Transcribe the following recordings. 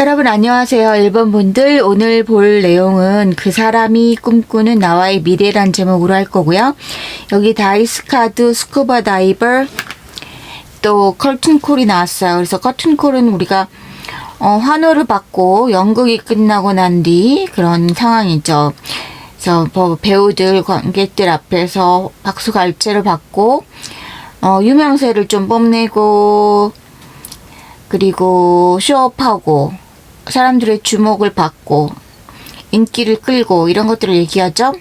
여러분 안녕하세요. 1번 분들, 오늘 볼 내용은 그 사람이 꿈꾸는 나와의 미래란 제목으로 할 거고요. 여기 다이스카드, 스쿠버 다이버, 또 커튼콜이 나왔어요. 그래서 커튼콜은 우리가 환호를 받고 연극이 끝나고 난 뒤 그런 상황이죠. 그래서 배우들, 관객들 앞에서 박수 갈채를 받고 유명세를 좀 뽐내고, 그리고 쇼업하고 사람들의 주목을 받고 인기를 끌고 이런 것들을 얘기하죠.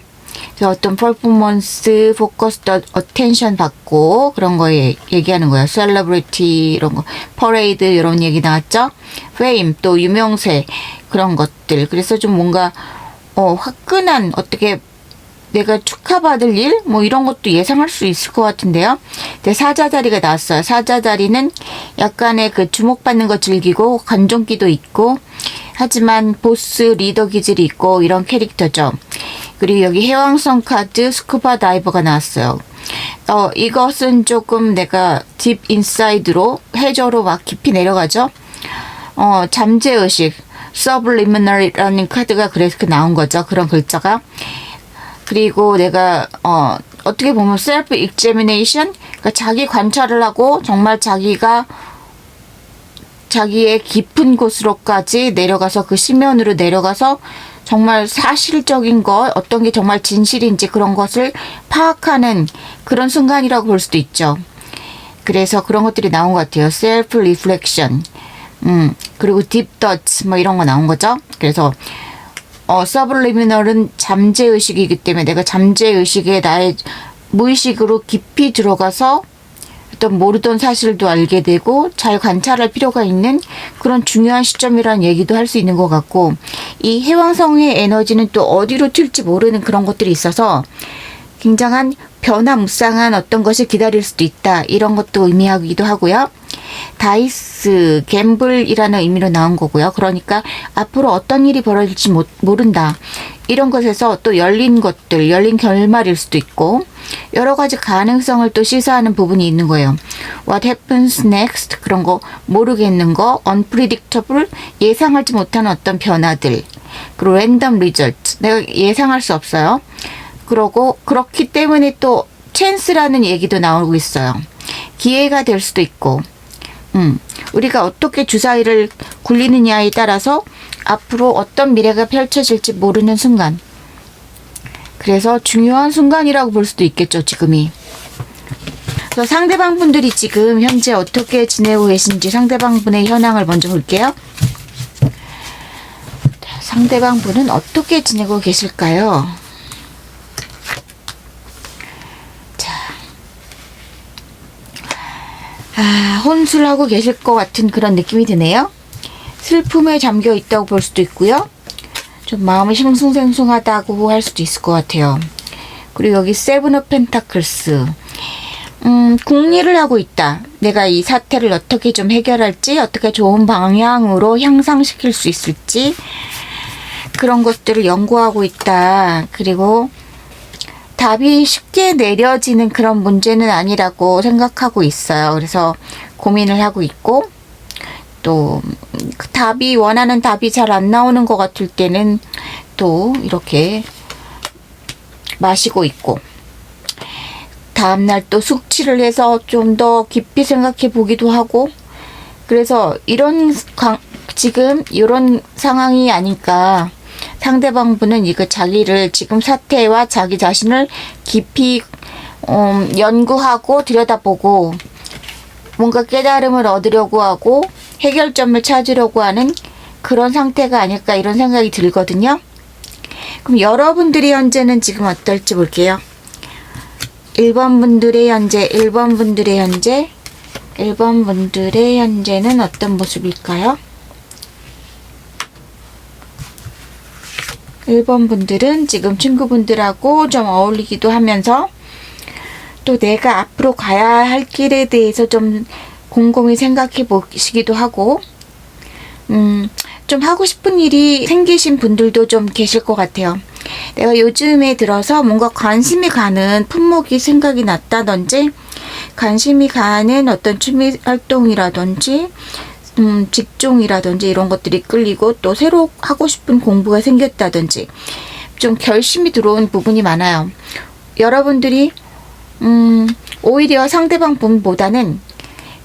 그래서 어떤 퍼포먼스, 포커스, 어텐션 받고 그런 거 얘기하는 거예요. 셀러브리티 이런 거, 퍼레이드 이런 얘기 나왔죠. 페임, 또 유명세 그런 것들. 그래서 좀 뭔가 화끈한, 어떻게 내가 축하받을 일? 뭐 이런 것도 예상할 수 있을 것 같은데요. 근데 사자자리가 나왔어요. 사자자리는 약간의 그 주목받는 거 즐기고 관종기도 있고, 하지만 보스 리더 기질이 있고 이런 캐릭터죠. 그리고 여기 해왕성 카드 스쿠버 다이버가 나왔어요. 이것은 조금 내가 딥 인사이드로, 해저로 막 깊이 내려가죠. 잠재의식, 서블리미널이라는 카드가 그래서 나온 거죠. 그런 글자가. 그리고 내가 어떻게 보면 셀프 익제미네이션, 그러니까 자기 관찰을 하고 정말 자기가 자기의 깊은 곳으로까지 내려가서, 그 심연으로 내려가서 정말 사실적인 것, 어떤 게 정말 진실인지 그런 것을 파악하는 그런 순간이라고 볼 수도 있죠. 그래서 그런 것들이 나온 것 같아요. 셀프 리플렉션, 그리고 딥 더츠 뭐 이런 거 나온 거죠. 그래서 서블리미널은 잠재의식이기 때문에 내가 잠재의식에 나의 무의식으로 깊이 들어가서 어떤 모르던 사실도 알게 되고 잘 관찰할 필요가 있는 그런 중요한 시점이라는 얘기도 할 수 있는 것 같고, 이 해왕성의 에너지는 또 어디로 튈지 모르는 그런 것들이 있어서 굉장한 변화무쌍한 어떤 것을 기다릴 수도 있다, 이런 것도 의미하기도 하고요. 다이스, 갬블이라는 의미로 나온 거고요. 그러니까 앞으로 어떤 일이 벌어질지 모른다, 이런 것에서 또 열린 것들, 열린 결말일 수도 있고 여러 가지 가능성을 또 시사하는 부분이 있는 거예요. What happens next, 그런 거 모르겠는 거, unpredictable, 예상하지 못하는 어떤 변화들, 그리고 random result, 내가 예상할 수 없어요. 그러고 그렇기 때문에 또 찬스라는 얘기도 나오고 있어요. 기회가 될 수도 있고, 우리가 어떻게 주사위를 굴리느냐에 따라서 앞으로 어떤 미래가 펼쳐질지 모르는 순간, 그래서 중요한 순간이라고 볼 수도 있겠죠, 지금이. 그래서 상대방 분들이 지금 현재 어떻게 지내고 계신지 상대방 분의 현황을 먼저 볼게요. 상대방 분은 어떻게 지내고 계실까요? 혼술하고 계실 것 같은 그런 느낌이 드네요. 슬픔에 잠겨 있다고 볼 수도 있고요. 좀 마음이 싱숭생숭하다고 할 수도 있을 것 같아요. 그리고 여기 세븐 오브 펜타클스, 궁리를 하고 있다. 내가 이 사태를 어떻게 좀 해결할지, 어떻게 좋은 방향으로 향상시킬 수 있을지, 그런 것들을 연구하고 있다. 그리고 답이 쉽게 내려지는 그런 문제는 아니라고 생각하고 있어요. 그래서 고민을 하고 있고, 또 답이, 원하는 답이 잘 안 나오는 것 같을 때는 또 이렇게 마시고 있고, 다음날 또 숙취를 해서 좀 더 깊이 생각해 보기도 하고, 그래서 지금 이런 상황이 아닐까. 상대방 분은 이거 자기를, 지금 사태와 자기 자신을 깊이 연구하고 들여다보고 뭔가 깨달음을 얻으려고 하고 해결점을 찾으려고 하는 그런 상태가 아닐까, 이런 생각이 들거든요. 그럼 여러분들이 현재는 지금 어떨지 볼게요. 1번 분들의 현재, 1번 분들의 현재, 1번 분들의 현재는 어떤 모습일까요? 1번 분들은 지금 친구분들하고 좀 어울리기도 하면서 또 내가 앞으로 가야 할 길에 대해서 좀 곰곰이 생각해 보시기도 하고, 좀 하고 싶은 일이 생기신 분들도 좀 계실 것 같아요. 내가 요즘에 들어서 뭔가 관심이 가는 품목이 생각이 났다든지, 관심이 가는 어떤 취미 활동이라든지, 직종이라든지 이런 것들이 끌리고 또 새로 하고 싶은 공부가 생겼다든지 좀 결심이 들어온 부분이 많아요. 여러분들이 오히려 상대방 분보다는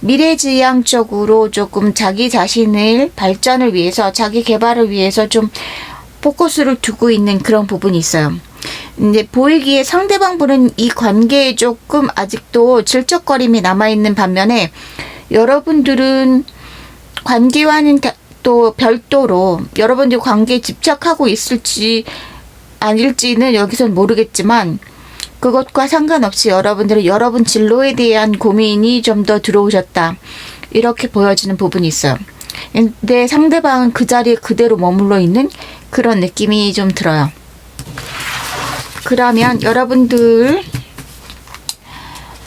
미래지향적으로 조금 자기 자신을 발전을 위해서 자기 개발을 위해서 좀 포커스를 두고 있는 그런 부분이 있어요. 근데 보이기에 상대방 분은 이 관계에 조금 아직도 질척거림이 남아있는 반면에 여러분들은 관계와는 또 별도로 여러분들이 관계에 집착하고 있을지 아닐지는 여기선 모르겠지만 그것과 상관없이 여러분들은 여러분 진로에 대한 고민이 좀 더 들어오셨다. 이렇게 보여지는 부분이 있어요. 근데 상대방은 그 자리에 그대로 머물러 있는 그런 느낌이 좀 들어요. 그러면 여러분들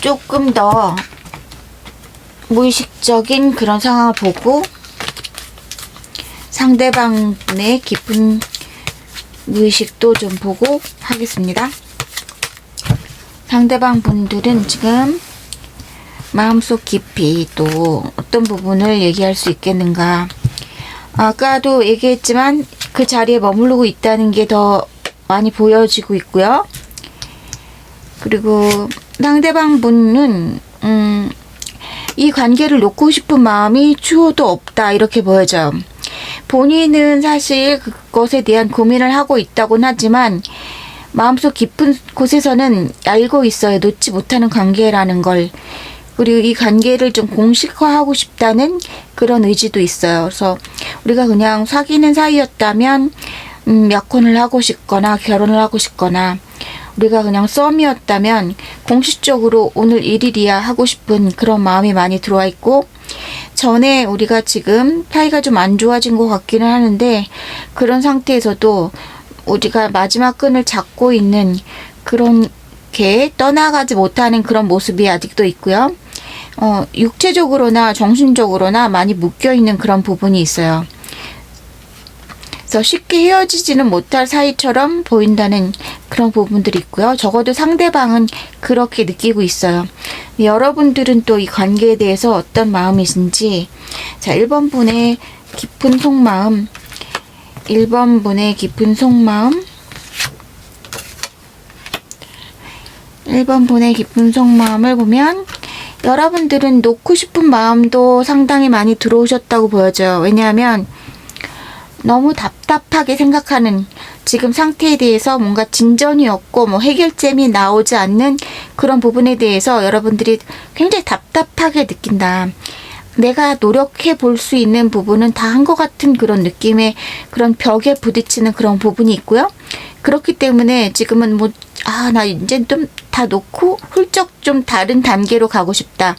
조금 더 무의식적인 그런 상황을 보고 상대방의 깊은 무의식도 좀 보고 하겠습니다. 상대방 분들은 지금 마음속 깊이 또 어떤 부분을 얘기할 수 있겠는가. 아까도 얘기했지만 그 자리에 머무르고 있다는 게 더 많이 보여지고 있고요. 그리고 상대방 분은 이 관계를 놓고 싶은 마음이 추호도 없다 이렇게 보여져요. 본인은 사실 그것에 대한 고민을 하고 있다고는 하지만 마음속 깊은 곳에서는 알고 있어요. 놓지 못하는 관계라는 걸. 그리고 이 관계를 좀 공식화하고 싶다는 그런 의지도 있어요. 그래서 우리가 그냥 사귀는 사이였다면 약혼을 하고 싶거나 결혼을 하고 싶거나 우리가 그냥 썸이었다면 공식적으로 오늘 1일이야 하고 싶은 그런 마음이 많이 들어와 있고 전에 우리가 지금 사이가 좀 안 좋아진 것 같기는 하는데 그런 상태에서도 우리가 마지막 끈을 잡고 있는 그렇게 떠나가지 못하는 그런 모습이 아직도 있고요. 육체적으로나 정신적으로나 많이 묶여있는 그런 부분이 있어요. 그래서 쉽게 헤어지지는 못할 사이처럼 보인다는 그런 부분들이 있고요. 적어도 상대방은 그렇게 느끼고 있어요. 여러분들은 또 이 관계에 대해서 어떤 마음이신지 자 1번 분의 깊은 속마음 1번 분의 깊은 속마음 1번 분의 깊은 속마음을 보면 여러분들은 놓고 싶은 마음도 상당히 많이 들어오셨다고 보여져요. 왜냐하면 너무 답답하게 생각하는 지금 상태에 대해서 뭔가 진전이 없고 뭐 해결점이 나오지 않는 그런 부분에 대해서 여러분들이 굉장히 답답하게 느낀다. 내가 노력해 볼 수 있는 부분은 다 한 것 같은 그런 느낌의 그런 벽에 부딪히는 그런 부분이 있고요. 그렇기 때문에 지금은 뭐, 나 이제 좀 다 놓고 훌쩍 좀 다른 단계로 가고 싶다.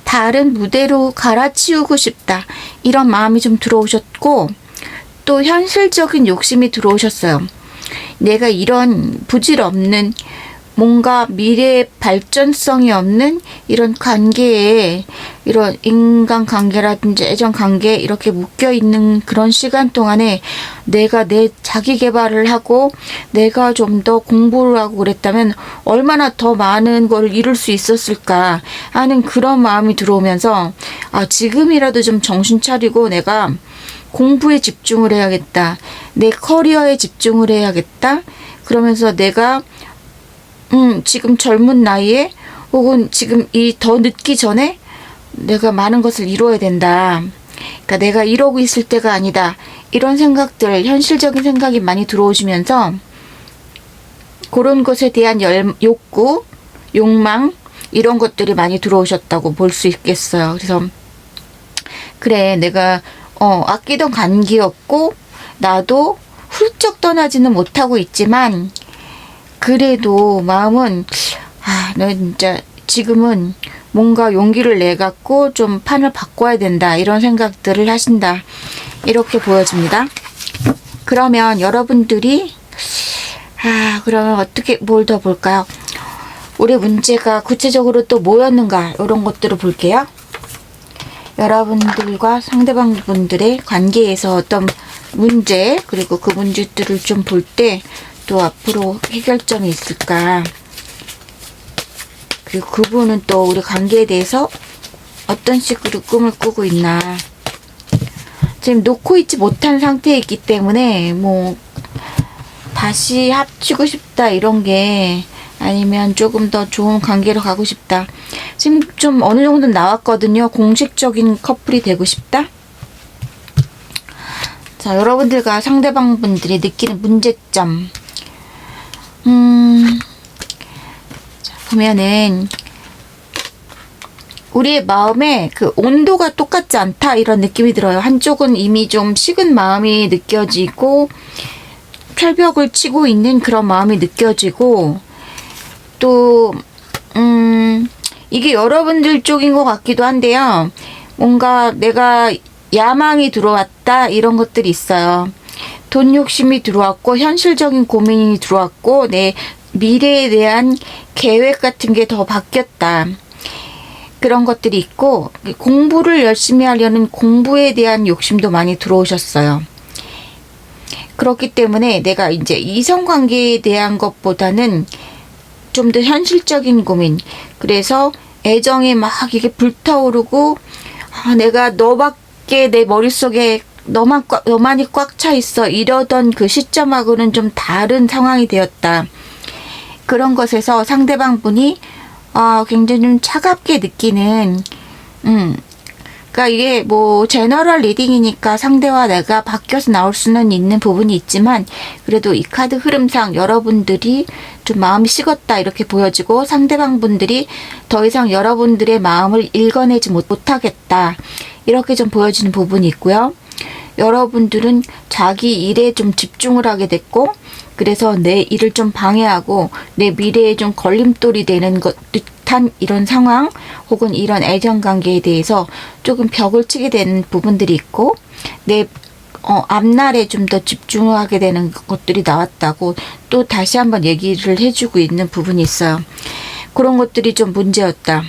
다른 무대로 갈아치우고 싶다. 이런 마음이 좀 들어오셨고, 또 현실적인 욕심이 들어오셨어요. 내가 이런 부질없는 뭔가 미래 발전성이 없는 이런 관계에 이런 인간관계라든지 애정관계 이렇게 묶여있는 그런 시간 동안에 내가 내 자기 개발을 하고 내가 좀 더 공부를 하고 그랬다면 얼마나 더 많은 걸 이룰 수 있었을까 하는 그런 마음이 들어오면서 지금이라도 좀 정신 차리고 내가 공부에 집중을 해야겠다. 내 커리어에 집중을 해야겠다. 그러면서 내가 지금 젊은 나이에 혹은 지금 더 늦기 전에 내가 많은 것을 이루어야 된다. 그러니까 내가 이러고 있을 때가 아니다. 이런 생각들, 현실적인 생각이 많이 들어오시면서 그런 것에 대한 욕구, 욕망 이런 것들이 많이 들어오셨다고 볼 수 있겠어요. 그래서 그래 내가 아끼던 관계였고 나도 훌쩍 떠나지는 못하고 있지만 그래도 마음은 너 진짜 지금은 뭔가 용기를 내갖고 좀 판을 바꿔야 된다 이런 생각들을 하신다 이렇게 보여집니다. 그러면 여러분들이 그러면 어떻게 뭘 더 볼까요? 우리 문제가 구체적으로 또 뭐였는가 이런 것들을 볼게요. 여러분들과 상대방 분들의 관계에서 어떤 문제 그리고 그 문제들을 좀 볼 때 또 앞으로 해결점이 있을까? 그리고 그분은 또 우리 관계에 대해서 어떤 식으로 꿈을 꾸고 있나? 지금 놓고 있지 못한 상태에 있기 때문에 뭐 다시 합치고 싶다 이런 게 아니면 조금 더 좋은 관계로 가고 싶다. 지금 좀 어느 정도 나왔거든요. 공식적인 커플이 되고 싶다. 자, 여러분들과 상대방 분들이 느끼는 문제점. 자, 보면은 우리의 마음에 그 온도가 똑같지 않다 이런 느낌이 들어요. 한쪽은 이미 좀 식은 마음이 느껴지고 철벽을 치고 있는 그런 마음이 느껴지고 또 이게 여러분들 쪽인 것 같기도 한데요. 뭔가 내가 야망이 들어왔다 이런 것들이 있어요. 돈 욕심이 들어왔고 현실적인 고민이 들어왔고 내 미래에 대한 계획 같은 게 더 바뀌었다. 그런 것들이 있고 공부를 열심히 하려는 공부에 대한 욕심도 많이 들어오셨어요. 그렇기 때문에 내가 이제 이성관계에 대한 것보다는 좀 더 현실적인 고민. 그래서 애정에 막 이게 불타오르고 내가 너밖에 내 머릿속에 너만이 꽉 차 있어 이러던 그 시점하고는 좀 다른 상황이 되었다. 그런 것에서 상대방 분이 굉장히 좀 차갑게 느끼는 그러니까 이게 뭐 제너럴 리딩이니까 상대와 내가 바뀌어서 나올 수는 있는 부분이 있지만 그래도 이 카드 흐름상 여러분들이 좀 마음이 식었다 이렇게 보여지고 상대방 분들이 더 이상 여러분들의 마음을 읽어내지 못하겠다 이렇게 좀 보여지는 부분이 있고요. 여러분들은 자기 일에 좀 집중을 하게 됐고 그래서 내 일을 좀 방해하고 내 미래에 좀 걸림돌이 되는 듯한 이런 상황 혹은 이런 애정관계에 대해서 조금 벽을 치게 되는 부분들이 있고 내 앞날에 좀 더 집중하게 되는 것들이 나왔다고 또 다시 한번 얘기를 해주고 있는 부분이 있어요. 그런 것들이 좀 문제였다.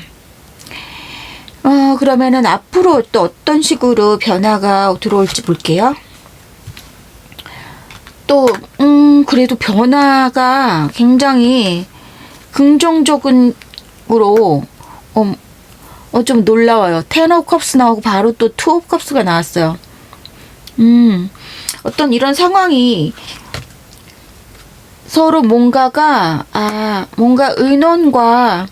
그러면은 앞으로 또 어떤 식으로 변화가 들어올지 볼게요. 또 그래도 변화가 굉장히 긍정적으로 좀 놀라워요. 텐 오브 컵스 나오고 바로 또 투 오브 컵스가 나왔어요. 어떤 이런 상황이 서로 뭔가 의논과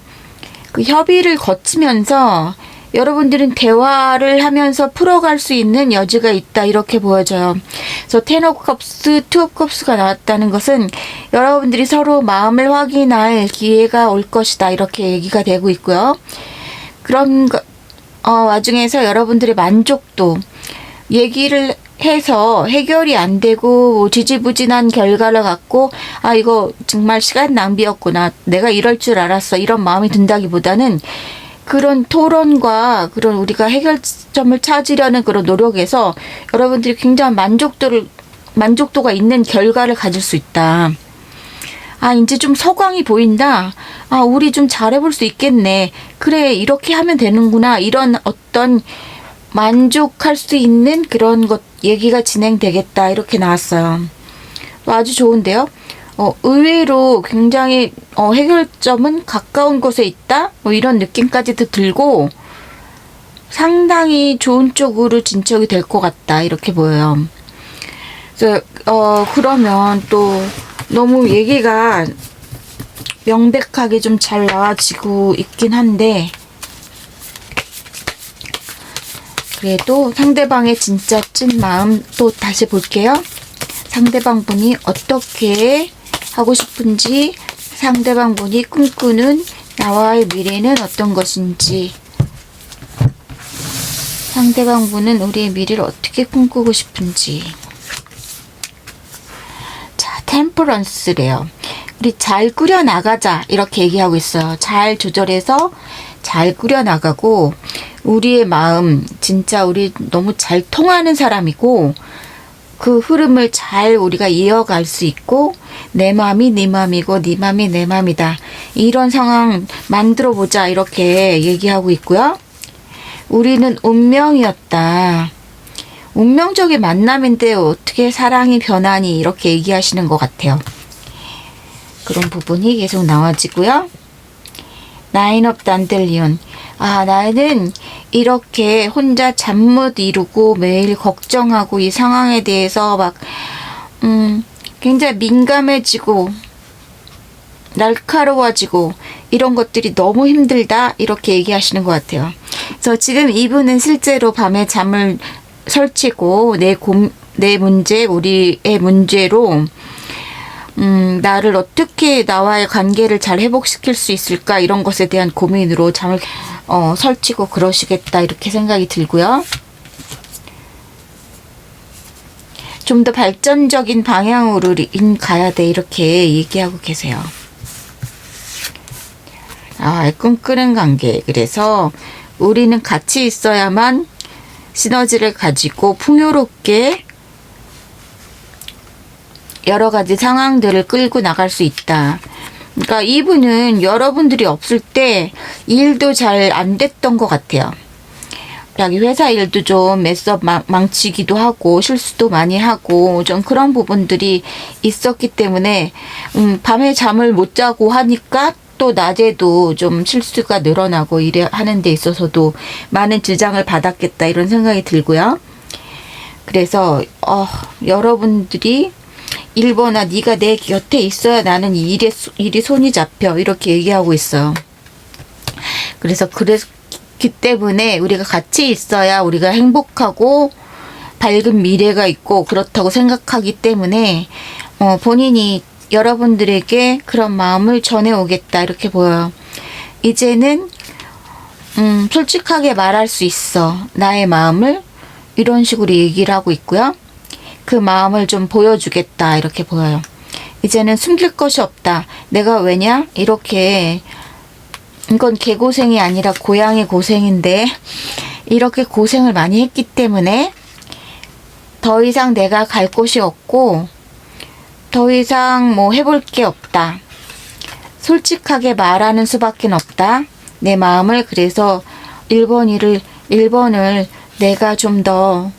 그 협의를 거치면서 여러분들은 대화를 하면서 풀어갈 수 있는 여지가 있다 이렇게 보여져요. 그래서 텐 오브 컵스, 투 오브 컵스가 나왔다는 것은 여러분들이 서로 마음을 확인할 기회가 올 것이다 이렇게 얘기가 되고 있고요. 그런 와중에서 여러분들의 만족도 얘기를 해서 해결이 안 되고 지지부진한 결과를 갖고 이거 정말 시간 낭비였구나 내가 이럴 줄 알았어 이런 마음이 든다기보다는 그런 토론과 그런 우리가 해결점을 찾으려는 그런 노력에서 여러분들이 굉장한 만족도가 있는 결과를 가질 수 있다. 이제 좀 서광이 보인다. 우리 좀 잘해볼 수 있겠네. 그래, 이렇게 하면 되는구나. 이런 어떤 만족할 수 있는 그런 것, 얘기가 진행되겠다. 이렇게 나왔어요. 아주 좋은데요? 의외로 굉장히 해결점은 가까운 곳에 있다? 이런 느낌까지도 들고 상당히 좋은 쪽으로 진척이 될 것 같다. 이렇게 보여요. 그래서 그러면 또 너무 얘기가 명백하게 좀 잘 나와지고 있긴 한데 그래도 상대방의 진짜 찐 마음 또 다시 볼게요. 상대방 분이 어떻게 하고 싶은지, 상대방 분이 꿈꾸는 나와의 미래는 어떤 것인지, 상대방 분은 우리의 미래를 어떻게 꿈꾸고 싶은지. 자, 템퍼런스래요. 우리 잘 꾸려나가자 이렇게 얘기하고 있어요. 잘 조절해서 잘 꾸려나가고 우리의 마음 진짜 우리 너무 잘 통하는 사람이고 그 흐름을 잘 우리가 이어갈 수 있고 내 마음이 네 마음이고 네 마음이 내 마음이다. 이런 상황 만들어보자 이렇게 얘기하고 있고요. 우리는 운명이었다. 운명적인 만남인데 어떻게 사랑이 변하니 이렇게 얘기하시는 것 같아요. 그런 부분이 계속 나와지고요. 나인 업 단델리온. 아, 나는 이렇게 혼자 잠 못 이루고 매일 걱정하고 이 상황에 대해서 막 굉장히 민감해지고 날카로워지고 이런 것들이 너무 힘들다 이렇게 얘기하시는 것 같아요. 그래서 지금 이분은 실제로 밤에 잠을 설치고 내 문제, 우리의 문제로 나를 어떻게 나와의 관계를 잘 회복시킬 수 있을까 이런 것에 대한 고민으로 잠을 설치고 그러시겠다 이렇게 생각이 들고요. 좀 더 발전적인 방향으로 가야 돼 이렇게 얘기하고 계세요. 아, 꿈꾸는 관계. 그래서 우리는 같이 있어야만 시너지를 가지고 풍요롭게 여러 가지 상황들을 끌고 나갈 수 있다. 그러니까 이분은 여러분들이 없을 때 일도 잘 안 됐던 것 같아요. 자기 회사 일도 좀 애써 망치기도 하고 실수도 많이 하고 좀 그런 부분들이 있었기 때문에 밤에 잠을 못 자고 하니까 또 낮에도 좀 실수가 늘어나고 이래 하는 데 있어서도 많은 지장을 받았겠다 이런 생각이 들고요. 그래서 여러분들이 1번아 네가 내 곁에 있어야 나는 일이 손이 잡혀 이렇게 얘기하고 있어요. 그래서 그렇기 때문에 우리가 같이 있어야 우리가 행복하고 밝은 미래가 있고 그렇다고 생각하기 때문에 본인이 여러분들에게 그런 마음을 전해오겠다 이렇게 보여요. 이제는 솔직하게 말할 수 있어. 나의 마음을 이런 식으로 얘기를 하고 있고요. 그 마음을 좀 보여주겠다 이렇게 보여요. 이제는 숨길 것이 없다. 내가 왜냐? 이렇게 이건 개고생이 아니라 고양이 고생인데 이렇게 고생을 많이 했기 때문에 더 이상 내가 갈 곳이 없고 더 이상 뭐 해볼 게 없다. 솔직하게 말하는 수밖에 없다. 내 마음을. 그래서 1번을 내가 좀 더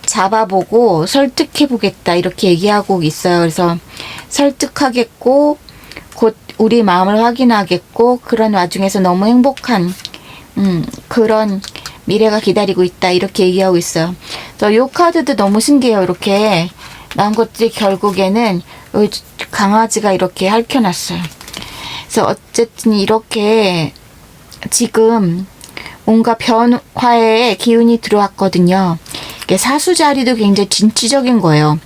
잡아보고 설득해보겠다 이렇게 얘기하고 있어요. 그래서 설득하겠고 곧 우리 마음을 확인하겠고 그런 와중에서 너무 행복한 그런 미래가 기다리고 있다 이렇게 얘기하고 있어요. 그래서 요 카드도 너무 신기해요. 이렇게 나온 것들이 결국에는 강아지가 이렇게 핥혀놨어요. 그래서 어쨌든 이렇게 지금 뭔가 변화의 기운이 들어왔거든요. 이게 사수자리도 굉장히 진취적인 거예요.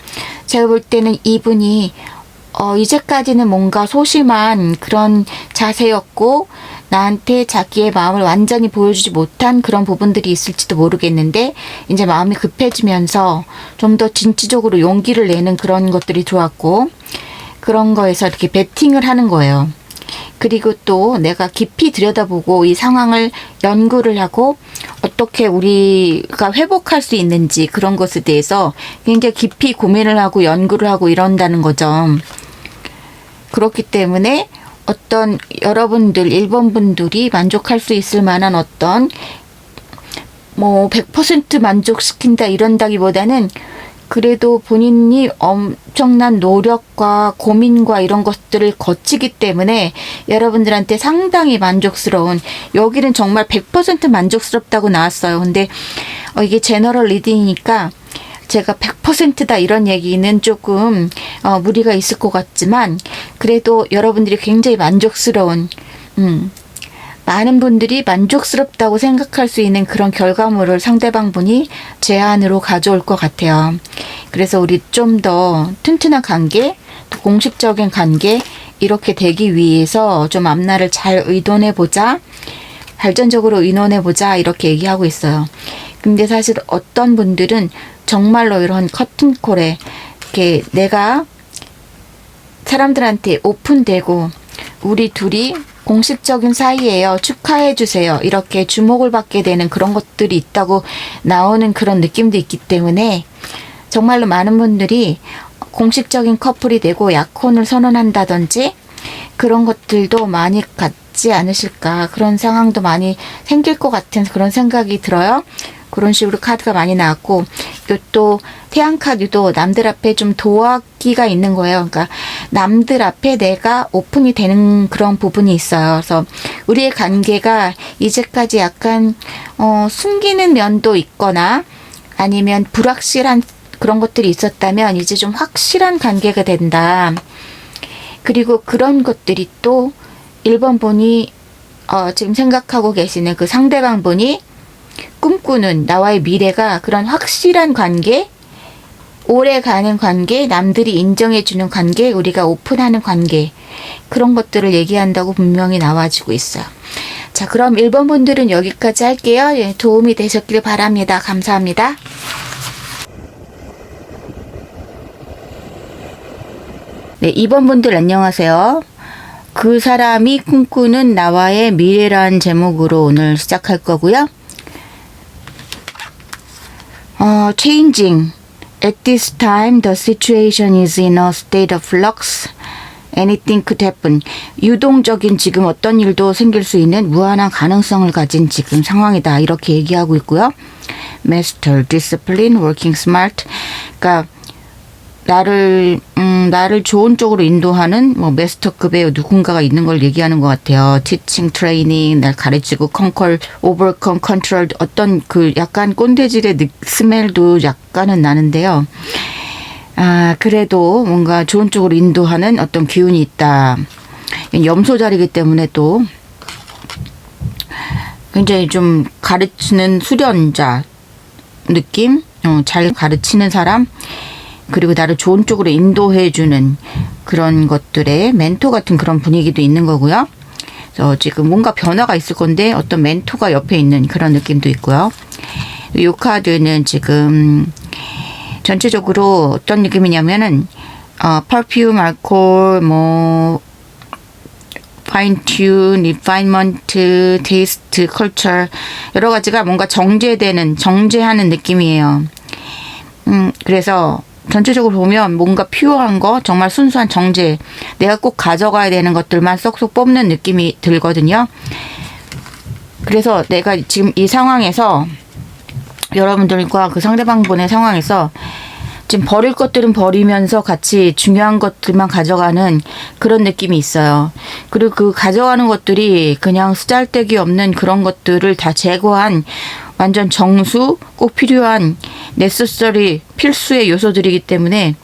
제가 볼 때는 이분이 이제까지는 뭔가 소심한 그런 자세였고 나한테 자기의 마음을 완전히 보여주지 못한 그런 부분들이 있을지도 모르겠는데 이제 마음이 급해지면서 좀 더 진취적으로 용기를 내는 그런 것들이 들어왔고 그런 거에서 이렇게 베팅을 하는 거예요. 그리고 또 내가 깊이 들여다보고 이 상황을 연구를 하고 어떻게 우리가 회복할 수 있는지 그런 것에 대해서 굉장히 깊이 고민을 하고 연구를 하고 이런다는 거죠. 그렇기 때문에 어떤 여러분들 1번 분들이 만족할 수 있을 만한 어떤 100% 만족시킨다 이런다기보다는 그래도 본인이 엄청난 노력과 고민과 이런 것들을 거치기 때문에 여러분들한테 상당히 만족스러운, 여기는 정말 100% 만족스럽다고 나왔어요. 근데 이게 제너럴 리딩이니까 제가 100%다 이런 얘기는 조금 무리가 있을 것 같지만 그래도 여러분들이 굉장히 만족스러운 많은 분들이 만족스럽다고 생각할 수 있는 그런 결과물을 상대방 분이 제안으로 가져올 것 같아요. 그래서 우리 좀 더 튼튼한 관계, 또 공식적인 관계 이렇게 되기 위해서 좀 앞날을 잘 의논해보자, 발전적으로 의논해보자 이렇게 얘기하고 있어요. 근데 사실 어떤 분들은 정말로 이런 커튼콜에 이렇게 내가 사람들한테 오픈되고 우리 둘이 공식적인 사이예요. 축하해주세요. 이렇게 주목을 받게 되는 그런 것들이 있다고 나오는 그런 느낌도 있기 때문에 정말로 많은 분들이 공식적인 커플이 되고 약혼을 선언한다든지 그런 것들도 많이 갖지 않으실까, 그런 상황도 많이 생길 것 같은 그런 생각이 들어요. 그런 식으로 카드가 많이 나왔고, 또 태양 카드도 남들 앞에 좀 도화기가 있는 거예요. 그러니까 남들 앞에 내가 오픈이 되는 그런 부분이 있어요. 그래서 우리의 관계가 이제까지 약간 숨기는 면도 있거나 아니면 불확실한 그런 것들이 있었다면 이제 좀 확실한 관계가 된다. 그리고 그런 것들이 또 1번 분이 지금 생각하고 계시는 그 상대방 분이 꿈꾸는 나와의 미래가 그런 확실한 관계, 오래가는 관계, 남들이 인정해주는 관계, 우리가 오픈하는 관계, 그런 것들을 얘기한다고 분명히 나와지고 있어요. 자, 그럼 1번 분들은 여기까지 할게요. 예, 도움이 되셨길 바랍니다. 감사합니다. 네, 2번 분들 안녕하세요. 그 사람이 꿈꾸는 나와의 미래란 제목으로 오늘 시작할 거고요. Changing. At this time, the situation is in a state of flux. Anything could happen. 유동적인 지금 어떤 일도 생길 수 있는 무한한 가능성을 가진 지금 상황이다. 이렇게 얘기하고 있고요. Master, discipline, working smart. 그러니까 나를 좋은 쪽으로 인도하는 마스터급의 누군가가 있는 걸 얘기하는 것 같아요. Teaching, training, 날 가르치고 conquer, overcome, control 어떤 그 약간 꼰대질의 스멜도 약간은 나는데요. 그래도 뭔가 좋은 쪽으로 인도하는 어떤 기운이 있다. 염소 자리이기 때문에 또 굉장히 좀 가르치는 수련자 느낌, 잘 가르치는 사람. 그리고 나를 좋은 쪽으로 인도해주는 그런 것들의 멘토 같은 그런 분위기도 있는 거고요. 그래서 지금 뭔가 변화가 있을 건데 어떤 멘토가 옆에 있는 그런 느낌도 있고요. 이 카드는 지금 전체적으로 어떤 느낌이냐면은 perfume, 알코올, fine tune, refinement, taste, culture 여러 가지가 뭔가 정제하는 느낌이에요. 그래서 전체적으로 보면 뭔가 퓨어한 거, 정말 순수한 정제, 내가 꼭 가져가야 되는 것들만 쏙쏙 뽑는 느낌이 들거든요. 그래서 내가 지금 이 상황에서 여러분들과 그 상대방분의 상황에서 지금 버릴 것들은 버리면서 같이 중요한 것들만 가져가는 그런 느낌이 있어요. 그리고 그 가져가는 것들이 그냥 쓰잘데기 없는 그런 것들을 다 제거한 완전 정수, 꼭 필요한 necessary, 필수의 요소들이기 때문에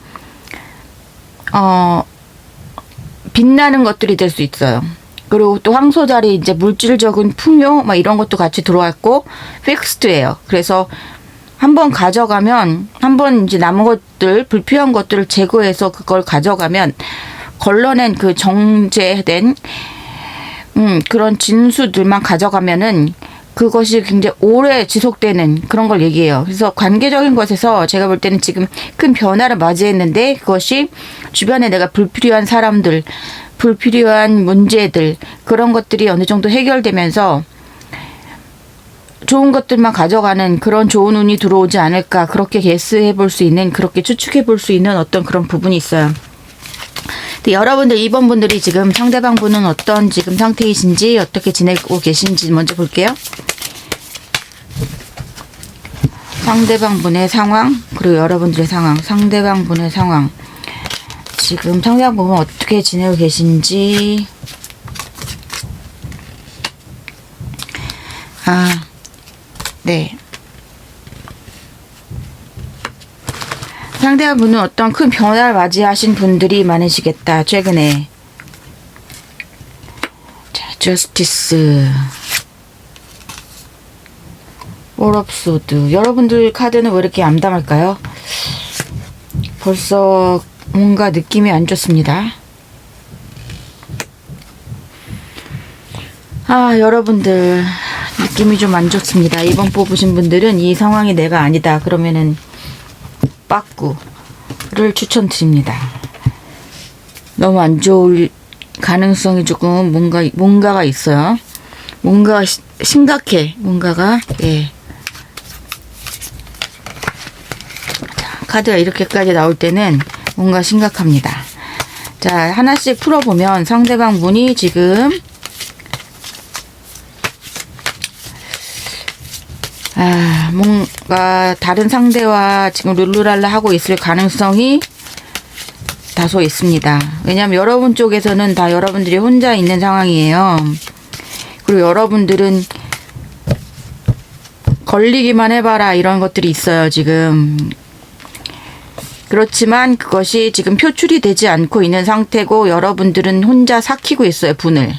빛나는 것들이 될 수 있어요. 그리고 또 황소 자리 이제 물질적인 풍요 이런 것도 같이 들어왔고 픽스드예요. 그래서 한번 가져가면 한번 이제 남은 것들 불필요한 것들을 제거해서 그걸 가져가면 걸러낸 그 정제된 그런 진수들만 가져가면은 그것이 굉장히 오래 지속되는 그런 걸 얘기해요. 그래서 관계적인 것에서 제가 볼 때는 지금 큰 변화를 맞이했는데 그것이 주변에 내가 불필요한 사람들, 불필요한 문제들 그런 것들이 어느 정도 해결되면서 좋은 것들만 가져가는 그런 좋은 운이 들어오지 않을까 그렇게 게스해 볼 수 있는 그렇게 추측해 볼 수 있는 어떤 그런 부분이 있어요. 근데 여러분들 2번 분들이 지금 상대방 분은 어떤 지금 상태이신지 어떻게 지내고 계신지 먼저 볼게요. 상대방 분의 상황 그리고 여러분들의 상황 상대방 분의 상황 지금 상대방 분은 어떻게 지내고 계신지 네. 상대방 분은 어떤 큰 변화를 맞이하신 분들이 많으시겠다. 최근에. 자, 저스티스. 월업소드. 여러분들 카드는 왜 이렇게 암담할까요? 벌써 뭔가 느낌이 안 좋습니다. 여러분들 느낌이 좀 안 좋습니다. 2번 뽑으신 분들은 이 상황이 내가 아니다. 그러면은 빠꾸를 추천드립니다. 너무 안 좋을 가능성이 조금 뭔가가 있어요. 뭔가 심각해. 뭔가가 예. 자, 카드가 이렇게까지 나올 때는 뭔가 심각합니다. 자, 하나씩 풀어보면 상대방 분이 지금 뭔가 다른 상대와 지금 룰루랄라 하고 있을 가능성이 다소 있습니다. 왜냐하면 여러분 쪽에서는 다 여러분들이 혼자 있는 상황이에요. 그리고 여러분들은 걸리기만 해봐라 이런 것들이 있어요, 지금. 그렇지만 그것이 지금 표출이 되지 않고 있는 상태고 여러분들은 혼자 삭히고 있어요, 분을.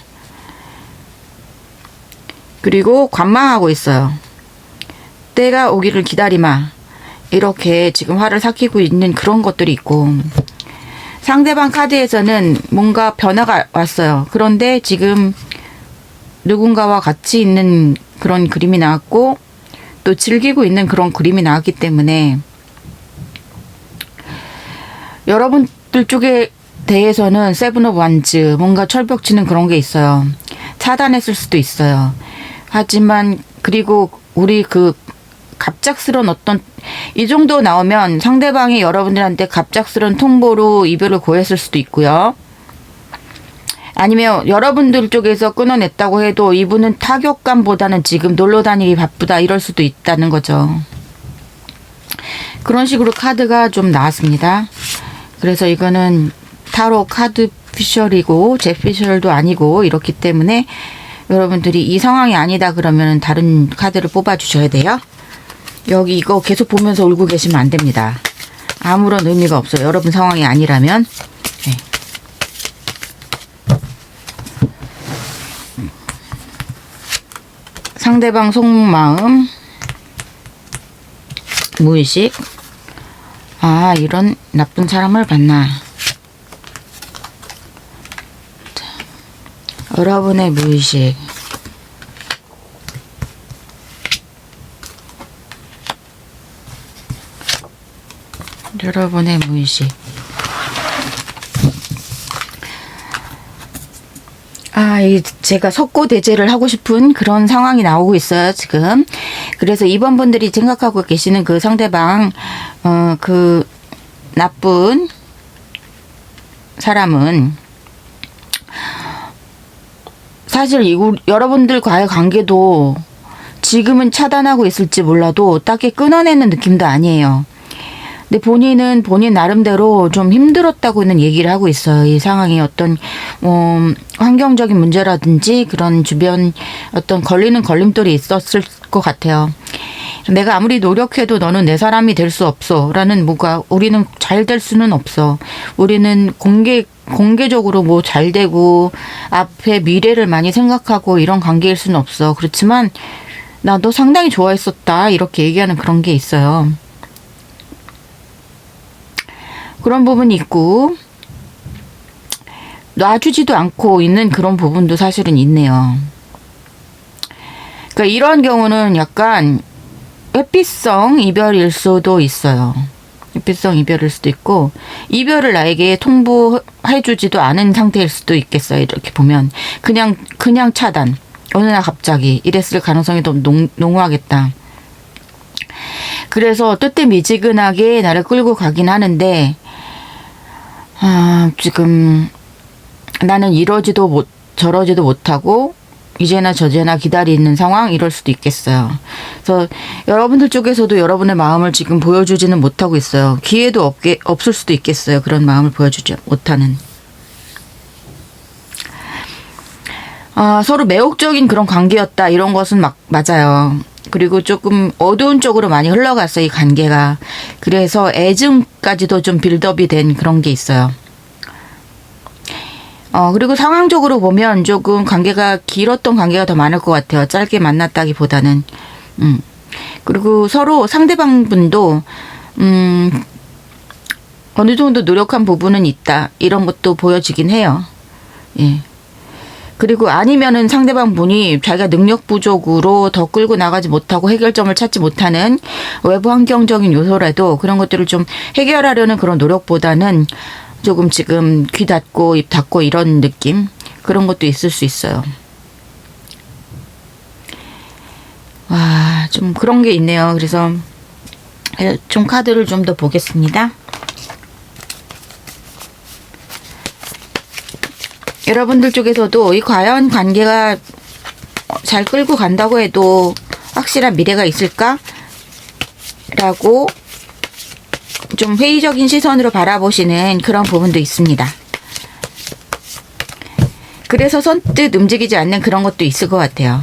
그리고 관망하고 있어요. 때가 오기를 기다리마. 이렇게 지금 화를 삭히고 있는 그런 것들이 있고, 상대방 카드에서는 뭔가 변화가 왔어요. 그런데 지금 누군가와 같이 있는 그런 그림이 나왔고 또 즐기고 있는 그런 그림이 나왔기 때문에 여러분들 쪽에 대해서는 세븐 오브 완즈 뭔가 철벽치는 그런 게 있어요. 차단했을 수도 있어요. 하지만 그리고 우리 그 갑작스런 어떤 이 정도 나오면 상대방이 여러분들한테 갑작스런 통보로 이별을 고했을 수도 있고요. 아니면 여러분들 쪽에서 끊어냈다고 해도 이분은 타격감보다는 지금 놀러 다니기 바쁘다 이럴 수도 있다는 거죠. 그런 식으로 카드가 좀 나왔습니다. 그래서 이거는 타로 카드 피셜이고 제 피셜도 아니고 이렇기 때문에 여러분들이 이 상황이 아니다 그러면 다른 카드를 뽑아 주셔야 돼요. 여기 이거 계속 보면서 울고 계시면 안 됩니다. 아무런 의미가 없어요. 여러분 상황이 아니라면. 네. 상대방 속마음, 무의식. 아, 이런 나쁜 사람을 봤나. 자, 여러분의 무의식. 여러분의 무의식. 제가 석고대죄를 하고 싶은 그런 상황이 나오고 있어요, 지금. 그래서 이번 분들이 생각하고 계시는 그 상대방, 그 나쁜 사람은 사실 여러분들과의 관계도 지금은 차단하고 있을지 몰라도 딱히 끊어내는 느낌도 아니에요. 근데 본인은 본인 나름대로 좀 힘들었다고는 얘기를 하고 있어요. 이 상황이 어떤 환경적인 문제라든지 그런 주변 어떤 걸리는 걸림돌이 있었을 것 같아요. 내가 아무리 노력해도 너는 내 사람이 될 수 없어 라는 뭐가 우리는 잘 될 수는 없어. 우리는 공개적으로 뭐 잘 되고 앞에 미래를 많이 생각하고 이런 관계일 수는 없어. 그렇지만 나 너 상당히 좋아했었다 이렇게 얘기하는 그런 게 있어요. 그런 부분이 있고 놔주지도 않고 있는 그런 부분도 사실은 있네요. 그러니까 이러한 경우는 약간 회피성 이별일 수도 있어요. 회피성 이별일 수도 있고 이별을 나에게 통보해주지도 않은 상태일 수도 있겠어요. 이렇게 보면 그냥 차단. 어느 날 갑자기 이랬을 가능성이 더 농후하겠다. 그래서 뜨뜻미지근하게 나를 끌고 가긴 하는데 지금 나는 이러지도 저러지도 못하고 이제나 저제나 기다리는 상황 이럴 수도 있겠어요. 그래서 여러분들 쪽에서도 여러분의 마음을 지금 보여주지는 못하고 있어요. 기회도 없을 수도 있겠어요. 그런 마음을 보여주지 못하는. 서로 매혹적인 그런 관계였다 이런 것은 맞아요. 그리고 조금 어두운 쪽으로 많이 흘러갔어요, 이 관계가. 그래서 애증까지도 좀 빌드업이 된 그런 게 있어요. 그리고 상황적으로 보면 조금 관계가 길었던 관계가 더 많을 것 같아요. 짧게 만났다기보다는. 그리고 서로 상대방 분도, 어느 정도 노력한 부분은 있다. 이런 것도 보여지긴 해요. 예. 그리고 아니면은 상대방 분이 자기가 능력 부족으로 더 끌고 나가지 못하고 해결점을 찾지 못하는 외부 환경적인 요소라도 그런 것들을 좀 해결하려는 그런 노력보다는 조금 지금 귀 닫고 입 닫고 이런 느낌 그런 것도 있을 수 있어요. 와, 좀 그런 게 있네요. 그래서 좀 카드를 좀 더 보겠습니다. 여러분들 쪽에서도 이 과연 관계가 잘 끌고 간다고 해도 확실한 미래가 있을까? 라고 좀 회의적인 시선으로 바라보시는 그런 부분도 있습니다. 그래서 선뜻 움직이지 않는 그런 것도 있을 것 같아요.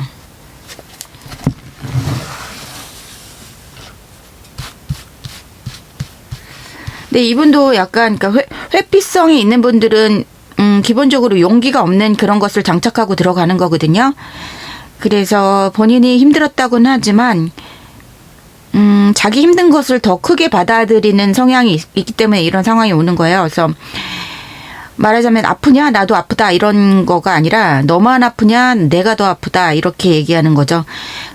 근데 이분도 약간 그러니까 회피성이 있는 분들은 기본적으로 용기가 없는 그런 것을 장착하고 들어가는 거거든요. 그래서 본인이 힘들었다고는 하지만 자기 힘든 것을 더 크게 받아들이는 성향이 있기 때문에 이런 상황이 오는 거예요. 그래서 말하자면 아프냐? 나도 아프다 이런 거가 아니라 너만 아프냐? 내가 더 아프다 이렇게 얘기하는 거죠.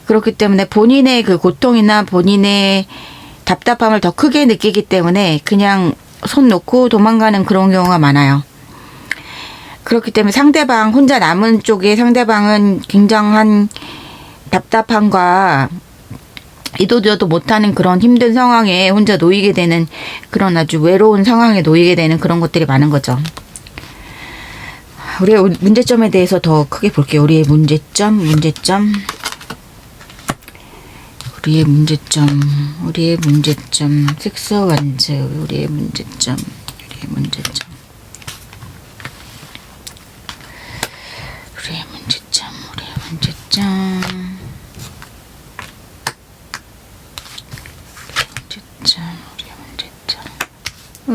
그렇기 때문에 본인의 그 고통이나 본인의 답답함을 더 크게 느끼기 때문에 그냥 손 놓고 도망가는 그런 경우가 많아요. 그렇기 때문에 상대방 혼자 남은 쪽에 상대방은 굉장한 답답함과 이도저도 못하는 그런 힘든 상황에 혼자 놓이게 되는 그런 아주 외로운 상황에 놓이게 되는 그런 것들이 많은 거죠. 우리의 문제점에 대해서 더 크게 볼게요. 우리의 문제점. 섹스 완즈, 우리의 문제점.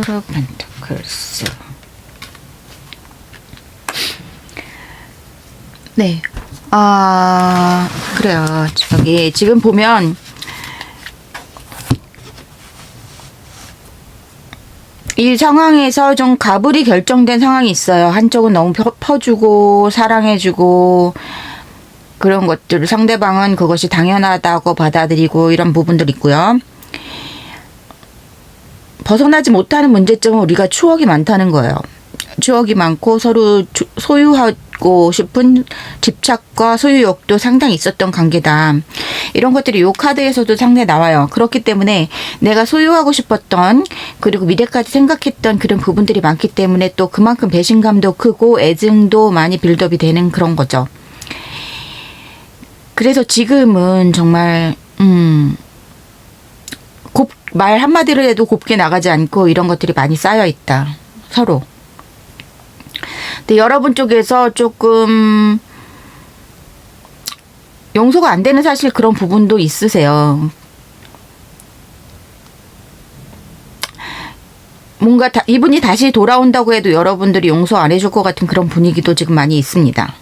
펜타클스. 네. 그래요. 저기 지금 보면 이 상황에서 좀 가불이 결정된 상황이 있어요. 한쪽은 너무 퍼주고 사랑해주고 그런 것들, 상대방은 그것이 당연하다고 받아들이고 이런 부분들 있고요. 벗어나지 못하는 문제점은 우리가 추억이 많다는 거예요. 추억이 많고 서로 소유하고 싶은 집착과 소유욕도 상당히 있었던 관계다. 이런 것들이 이 카드에서도 상당히 나와요. 그렇기 때문에 내가 소유하고 싶었던 그리고 미래까지 생각했던 그런 부분들이 많기 때문에 또 그만큼 배신감도 크고 애증도 많이 빌드업이 되는 그런 거죠. 그래서 지금은 정말 말 한마디를 해도 곱게 나가지 않고 이런 것들이 많이 쌓여 있다. 서로. 근데 여러분 쪽에서 조금 용서가 안 되는 사실 그런 부분도 있으세요. 뭔가 이분이 다시 돌아온다고 해도 여러분들이 용서 안 해줄 것 같은 그런 분위기도 지금 많이 있습니다.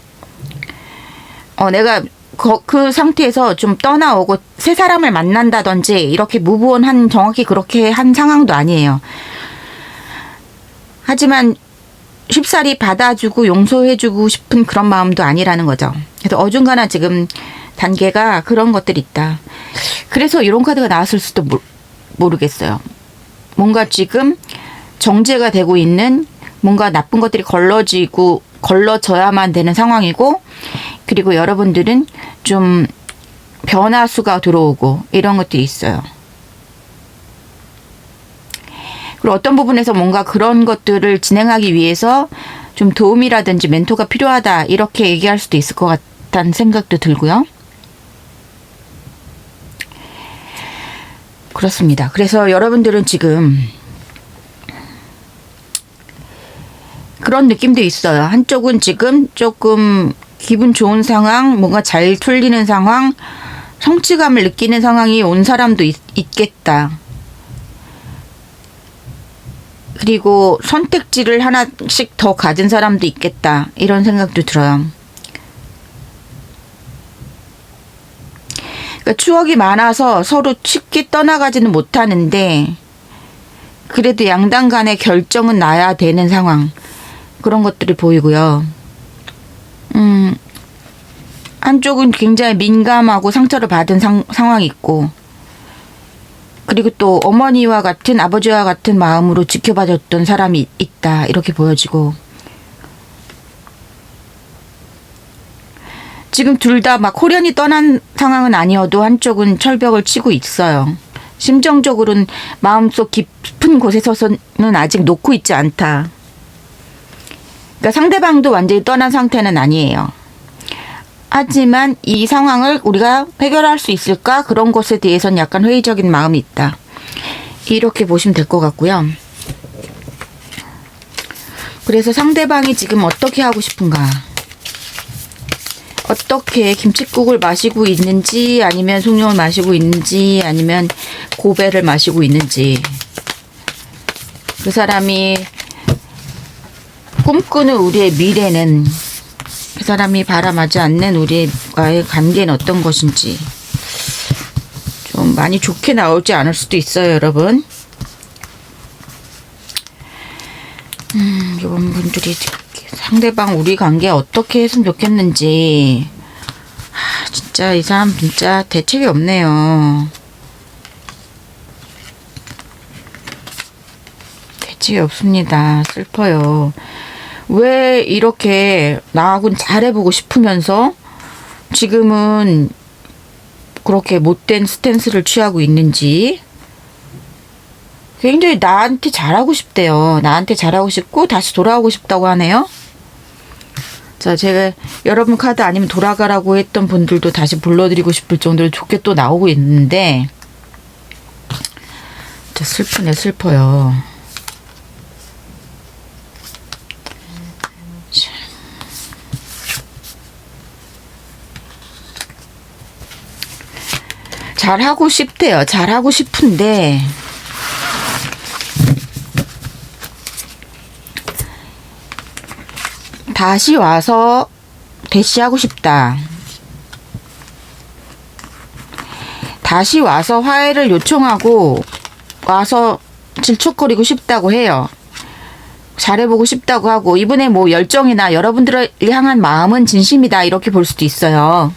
내가 그 상태에서 좀 떠나오고 새 사람을 만난다든지 이렇게 무브온한 정확히 그렇게 한 상황도 아니에요. 하지만 쉽사리 받아주고 용서해주고 싶은 그런 마음도 아니라는 거죠. 그래서 어중간한 지금 단계가 그런 것들이 있다. 그래서 이런 카드가 나왔을 수도 모르겠어요. 뭔가 지금 정제가 되고 있는 뭔가 나쁜 것들이 걸러져야만 되는 상황이고, 그리고 여러분들은 좀 변화수가 들어오고 이런 것들이 있어요. 그리고 어떤 부분에서 뭔가 그런 것들을 진행하기 위해서 좀 도움이라든지 멘토가 필요하다 이렇게 얘기할 수도 있을 것 같다는 생각도 들고요. 그렇습니다. 그래서 여러분들은 지금 그런 느낌도 있어요. 한쪽은 지금 조금 기분 좋은 상황, 뭔가 잘 풀리는 상황, 성취감을 느끼는 상황이 온 사람도 있겠다. 그리고 선택지를 하나씩 더 가진 사람도 있겠다. 이런 생각도 들어요. 그러니까 추억이 많아서 서로 쉽게 떠나가지는 못하는데 그래도 양당 간의 결정은 나야 되는 상황. 그런 것들이 보이고요. 한쪽은 굉장히 민감하고 상처를 받은 상황이 있고, 그리고 또 어머니와 같은, 아버지와 같은 마음으로 지켜봐줬던 사람이 있다. 이렇게 보여지고, 지금 둘 다 막 홀연히 떠난 상황은 아니어도 한쪽은 철벽을 치고 있어요. 심정적으로는 마음속 깊은 곳에서는 아직 놓고 있지 않다. 그러니까 상대방도 완전히 떠난 상태는 아니에요. 하지만 이 상황을 우리가 해결할 수 있을까? 그런 것에 대해서는 약간 회의적인 마음이 있다. 이렇게 보시면 될 것 같고요. 그래서 상대방이 지금 어떻게 하고 싶은가? 어떻게 김칫국을 마시고 있는지, 아니면 숭늉을 마시고 있는지, 아니면 고배를 마시고 있는지, 그 사람이 꿈꾸는 우리의 미래는, 그 사람이 바람하지 않는 우리와의 관계는 어떤 것인지, 좀 많이 좋게 나오지 않을 수도 있어요, 여러분. 이런 분들이 상대방 우리 관계 어떻게 했으면 좋겠는지, 진짜 이 사람 진짜 대책이 없네요. 대책이 없습니다. 슬퍼요. 왜 이렇게 나하고는 잘해보고 싶으면서 지금은 그렇게 못된 스탠스를 취하고 있는지. 굉장히 나한테 잘하고 싶대요. 나한테 잘하고 싶고 다시 돌아오고 싶다고 하네요. 자, 제가 여러분 카드 아니면 돌아가라고 했던 분들도 다시 불러드리고 싶을 정도로 좋게 또 나오고 있는데, 진짜 슬프네, 슬퍼요. 잘하고 싶대요. 잘하고 싶은데 다시 와서 대시하고 싶다. 다시 와서 화해를 요청하고 와서 질척거리고 싶다고 해요. 잘해보고 싶다고 하고, 이분의 뭐 열정이나 여러분들을 향한 마음은 진심이다, 이렇게 볼 수도 있어요.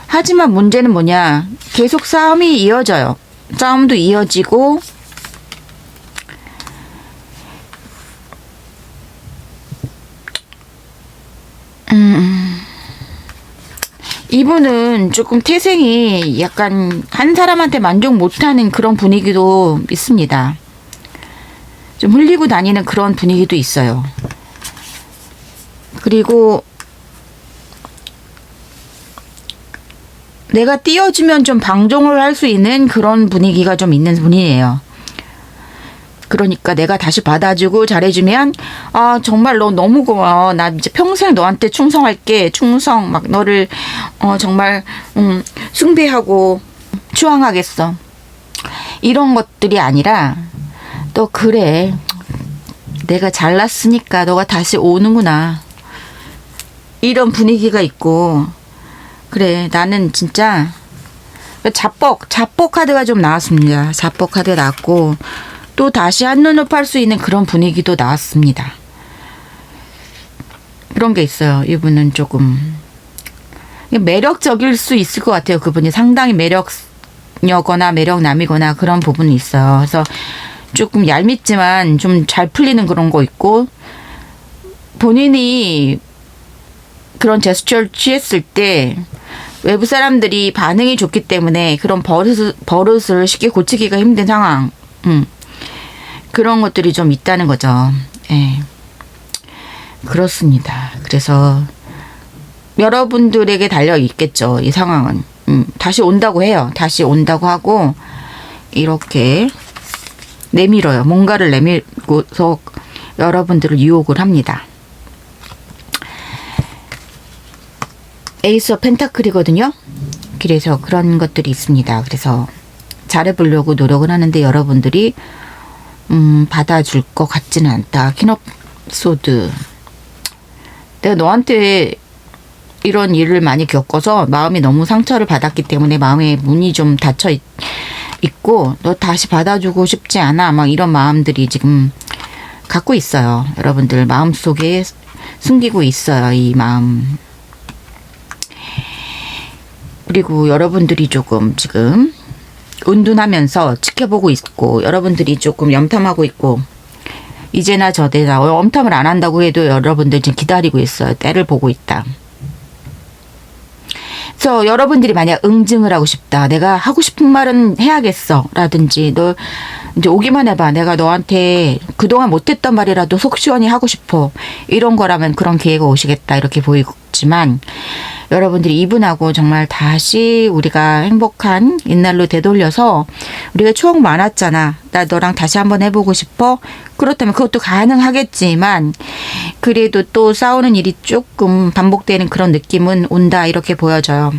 하지만 문제는 뭐냐, 계속 싸움이 이어져요. 싸움도 이어지고, 이분은 조금 태생이 약간 한 사람한테 만족 못하는 그런 분위기도 있습니다. 좀 흘리고 다니는 그런 분위기도 있어요. 그리고 내가 띄워주면 좀 방종을 할 수 있는 그런 분위기가 좀 있는 분이에요. 그러니까 내가 다시 받아주고 잘해주면, 아, 정말 너 너무 고마워. 나 이제 평생 너한테 충성할게. 충성, 막 너를, 정말, 숭배하고 추앙하겠어. 이런 것들이 아니라, 또 그래. 내가 잘났으니까 너가 다시 오는구나. 이런 분위기가 있고, 그래, 나는 진짜, 자뻑 카드가 좀 나왔습니다. 자뻑 카드 나왔고, 또 다시 한눈을 팔 수 있는 그런 분위기도 나왔습니다. 그런 게 있어요. 이분은 조금 매력적일 수 있을 것 같아요. 그분이 상당히 매력녀거나 매력남이거나 그런 부분이 있어요. 그래서 조금 얄밉지만 좀 잘 풀리는 그런 거 있고, 본인이 그런 제스처를 취했을 때 외부 사람들이 반응이 좋기 때문에 그런 버릇을 쉽게 고치기가 힘든 상황. 그런 것들이 좀 있다는 거죠. 예. 그렇습니다. 그래서 여러분들에게 달려 있겠죠. 이 상황은. 다시 온다고 해요. 다시 온다고 하고 이렇게 내밀어요. 뭔가를 내밀고서 여러분들을 유혹을 합니다. 에이스 오브 펜타클이거든요. 그래서 그런 것들이 있습니다. 그래서 잘해보려고 노력을 하는데 여러분들이 받아줄 것 같지는 않다. 퀸 오브 소드. 내가 너한테 이런 일을 많이 겪어서 마음이 너무 상처를 받았기 때문에 마음의 문이 좀 닫혀 있고, 너 다시 받아주고 싶지 않아. 막 이런 마음들이 지금 갖고 있어요. 여러분들 마음속에 숨기고 있어요. 이 마음. 그리고 여러분들이 조금 지금 은둔하면서 지켜보고 있고, 여러분들이 조금 염탐하고 있고, 이제나 저대나 염탐을 안 한다고 해도 여러분들 지금 기다리고 있어요. 때를 보고 있다. 그래서 여러분들이 만약 응징을 하고 싶다, 내가 하고 싶은 말은 해야겠어 라든지, 너 이제 오기만 해봐. 내가 너한테 그동안 못했던 말이라도 속 시원히 하고 싶어. 이런 거라면 그런 기회가 오시겠다. 이렇게 보이지만 여러분들이 이분하고 정말 다시 우리가 행복한 옛날로 되돌려서 우리가 추억 많았잖아. 나 너랑 다시 한번 해보고 싶어. 그렇다면 그것도 가능하겠지만 그래도 또 싸우는 일이 조금 반복되는 그런 느낌은 온다. 이렇게 보여져요.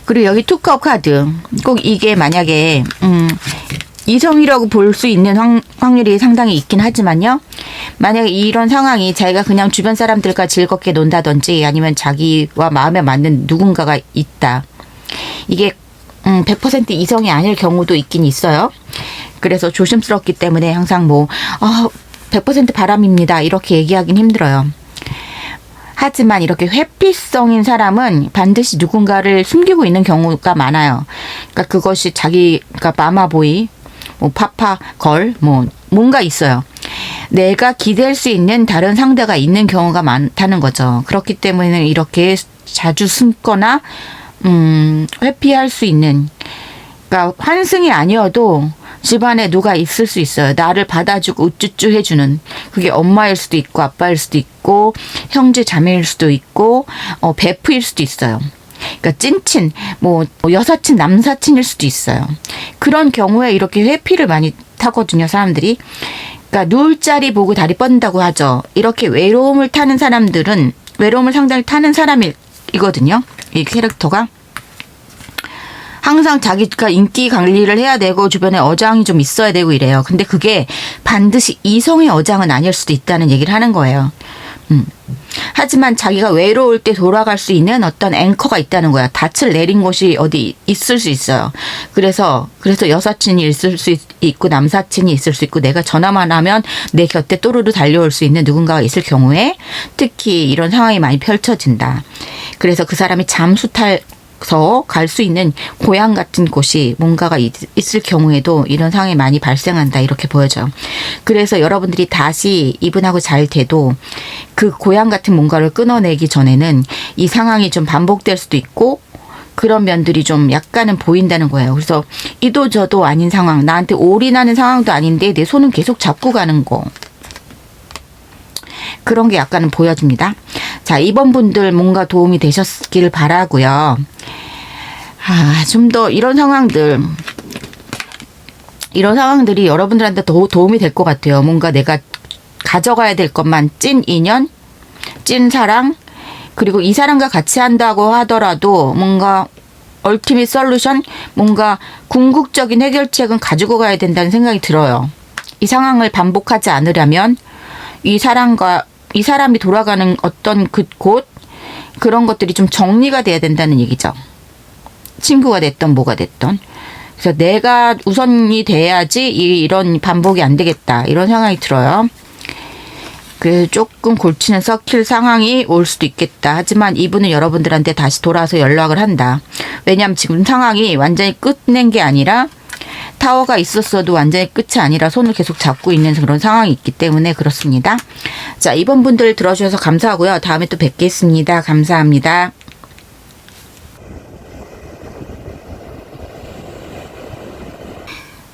그리고 여기 투컵 카드. 꼭 이게 만약에 이성이라고 볼 수 있는 확률이 상당히 있긴 하지만요. 만약에 이런 상황이 자기가 그냥 주변 사람들과 즐겁게 논다든지 아니면 자기와 마음에 맞는 누군가가 있다. 이게 100% 이성이 아닐 경우도 있긴 있어요. 그래서 조심스럽기 때문에 항상 100% 바람입니다. 이렇게 얘기하긴 힘들어요. 하지만 이렇게 회피성인 사람은 반드시 누군가를 숨기고 있는 경우가 많아요. 그러니까 그것이 자기가 마마보이, 파파걸, 뭔가 있어요. 내가 기댈 수 있는 다른 상대가 있는 경우가 많다는 거죠. 그렇기 때문에 이렇게 자주 숨거나 회피할 수 있는, 그러니까 환승이 아니어도 집안에 누가 있을 수 있어요. 나를 받아주고 우쭈쭈 해주는. 그게 엄마일 수도 있고 아빠일 수도 있고 형제 자매일 수도 있고 베프일 수도 있어요. 그러니까 찐친, 여사친, 남사친일 수도 있어요. 그런 경우에 이렇게 회피를 많이 타거든요, 사람들이. 그러니까 누울 자리 보고 다리 뻗는다고 하죠. 이렇게 외로움을 타는 사람들은 외로움을 상당히 타는 사람이거든요. 이 캐릭터가. 항상 자기가 인기 관리를 해야 되고 주변에 어장이 좀 있어야 되고 이래요. 근데 그게 반드시 이성의 어장은 아닐 수도 있다는 얘기를 하는 거예요. 하지만 자기가 외로울 때 돌아갈 수 있는 어떤 앵커가 있다는 거야. 닻을 내린 곳이 어디 있을 수 있어요. 그래서 여사친이 있을 수 있고 남사친이 있을 수 있고 내가 전화만 하면 내 곁에 또르르 달려올 수 있는 누군가가 있을 경우에 특히 이런 상황이 많이 펼쳐진다. 그래서 그 사람이 잠수탈 갈 수 있는 고향 같은 곳이 뭔가가 있을 경우에도 이런 상황이 많이 발생한다. 이렇게 보여져요. 그래서 여러분들이 다시 이분하고 잘 돼도 그 고향 같은 뭔가를 끊어내기 전에는 이 상황이 좀 반복될 수도 있고 그런 면들이 좀 약간은 보인다는 거예요. 그래서 이도 저도 아닌 상황, 나한테 올인하는 상황도 아닌데 내 손은 계속 잡고 가는 거. 그런 게 약간은 보여집니다. 자, 이번 분들 뭔가 도움이 되셨길 바라고요. 좀 더 이런 상황들이 여러분들한테 더 도움이 될 것 같아요. 뭔가 내가 가져가야 될 것만 찐 인연, 찐 사랑, 그리고 이 사람과 같이 한다고 하더라도 뭔가 얼티밋 솔루션, 뭔가 궁극적인 해결책은 가지고 가야 된다는 생각이 들어요. 이 상황을 반복하지 않으려면 이 사람이 돌아가는 어떤 그 곳, 그런 것들이 좀 정리가 돼야 된다는 얘기죠. 친구가 됐던 뭐가 됐던. 그래서 내가 우선이 돼야지 이런 반복이 안 되겠다. 이런 생각이 들어요. 그래서 조금 골치는 썩힐 상황이 올 수도 있겠다. 하지만 이분은 여러분들한테 다시 돌아서 연락을 한다. 왜냐하면 지금 상황이 완전히 끝낸 게 아니라 타워가 있었어도 완전히 끝이 아니라 손을 계속 잡고 있는 그런 상황이 있기 때문에 그렇습니다. 자, 이번 분들 들어주셔서 감사하고요. 다음에 또 뵙겠습니다. 감사합니다.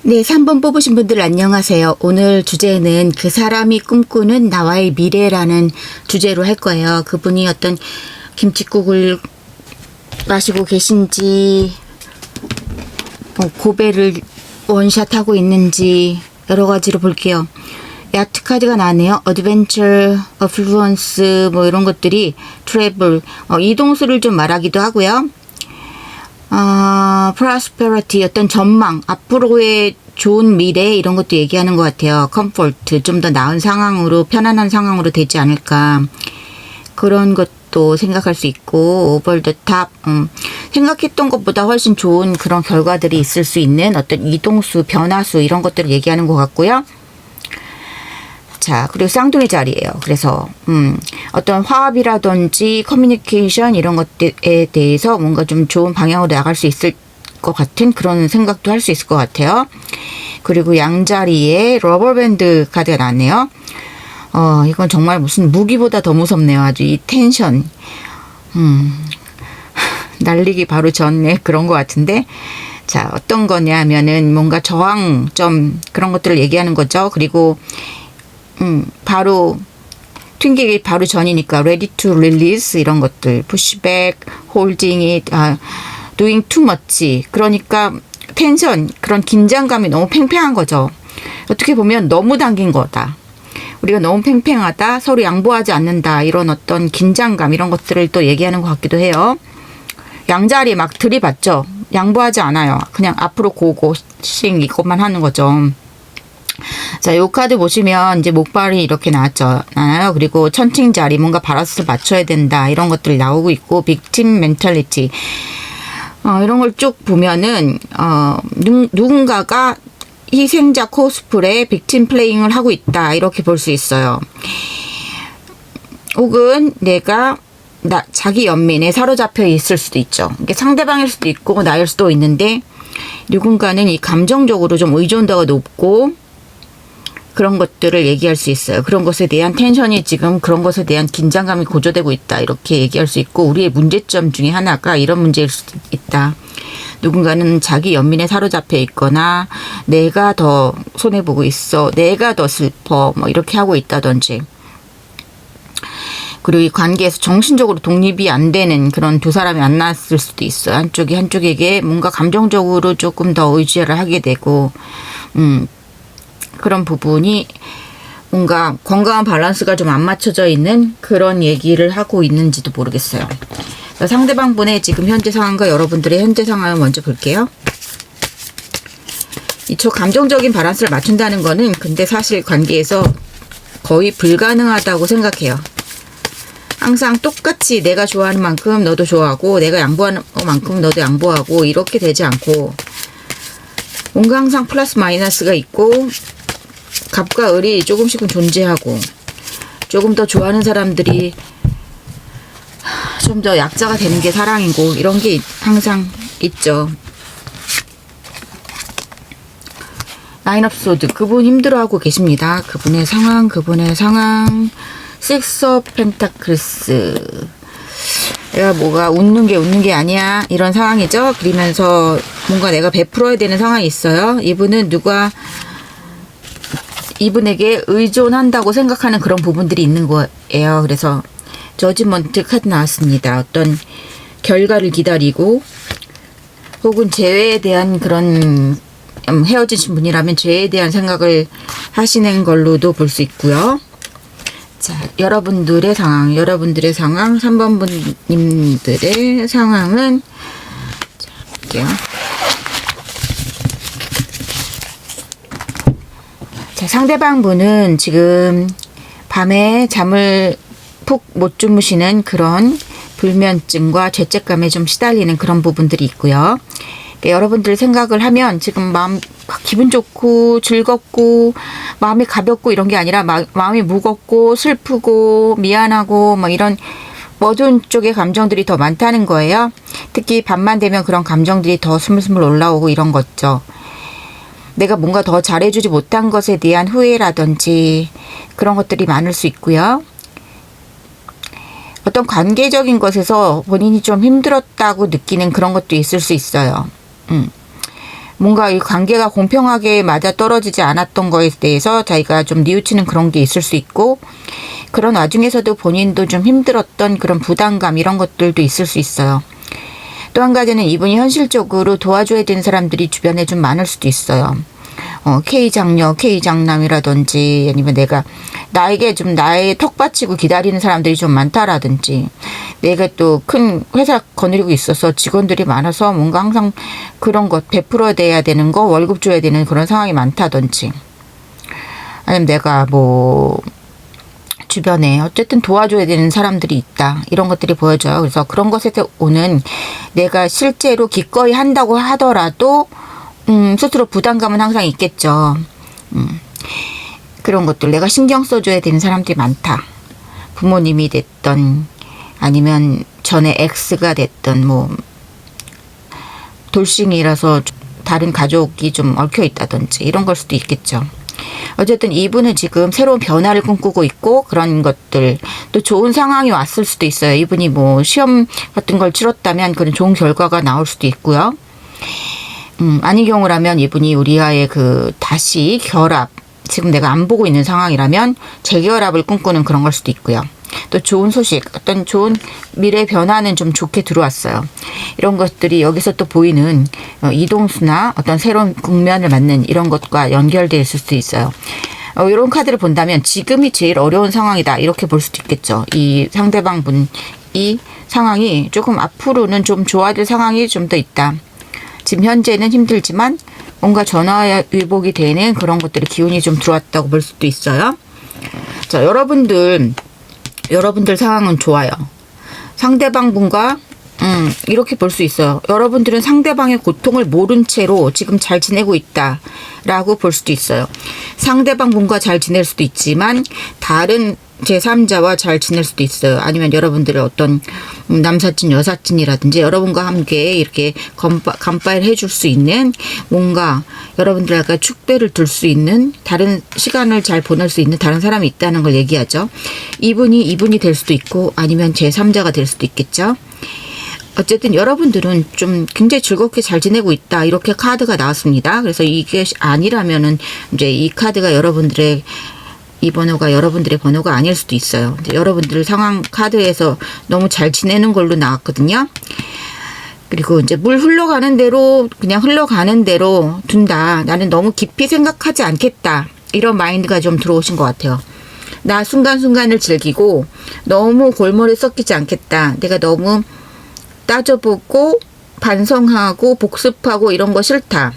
네, 3번 뽑으신 분들 안녕하세요. 오늘 주제는 그 사람이 꿈꾸는 나와의 미래라는 주제로 할 거예요. 그분이 어떤 김칫국을 마시고 계신지 고배를 원샷하고 있는지 여러 가지로 볼게요. 야트 카드가 나네요. 어드벤처, 어플루언스 이런 것들이 트래블, 이동수를 좀 말하기도 하고요. 프로스페리티, 어떤 전망, 앞으로의 좋은 미래 이런 것도 얘기하는 것 같아요. 컴포트, 좀 더 나은 상황으로, 편안한 상황으로 되지 않을까. 그런 것도 생각할 수 있고, 오버 더 탑, 생각했던 것보다 훨씬 좋은 그런 결과들이 있을 수 있는 어떤 이동수, 변화수 이런 것들을 얘기하는 것 같고요. 자, 그리고 쌍둥이 자리예요. 그래서 어떤 화합이라든지 커뮤니케이션 이런 것들에 대해서 뭔가 좀 좋은 방향으로 나갈 수 있을 것 같은 그런 생각도 할 수 있을 것 같아요. 그리고 양자리에 러버밴드 카드가 나왔네요. 이건 정말 무슨 무기보다 더 무섭네요. 아주 이 텐션. 날리기 바로 전에 그런 것 같은데. 자, 어떤 거냐 하면은 뭔가 저항점 그런 것들을 얘기하는 거죠. 그리고 바로 튕기기 바로 전이니까 ready to release 이런 것들, pushback, holding it, doing too much. 그러니까 텐션, 그런 긴장감이 너무 팽팽한 거죠. 어떻게 보면 너무 당긴 거다. 우리가 너무 팽팽하다, 서로 양보하지 않는다, 이런 어떤 긴장감 이런 것들을 또 얘기하는 것 같기도 해요. 양자리 막 들이받죠. 양보하지 않아요. 그냥 앞으로 고고싱 이것만 하는 거죠. 자, 요 카드 보시면 이제 목발이 이렇게 나왔잖아요. 그리고 천칭자리, 뭔가 바라스를 맞춰야 된다, 이런 것들이 나오고 있고, 빅팀 멘탈리티, 이런 걸 쭉 보면은 누군가가 희생자 코스프레 빅팀 플레잉을 하고 있다, 이렇게 볼 수 있어요. 혹은 내가 자기 연민에 사로잡혀 있을 수도 있죠. 이게 상대방일 수도 있고 나일 수도 있는데, 누군가는 이 감정적으로 좀 의존도가 높고 그런 것들을 얘기할 수 있어요. 그런 것에 대한 텐션이 지금, 그런 것에 대한 긴장감이 고조되고 있다, 이렇게 얘기할 수 있고, 우리의 문제점 중에 하나가 이런 문제일 수도 있다. 누군가는 자기 연민에 사로잡혀 있거나 내가 더 손해보고 있어, 내가 더 슬퍼, 뭐 이렇게 하고 있다든지, 그리고 이 관계에서 정신적으로 독립이 안 되는 그런 두 사람이 만났을 수도 있어요. 한쪽이 한쪽에게 뭔가 감정적으로 조금 더 의지를 하게 되고, 그런 부분이 뭔가 건강한 밸런스가 좀 안 맞춰져 있는 그런 얘기를 하고 있는지도 모르겠어요. 상대방 분의 지금 현재 상황과 여러분들의 현재 상황을 먼저 볼게요. 저 감정적인 밸런스를 맞춘다는 거는 근데 사실 관계에서 거의 불가능하다고 생각해요. 항상 똑같이 내가 좋아하는 만큼 너도 좋아하고, 내가 양보하는 만큼 너도 양보하고, 이렇게 되지 않고, 뭔가 항상 플러스 마이너스가 있고, 갑과 을이 조금씩은 존재하고, 조금 더 좋아하는 사람들이 좀 더 약자가 되는 게 사랑이고, 이런 게 항상 있죠. 나인 업 소드, 그분 힘들어하고 계십니다. 그분의 상황. 식스 오브 펜타클스, 내가 뭐가 웃는 게 아니야, 이런 상황이죠. 그러면서 뭔가 내가 베풀어야 되는 상황이 있어요. 이분은 이분에게 의존한다고 생각하는 그런 부분들이 있는 거예요. 그래서 저지먼트 카드 나왔습니다. 어떤 결과를 기다리고, 혹은 재회에 대한 그런, 헤어지신 분이라면 재회에 대한 생각을 하시는 걸로도 볼 수 있고요. 자, 여러분들의 상황, 3번 분님들의 상황은, 자, 볼게요. 자, 상대방 분은 지금 밤에 잠을 푹 못 주무시는 그런 불면증과 죄책감에 좀 시달리는 그런 부분들이 있고요. 여러분들 생각을 하면 지금 기분 좋고 즐겁고 마음이 가볍고 이런 게 아니라 마음이 무겁고 슬프고 미안하고 뭐 이런 어두운 쪽의 감정들이 더 많다는 거예요. 특히 밤만 되면 그런 감정들이 더 스물스물 올라오고 이런 거죠. 내가 뭔가 더 잘해주지 못한 것에 대한 후회라든지 그런 것들이 많을 수 있고요. 어떤 관계적인 것에서 본인이 좀 힘들었다고 느끼는 그런 것도 있을 수 있어요. 뭔가 이 관계가 공평하게 맞아떨어지지 않았던 거에 대해서 자기가 좀 뉘우치는 그런 게 있을 수 있고, 그런 와중에서도 본인도 좀 힘들었던 그런 부담감 이런 것들도 있을 수 있어요. 또 한 가지는 이분이 현실적으로 도와줘야 되는 사람들이 주변에 좀 많을 수도 있어요. K장녀, K장남이라든지, 아니면 나에게 좀 나의 턱 받치고 기다리는 사람들이 좀 많다라든지, 내가 또 큰 회사 거느리고 있어서 직원들이 많아서 뭔가 항상 그런 것 베풀어야 되는 거, 월급 줘야 되는 그런 상황이 많다든지, 아니면 내가 뭐 주변에 어쨌든 도와줘야 되는 사람들이 있다, 이런 것들이 보여져요. 그래서 그런 것에서 오는 내가 실제로 기꺼이 한다고 하더라도 스스로 부담감은 항상 있겠죠. 그런 것들, 내가 신경 써줘야 되는 사람들이 많다. 부모님이 됐던, 아니면 전에 X가 됐던, 뭐 돌싱이라서 다른 가족이 좀 얽혀 있다든지 이런 걸 수도 있겠죠. 어쨌든 이분은 지금 새로운 변화를 꿈꾸고 있고, 그런 것들, 또 좋은 상황이 왔을 수도 있어요. 이분이 뭐 시험 같은 걸 치렀다면 그런 좋은 결과가 나올 수도 있고요. 아닌 경우라면 이분이 우리와의 그 다시 결합, 지금 내가 안 보고 있는 상황이라면 재결합을 꿈꾸는 그런 걸 수도 있고요. 또 좋은 소식, 어떤 좋은 미래 변화는 좀 좋게 들어왔어요. 이런 것들이 여기서 또 보이는 이동수나 어떤 새로운 국면을 맞는 이런 것과 연결되어 있을 수도 있어요. 이런 카드를 본다면 지금이 제일 어려운 상황이다 이렇게 볼 수도 있겠죠. 이 상대방 분이 상황이 조금 앞으로는 좀 좋아질 상황이 좀 더 있다. 지금 현재는 힘들지만 뭔가 전화위복이 되는 그런 것들이 기운이 좀 들어왔다고 볼 수도 있어요. 자, 여러분들 상황은 좋아요. 상대방 분과 이렇게 볼 수 있어요. 여러분들은 상대방의 고통을 모른 채로 지금 잘 지내고 있다라고 볼 수도 있어요. 상대방 분과 잘 지낼 수도 있지만 다른 제3자와 잘 지낼 수도 있어요. 아니면 여러분들의 어떤 남사친, 여사친이라든지 여러분과 함께 이렇게 간파를 해줄 수 있는 뭔가 여러분들과 축배를 둘 수 있는 다른 시간을 잘 보낼 수 있는 다른 사람이 있다는 걸 얘기하죠. 이분이 될 수도 있고 아니면 제3자가 될 수도 있겠죠. 어쨌든 여러분들은 좀 굉장히 즐겁게 잘 지내고 있다 이렇게 카드가 나왔습니다. 그래서 이게 아니라면은 이제 이 카드가 이 번호가 여러분들의 번호가 아닐 수도 있어요. 여러분들 상황 카드에서 너무 잘 지내는 걸로 나왔거든요. 그리고 이제 물 흘러가는 대로 그냥 흘러가는 대로 둔다. 나는 너무 깊이 생각하지 않겠다. 이런 마인드가 좀 들어오신 것 같아요. 나 순간순간을 즐기고 너무 골머리 썩히지 않겠다. 내가 너무 따져보고 반성하고 복습하고 이런 거 싫다.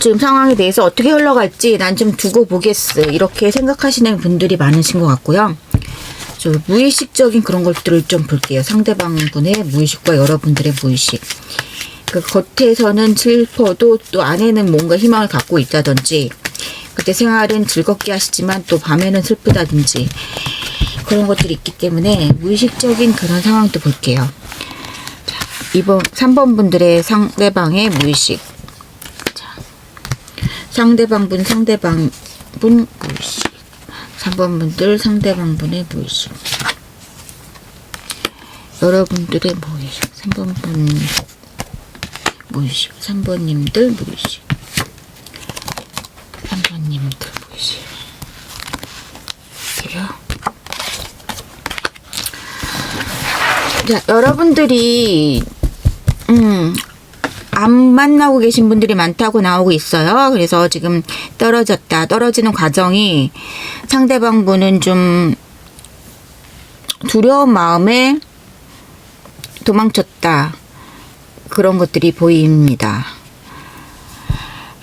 지금 상황에 대해서 어떻게 흘러갈지 난 좀 두고 보겠어. 이렇게 생각하시는 분들이 많으신 것 같고요. 저 무의식적인 그런 것들을 좀 볼게요. 상대방 분의 무의식과 여러분들의 무의식. 그 겉에서는 슬퍼도 또 안에는 뭔가 희망을 갖고 있다든지 그때 생활은 즐겁게 하시지만 또 밤에는 슬프다든지 그런 것들이 있기 때문에 무의식적인 그런 상황도 볼게요. 자, 3번 분들의 상대방의 무의식. 상대방 분 무의식. 3번 분들 상대방 분의 무의식. 여러분들의 무의식. 3번 분 무의식. 3번님들 무의식. 3번님들 무의식. 그래요. 자, 여러분들이 안 만나고 계신 분들이 많다고 나오고 있어요. 그래서 지금 떨어지는 과정이 상대방 분은 좀 두려운 마음에 도망쳤다. 그런 것들이 보입니다.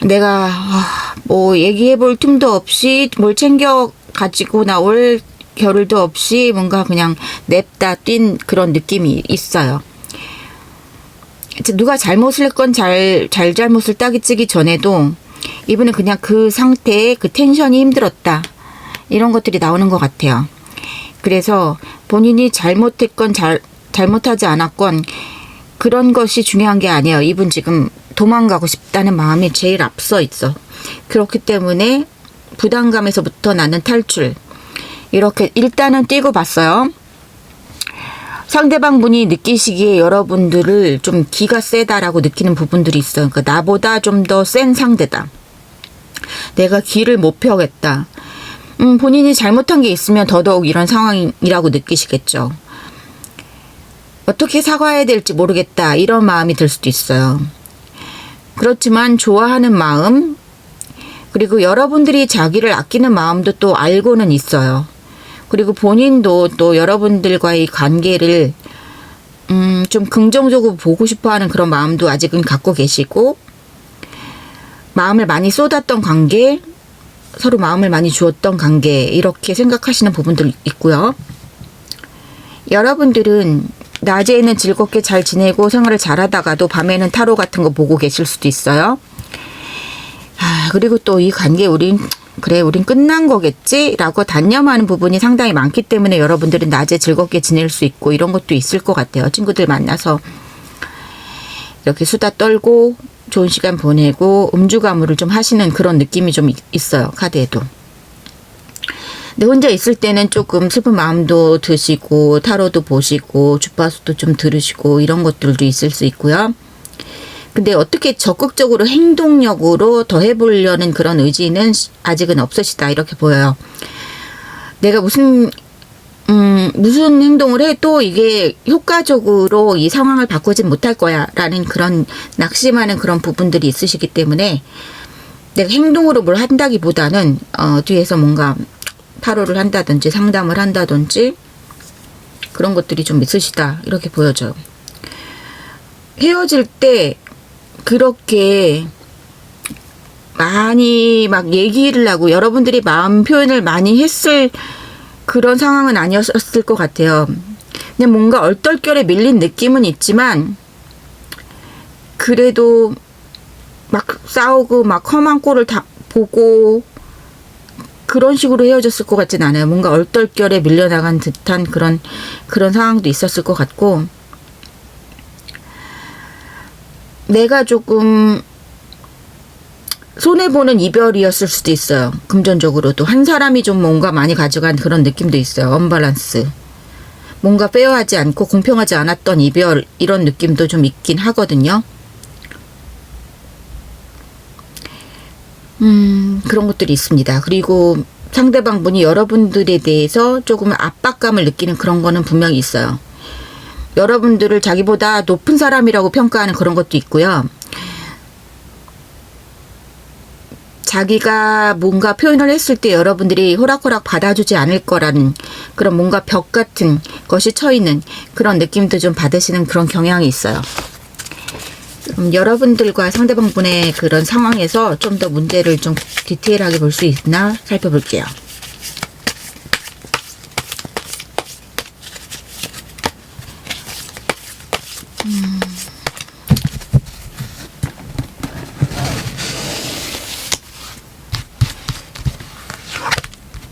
내가 뭐 얘기해 볼 틈도 없이 뭘 챙겨 가지고 나올 겨를도 없이 뭔가 그냥 냅다 뛴 그런 느낌이 있어요. 누가 잘못을 했건 잘못을 따지기 전에도 이분은 그냥 그 상태에 그 텐션이 힘들었다. 이런 것들이 나오는 것 같아요. 그래서 본인이 잘못했건 잘못하지 않았건 그런 것이 중요한 게 아니에요. 이분 지금 도망가고 싶다는 마음이 제일 앞서 있어. 그렇기 때문에 부담감에서부터 나는 탈출. 이렇게 일단은 뛰고 봤어요. 상대방 분이 느끼시기에 여러분들을 좀 기가 세다라고 느끼는 부분들이 있어요. 그러니까 나보다 좀 더 센 상대다. 내가 기를 못 펴겠다. 본인이 잘못한 게 있으면 더더욱 이런 상황이라고 느끼시겠죠. 어떻게 사과해야 될지 모르겠다. 이런 마음이 들 수도 있어요. 그렇지만 좋아하는 마음, 그리고 여러분들이 자기를 아끼는 마음도 또 알고는 있어요. 그리고 본인도 또 여러분들과의 관계를 좀 긍정적으로 보고 싶어하는 그런 마음도 아직은 갖고 계시고 마음을 많이 쏟았던 관계, 서로 마음을 많이 주었던 관계 이렇게 생각하시는 부분들 있고요. 여러분들은 낮에는 즐겁게 잘 지내고 생활을 잘하다가도 밤에는 타로 같은 거 보고 계실 수도 있어요. 그리고 또 이 관계 우린 끝난 거겠지? 라고 단념하는 부분이 상당히 많기 때문에 여러분들은 낮에 즐겁게 지낼 수 있고 이런 것도 있을 것 같아요. 친구들 만나서 이렇게 수다 떨고 좋은 시간 보내고 음주가무를 좀 하시는 그런 느낌이 좀 있어요. 카드에도. 근데 혼자 있을 때는 조금 슬픈 마음도 드시고 타로도 보시고 주파수도 좀 들으시고 이런 것들도 있을 수 있고요. 근데 어떻게 적극적으로 행동력으로 더 해보려는 그런 의지는 아직은 없으시다 이렇게 보여요. 내가 무슨 행동을 해도 이게 효과적으로 이 상황을 바꾸진 못할 거야 라는 그런 낙심하는 그런 부분들이 있으시기 때문에 내가 행동으로 뭘 한다기보다는 뒤에서 뭔가 타로를 한다든지 상담을 한다든지 그런 것들이 좀 있으시다 이렇게 보여져요. 헤어질 때 그렇게 많이 막 얘기를 하고 여러분들이 마음 표현을 많이 했을 그런 상황은 아니었을 것 같아요. 그냥 뭔가 얼떨결에 밀린 느낌은 있지만 그래도 막 싸우고 막 험한 꼴을 다 보고 그런 식으로 헤어졌을 것 같진 않아요. 뭔가 얼떨결에 밀려나간 듯한 그런 상황도 있었을 것 같고 내가 조금 손해보는 이별이었을 수도 있어요. 금전적으로도. 한 사람이 좀 뭔가 많이 가져간 그런 느낌도 있어요. 언밸런스. 뭔가 페어하지 않고 공평하지 않았던 이별 이런 느낌도 좀 있긴 하거든요. 그런 것들이 있습니다. 그리고 상대방분이 여러분들에 대해서 조금 압박감을 느끼는 그런 거는 분명히 있어요. 여러분들을 자기보다 높은 사람이라고 평가하는 그런 것도 있고요. 자기가 뭔가 표현을 했을 때 여러분들이 호락호락 받아주지 않을 거라는 그런 뭔가 벽 같은 것이 쳐있는 그런 느낌도 좀 받으시는 그런 경향이 있어요. 여러분들과 상대방분의 그런 상황에서 좀 더 문제를 좀 디테일하게 볼 수 있나 살펴볼게요.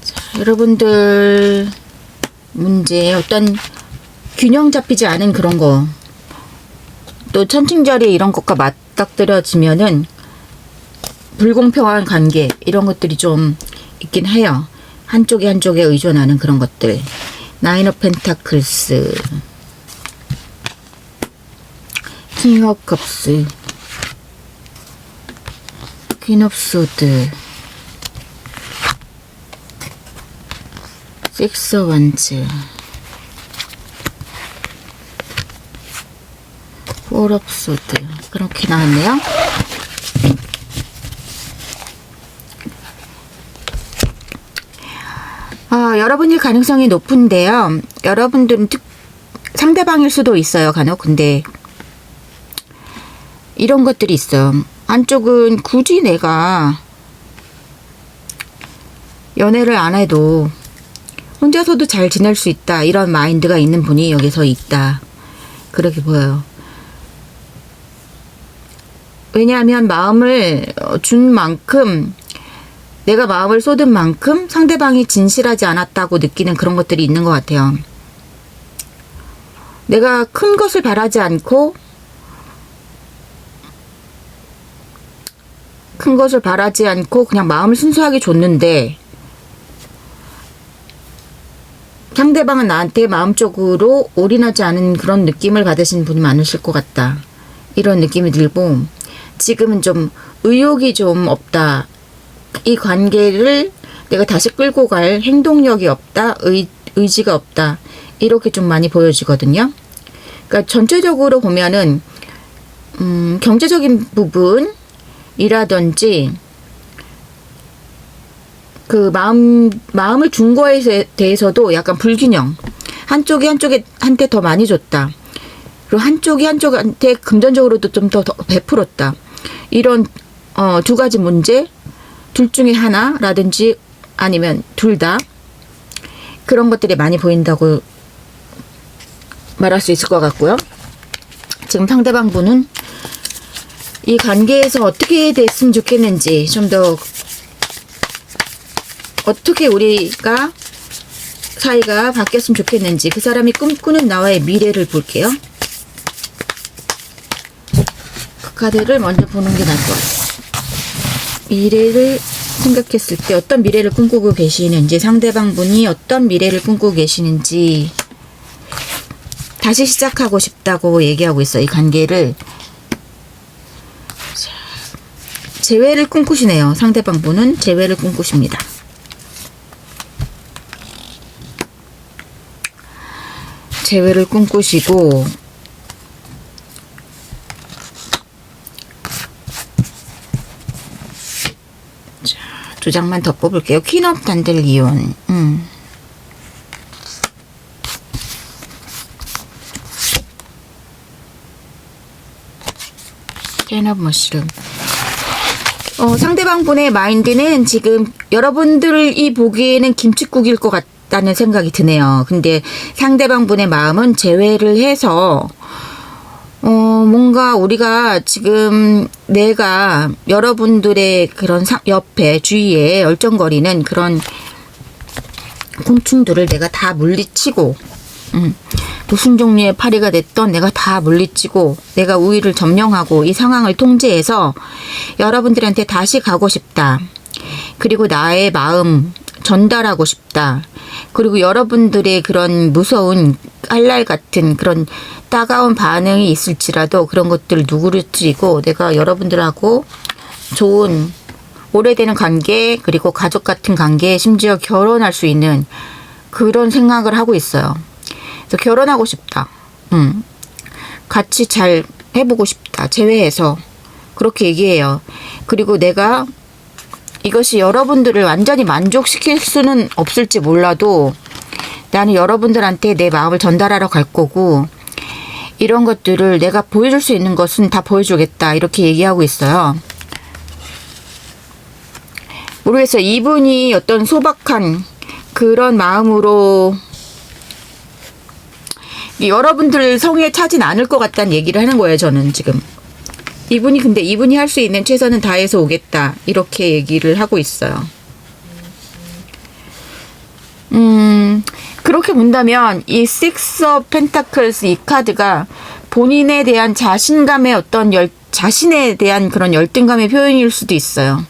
자, 여러분들 문제 어떤 균형 잡히지 않은 그런 거 또 천칭자리 이런 것과 맞닥뜨려지면은 불공평한 관계 이런 것들이 좀 있긴 해요. 한쪽에 의존하는 그런 것들. 나인 오브 펜타클스, 킹 오브 컵스, 퀸 오브 소드, 식스 오브 원즈, 포 오브 소드 그렇게 나왔네요. 여러분일 가능성이 높은데요. 여러분들은 상대방일 수도 있어요. 간혹. 근데 이런 것들이 있어요. 한쪽은 굳이 내가 연애를 안 해도 혼자서도 잘 지낼 수 있다. 이런 마인드가 있는 분이 여기서 있다. 그렇게 보여요. 왜냐하면 마음을 준 만큼 내가 마음을 쏟은 만큼 상대방이 진실하지 않았다고 느끼는 그런 것들이 있는 것 같아요. 내가 큰 것을 바라지 않고 그냥 마음을 순수하게 줬는데 상대방은 나한테 마음적으로 올인하지 않은 그런 느낌을 받으신 분이 많으실 것 같다. 이런 느낌이 들고 지금은 좀 의욕이 좀 없다. 이 관계를 내가 다시 끌고 갈 행동력이 없다. 의지가 없다. 이렇게 좀 많이 보여지거든요. 그러니까 전체적으로 보면은 경제적인 부분이라든지 그 마음을 준 거에 대해서도 약간 불균형. 한쪽한테 더 많이 줬다. 그리고 한쪽한테 금전적으로도 좀 더 베풀었다. 이런 두 가지 문제, 둘 중에 하나라든지 아니면 둘 다 그런 것들이 많이 보인다고 말할 수 있을 것 같고요. 지금 상대방분은 이 관계에서 어떻게 됐으면 좋겠는지 좀 더 어떻게 우리가 사이가 바뀌었으면 좋겠는지 그 사람이 꿈꾸는 나와의 미래를 볼게요. 그 카드를 먼저 보는 게 나을 것 같아요. 미래를 생각했을 때 어떤 미래를 꿈꾸고 계시는지 상대방분이 어떤 미래를 꿈꾸고 계시는지 다시 시작하고 싶다고 얘기하고 있어요. 이 관계를 재회를 꿈꾸시네요. 상대방 분은 재회를 꿈꾸십니다. 재회를 꿈꾸시고, 자, 2장만 더 뽑을게요. 퀸 오브 단델리온. 캔 오브 머쉬룸. 상대방 분의 마인드는 지금 여러분들이 보기에는 김칫국일 것 같다는 생각이 드네요. 근데 상대방 분의 마음은 재회를 해서 뭔가 우리가 지금 내가 여러분들의 그런 옆에 주위에 얼쩡거리는 그런 곤충들을 내가 다 물리치고 무슨 종류의 파리가 됐던 내가 다 물리치고 내가 우위를 점령하고 이 상황을 통제해서 여러분들한테 다시 가고 싶다. 그리고 나의 마음 전달하고 싶다. 그리고 여러분들의 그런 무서운 칼날 같은 그런 따가운 반응이 있을지라도 그런 것들을 누그러뜨리고 내가 여러분들하고 좋은 오래되는 관계 그리고 가족 같은 관계 심지어 결혼할 수 있는 그런 생각을 하고 있어요. 그래서 결혼하고 싶다. 같이 잘 해보고 싶다. 재회해서 그렇게 얘기해요. 그리고 내가 이것이 여러분들을 완전히 만족시킬 수는 없을지 몰라도 나는 여러분들한테 내 마음을 전달하러 갈 거고 이런 것들을 내가 보여줄 수 있는 것은 다 보여주겠다. 이렇게 얘기하고 있어요. 모르겠어요. 이분이 어떤 소박한 그런 마음으로 여러분들 성에 차진 않을 것 같다는 얘기를 하는 거예요. 저는 지금. 근데 이분이 할 수 있는 최선은 다해서 오겠다. 이렇게 얘기를 하고 있어요. 그렇게 본다면 이 Six of Pentacles 이 카드가 본인에 대한 자신감의 어떤 자신에 대한 그런 열등감의 표현일 수도 있어요.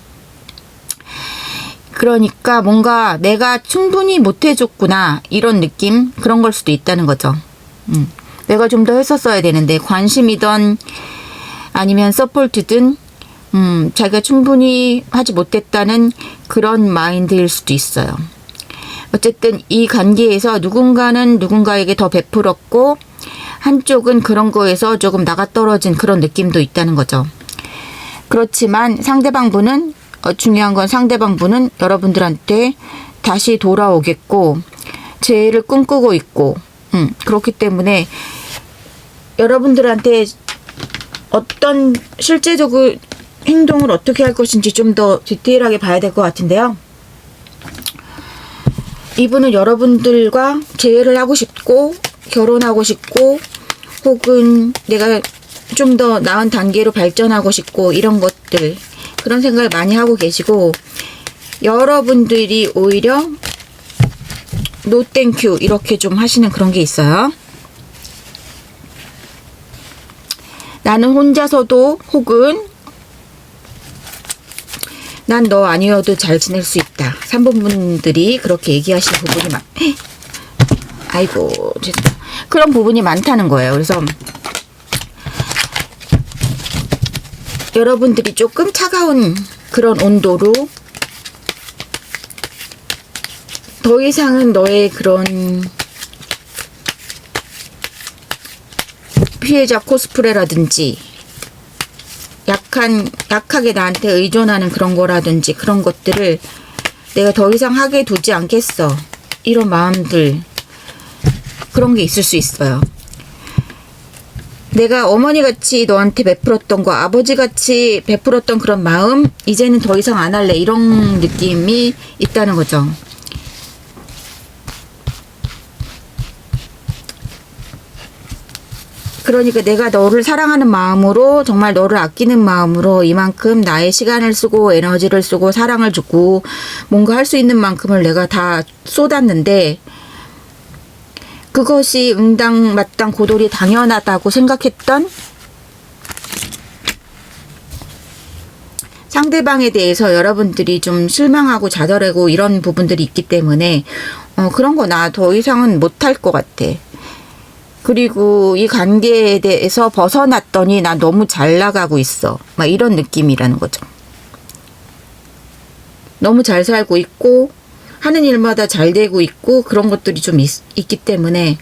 그러니까 뭔가 내가 충분히 못해줬구나 이런 느낌 그런 걸 수도 있다는 거죠. 내가 좀 더 했었어야 되는데 관심이던 아니면 서포트든 자기가 충분히 하지 못했다는 그런 마인드일 수도 있어요. 어쨌든 이 관계에서 누군가는 누군가에게 더 베풀었고 한쪽은 그런 거에서 조금 나가떨어진 그런 느낌도 있다는 거죠. 그렇지만 상대방 분은 중요한 건 상대방 분은 여러분들한테 다시 돌아오겠고 재회를 꿈꾸고 있고 그렇기 때문에 여러분들한테 어떤 실제적인 행동을 어떻게 할 것인지 좀 더 디테일하게 봐야 될 것 같은데요. 이분은 여러분들과 재회를 하고 싶고 결혼하고 싶고 혹은 내가 좀 더 나은 단계로 발전하고 싶고 이런 것들 그런 생각을 많이 하고 계시고 여러분들이 오히려 노 땡큐 이렇게 좀 하시는 그런 게 있어요. 나는 혼자서도 혹은 난 너 아니어도 잘 지낼 수 있다. 3번 분들이 그렇게 얘기하시는 부분이 아이고 죄송해요. 그런 부분이 많다는 거예요. 그래서 여러분들이 조금 차가운 그런 온도로 더 이상은 너의 그런 피해자 코스프레라든지 약하게 나한테 의존하는 그런 거라든지 그런 것들을 내가 더 이상 하게 두지 않겠어. 이런 마음들 그런 게 있을 수 있어요. 내가 어머니같이 너한테 베풀었던 거 아버지같이 베풀었던 그런 마음 이제는 더 이상 안 할래 이런 느낌이 있다는 거죠. 그러니까 내가 너를 사랑하는 마음으로 정말 너를 아끼는 마음으로 이만큼 나의 시간을 쓰고 에너지를 쓰고 사랑을 주고 뭔가 할 수 있는 만큼을 내가 다 쏟았는데 그것이 응당마땅 고돌이 당연하다고 생각했던 상대방에 대해서 여러분들이 좀 실망하고 좌절하고 이런 부분들이 있기 때문에 그런 거 나 더 이상은 못할 것 같아. 그리고 이 관계에 대해서 벗어났더니 나 너무 잘 나가고 있어. 막 이런 느낌이라는 거죠. 너무 잘 살고 있고 하는 일마다 잘 되고 있고 그런 것들이 좀 있기 때문에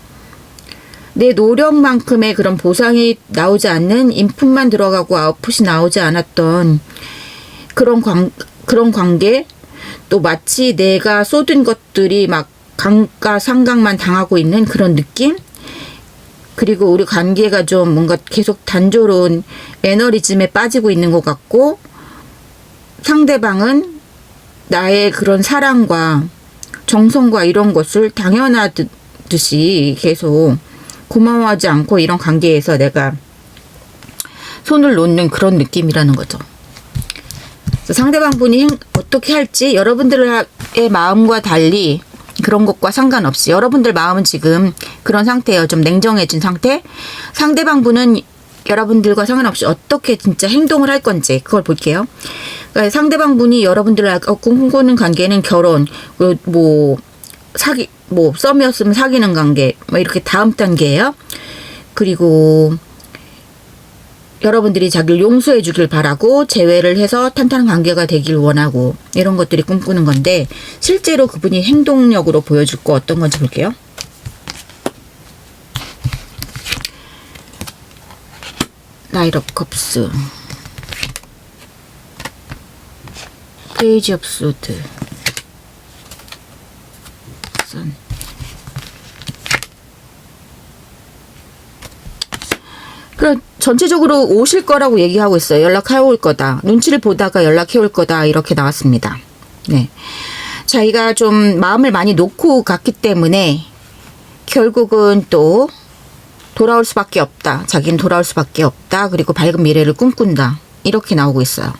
내 노력만큼의 그런 보상이 나오지 않는 인풋만 들어가고 아웃풋이 나오지 않았던 그런 관계, 또 마치 내가 쏟은 것들이 막 감가상각만 당하고 있는 그런 느낌? 그리고 우리 관계가 좀 뭔가 계속 단조로운 매너리즘에 빠지고 있는 것 같고, 상대방은 나의 그런 사랑과 정성과 이런 것을 당연하듯이 계속 고마워하지 않고 이런 관계에서 내가 손을 놓는 그런 느낌이라는 거죠. 상대방분이 어떻게 할지 여러분들의 마음과 달리 그런 것과 상관없이 여러분들 마음은 지금 그런 상태예요. 좀 냉정해진 상태. 상대방분은 여러분들과 상관없이 어떻게 진짜 행동을 할 건지 그걸 볼게요. 그러니까 상대방분이 여러분들을 꿈꾸는 관계는 결혼, 썸이었으면 사귀는 관계, 이렇게 다음 단계예요. 그리고 여러분들이 자기를 용서해 주길 바라고 재회를 해서 탄탄한 관계가 되길 원하고 이런 것들이 꿈꾸는 건데, 실제로 그분이 행동력으로 보여줄 거 어떤 건지 볼게요. 나이트 오브 컵스, 페이지 오브 소드, 선. 그럼 전체적으로 오실 거라고 얘기하고 있어요. 연락해 올 거다. 눈치를 보다가 연락해 올 거다. 이렇게 나왔습니다. 네. 자기가 좀 마음을 많이 놓고 갔기 때문에 결국은 또 돌아올 수밖에 없다. 자기는 돌아올 수밖에 없다. 그리고 밝은 미래를 꿈꾼다. 이렇게 나오고 있어요.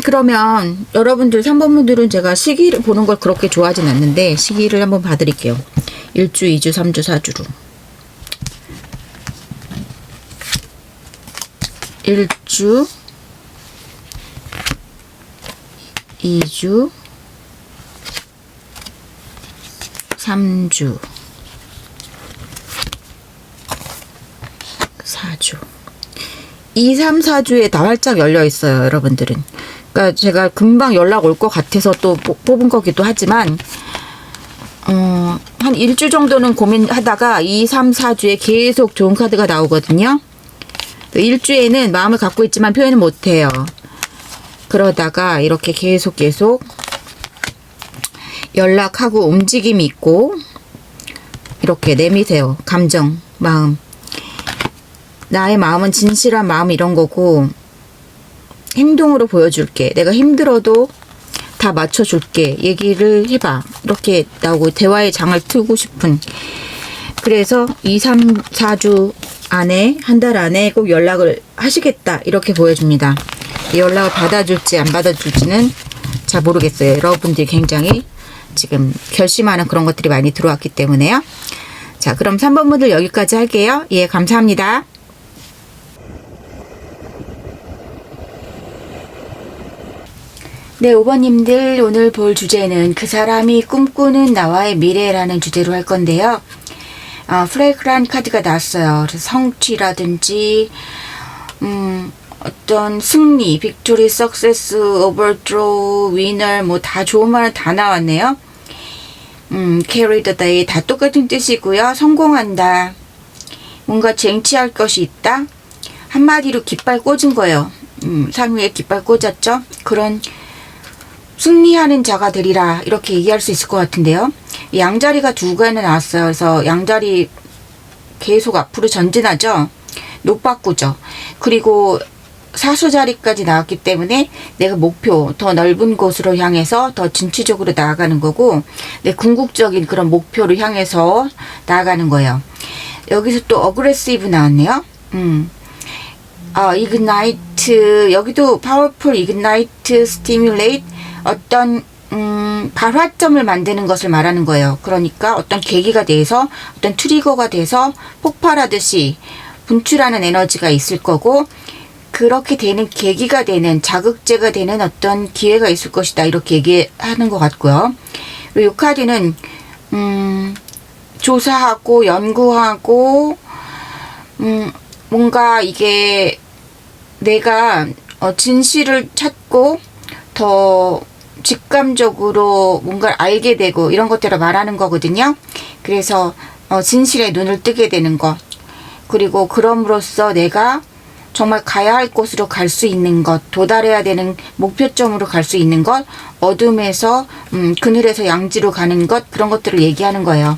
그러면 여러분들 3번 분들은 제가 시기를 보는 걸 그렇게 좋아하진 않는데 시기를 한번 봐드릴게요. 1주, 2주, 3주, 4주로. 1주, 2주, 3주, 4주. 2, 3, 4주에 다 활짝 열려 있어요, 여러분들은. 그러니까 제가 금방 연락 올 것 같아서 또 뽑은 거기도 하지만, 한 일주 정도는 고민하다가 2, 3, 4주에 계속 좋은 카드가 나오거든요. 일주에는 마음을 갖고 있지만 표현을 못해요. 그러다가 이렇게 계속 연락하고 움직임이 있고 이렇게 내미세요. 감정, 마음. 나의 마음은 진실한 마음 이런 거고 행동으로 보여줄게. 내가 힘들어도 다 맞춰줄게. 얘기를 해봐. 이렇게 나오고 대화의 장을 트고 싶은. 그래서 2, 3, 4주 안에, 한 달 안에 꼭 연락을 하시겠다. 이렇게 보여줍니다. 이 연락을 받아줄지 안 받아줄지는 잘 모르겠어요. 여러분들이 굉장히 지금 결심하는 그런 것들이 많이 들어왔기 때문에요. 자, 그럼 3번 분들 여기까지 할게요. 예, 감사합니다. 네, 5번님들 오늘 볼 주제는 그 사람이 꿈꾸는 나와의 미래라는 주제로 할 건데요. 프레그란 카드가 나왔어요. 그래서 성취라든지 어떤 승리, 빅토리, 석세스, 오버드로우, 위너 뭐 다 좋은 말 다 나왔네요. carry the day 다 똑같은 뜻이고요. 성공한다. 뭔가 쟁취할 것이 있다. 한마디로 깃발 꽂은 거예요. 상위에 깃발 꽂았죠. 그런 승리하는 자가 되리라 이렇게 얘기할 수 있을 것 같은데요. 양자리가 두 개나 나왔어요. 그래서 양자리 계속 앞으로 전진하죠. 노바꾸죠. 그리고 사수자리까지 나왔기 때문에 내가 목표 더 넓은 곳으로 향해서 더 진취적으로 나아가는 거고 내 궁극적인 그런 목표를 향해서 나아가는 거예요. 여기서 또 어그레시브 나왔네요. 이그나이트 여기도 파워풀 이그나이트 스티뮬레이트 어떤 발화점을 만드는 것을 말하는 거예요. 그러니까 어떤 계기가 돼서 어떤 트리거가 돼서 폭발하듯이 분출하는 에너지가 있을 거고 그렇게 되는 계기가 되는 자극제가 되는 어떤 기회가 있을 것이다. 이렇게 얘기하는 것 같고요. 그리고 이 카드는 조사하고 연구하고 뭔가 이게 내가 진실을 찾고 더 직감적으로 뭔가를 알게 되고 이런 것들을 말하는 거거든요. 그래서 진실에 눈을 뜨게 되는 것, 그리고 그럼으로써 내가 정말 가야 할 곳으로 갈 수 있는 것, 도달해야 되는 목표점으로 갈 수 있는 것, 어둠에서 그늘에서 양지로 가는 것, 그런 것들을 얘기하는 거예요.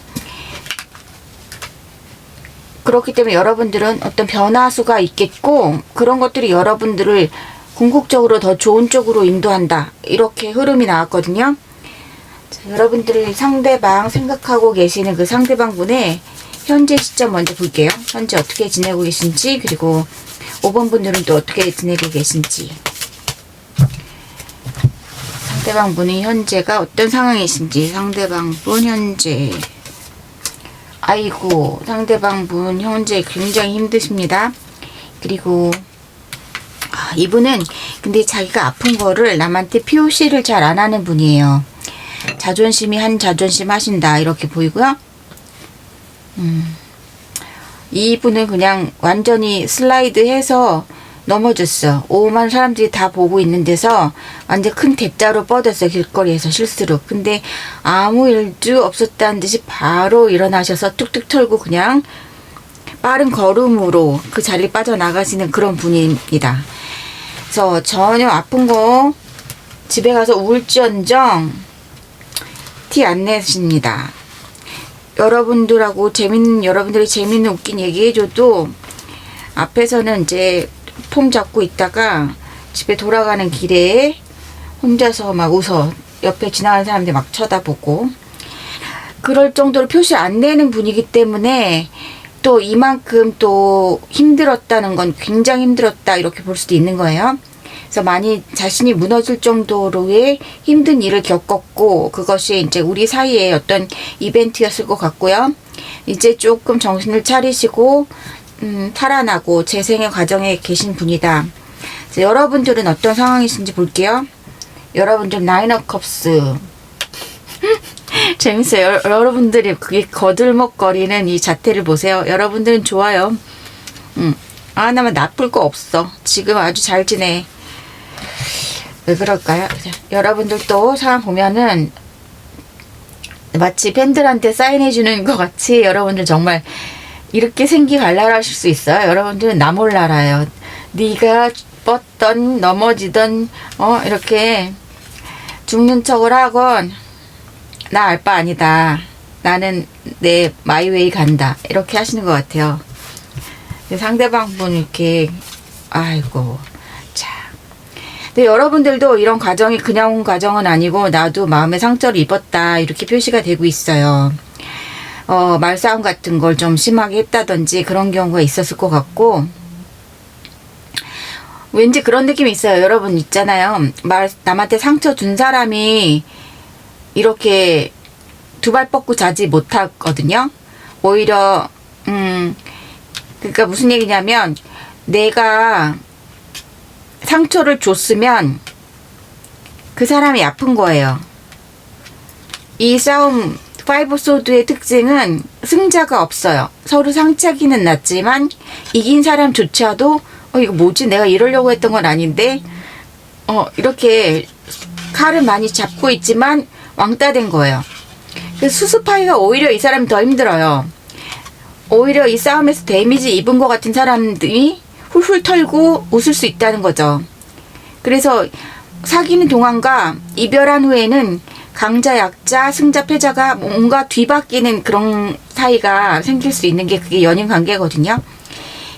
그렇기 때문에 여러분들은 어떤 변화수가 있겠고, 그런 것들이 여러분들을 궁극적으로 더 좋은 쪽으로 인도한다, 이렇게 흐름이 나왔거든요. 자, 여러분들이 상대방 생각하고 계시는 그 상대방 분의 현재 시점 먼저 볼게요. 현재 어떻게 지내고 계신지, 그리고 5번 분들은 또 어떻게 지내고 계신지, 상대방 분이 현재가 어떤 상황이신지. 상대방 분 현재, 아이고, 상대방 분 현재 굉장히 힘드십니다. 그리고 이분은 근데 자기가 아픈 거를 남한테 표시를 잘 안 하는 분이에요. 자존심이 한 자존심 하신다, 이렇게 보이고요. 이분은 그냥 완전히 슬라이드해서 넘어졌어. 오만 사람들이 다 보고 있는 데서 완전 큰 대자로 뻗었어, 길거리에서 실수로. 근데 아무 일도 없었다는 듯이 바로 일어나셔서 툭툭 털고 그냥 빠른 걸음으로 그 자리를 빠져나가시는 그런 분입니다. 그래서 전혀 아픈 거 집에 가서 울지언정 티 안 내십니다. 여러분들이 재밌는 웃긴 얘기해줘도 앞에서는 이제 폼 잡고 있다가 집에 돌아가는 길에 혼자서 막 웃어. 옆에 지나가는 사람들 막 쳐다보고. 그럴 정도로 표시 안 내는 분이기 때문에 또 이만큼 또 힘들었다는 건 굉장히 힘들었다, 이렇게 볼 수도 있는 거예요. 그래서 많이 자신이 무너질 정도로의 힘든 일을 겪었고, 그것이 이제 우리 사이에 어떤 이벤트였을 것 같고요. 이제 조금 정신을 차리시고 살아나고 재생의 과정에 계신 분이다. 여러분들은 어떤 상황이신지 볼게요. 여러분들 나인 오브 컵스 재밌어요. 여러분들이 그게 거들먹거리는 이 자태를 보세요. 여러분들은 좋아요. 나만 나쁠 거 없어. 지금 아주 잘 지내. 왜 그럴까요? 여러분들도 상황 보면은 마치 팬들한테 사인해주는 것 같이 여러분들 정말 이렇게 생기발랄하실 수 있어요. 여러분들은 나 몰라라요. 네가 뻗던 넘어지던 이렇게 죽는 척을 하건 나 알 바 아니다. 나는 내 마이웨이 간다, 이렇게 하시는 것 같아요. 상대방 분 이렇게 아이고 자. 근데 여러분들도 이런 과정이 그냥 온 과정은 아니고 나도 마음의 상처를 입었다, 이렇게 표시가 되고 있어요. 말싸움 같은 걸 좀 심하게 했다든지 그런 경우가 있었을 것 같고, 왠지 그런 느낌이 있어요. 여러분 있잖아요. 남한테 상처 준 사람이 이렇게 두 발 뻗고 자지 못하거든요. 오히려 그러니까 무슨 얘기냐면, 내가 상처를 줬으면 그 사람이 아픈 거예요. 이 싸움 파이브 소드의 특징은 승자가 없어요. 서로 상처기는 났지만 이긴 사람조차도 이거 뭐지, 내가 이러려고 했던 건 아닌데 이렇게 칼을 많이 잡고 있지만 왕따 된 거예요. 수습하기가 오히려 이 사람이 더 힘들어요. 오히려 이 싸움에서 데미지 입은 것 같은 사람들이 훌훌 털고 웃을 수 있다는 거죠. 그래서 사귀는 동안과 이별한 후에는 강자, 약자, 승자, 패자가 뭔가 뒤바뀌는 그런 사이가 생길 수 있는 게 그게 연인 관계거든요.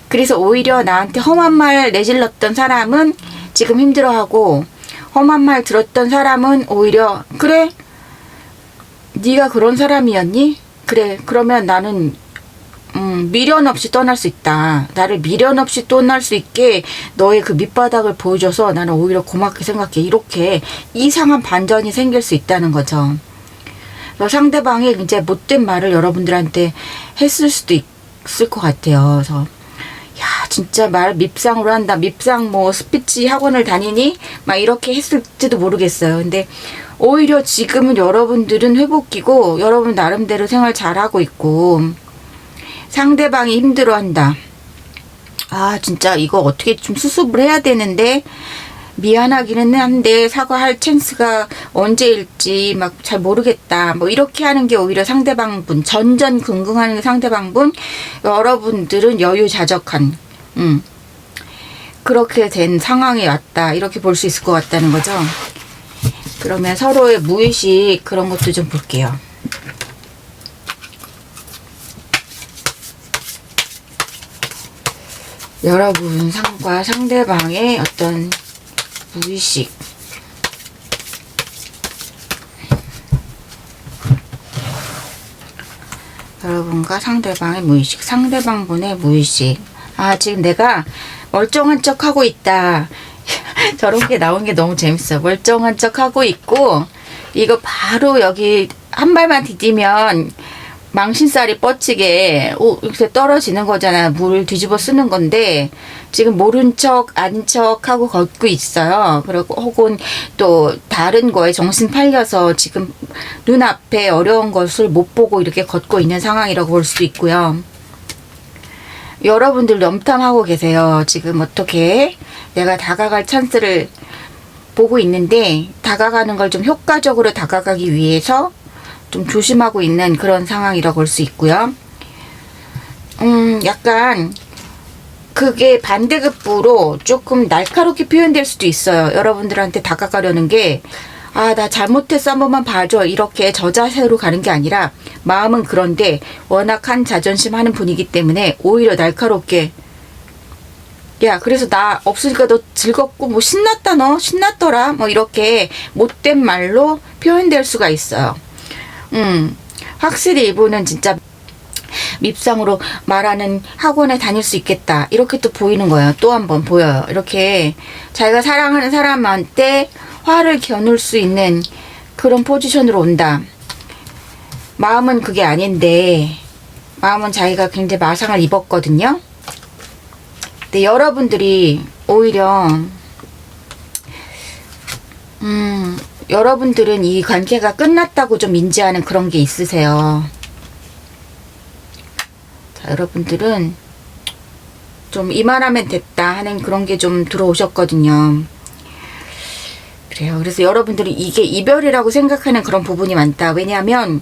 그래서 오히려 나한테 험한 말 내질렀던 사람은 지금 힘들어하고, 험한 말 들었던 사람은 오히려 그래? 네가 그런 사람이었니? 그래, 그러면 나는 미련 없이 떠날 수 있다. 나를 미련 없이 떠날 수 있게 너의 그 밑바닥을 보여줘서 나는 오히려 고맙게 생각해. 이렇게 이상한 반전이 생길 수 있다는 거죠. 상대방이 이제 못된 말을 여러분들한테 했을 수도 있을 것 같아요. 그래서 야, 진짜 말 밉상으로 한다. 밉상 뭐 스피치 학원을 다니니? 막 이렇게 했을지도 모르겠어요. 근데 오히려 지금은 여러분들은 회복기고 여러분 나름대로 생활 잘하고 있고, 상대방이 힘들어한다. 아, 진짜 이거 어떻게 좀 수습을 해야 되는데 미안하기는 한데 사과할 찬스가 언제일지 막 잘 모르겠다. 뭐 이렇게 하는 게 오히려 상대방분, 전전긍긍하는 상대방분, 여러분들은 여유자적한 그렇게 된 상황이 왔다. 이렇게 볼 수 있을 것 같다는 거죠. 그러면 서로의 무의식 그런 것도 좀 볼게요. 여러분 상과 상대방의 어떤 무의식, 여러분과 상대방의 무의식, 상대방분의 무의식. 아, 지금 내가 멀쩡한 척 하고 있다. 저런 게 나온 게 너무 재밌어. 멀쩡한 척 하고 있고, 이거 바로 여기 한 발만 디디면 망신살이 뻗치게 이렇게 떨어지는 거잖아. 물 뒤집어 쓰는 건데 지금 모른 척 아닌 척 하고 걷고 있어요. 그리고 혹은 또 다른 거에 정신 팔려서 지금 눈앞에 어려운 것을 못 보고 이렇게 걷고 있는 상황이라고 볼 수도 있고요. 여러분들 염탐하고 계세요. 지금 어떻게 내가 다가갈 찬스를 보고 있는데 다가가는 걸 좀 효과적으로 다가가기 위해서 좀 조심하고 있는 그런 상황이라고 볼 수 있고요. 약간 그게 반대급부로 조금 날카롭게 표현될 수도 있어요. 여러분들한테 다가가려는 게 아, 나 잘못했어 한 번만 봐줘 이렇게 저 자세로 가는 게 아니라 마음은 그런데 워낙 한 자존심 하는 분이기 때문에 오히려 날카롭게 야, 그래서 나 없으니까 너 즐겁고 뭐 신났다 너 신났더라 뭐 이렇게 못된 말로 표현될 수가 있어요. 확실히 이분은 진짜 밉상으로 말하는 학원에 다닐 수 있겠다. 이렇게 또 보이는 거예요. 또 한 번 보여요. 이렇게 자기가 사랑하는 사람한테 화를 겨눌 수 있는 그런 포지션으로 온다. 마음은 그게 아닌데 마음은 자기가 굉장히 마상을 입었거든요. 근데 여러분들이 오히려 여러분들은 이 관계가 끝났다고 좀 인지하는 그런 게 있으세요. 자, 여러분들은 좀 이만하면 됐다 하는 그런 게 좀 들어오셨거든요. 그래요. 그래서 여러분들이 이게 이별이라고 생각하는 그런 부분이 많다. 왜냐하면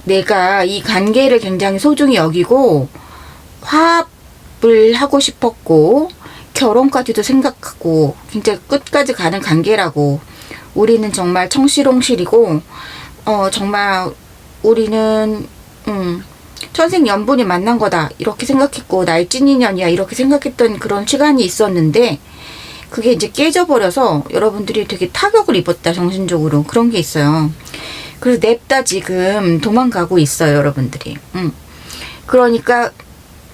내가 이 관계를 굉장히 소중히 여기고 화합을 하고 싶었고 결혼까지도 생각하고 굉장히 끝까지 가는 관계라고 우리는 정말 청실홍실이고 정말 우리는 천생연분이 만난 거다 이렇게 생각했고 나의 찐인연이야 이렇게 생각했던 그런 시간이 있었는데 그게 이제 깨져버려서 여러분들이 되게 타격을 입었다 정신적으로 그런 게 있어요. 그래서 냅다 지금 도망가고 있어요 여러분들이. 그러니까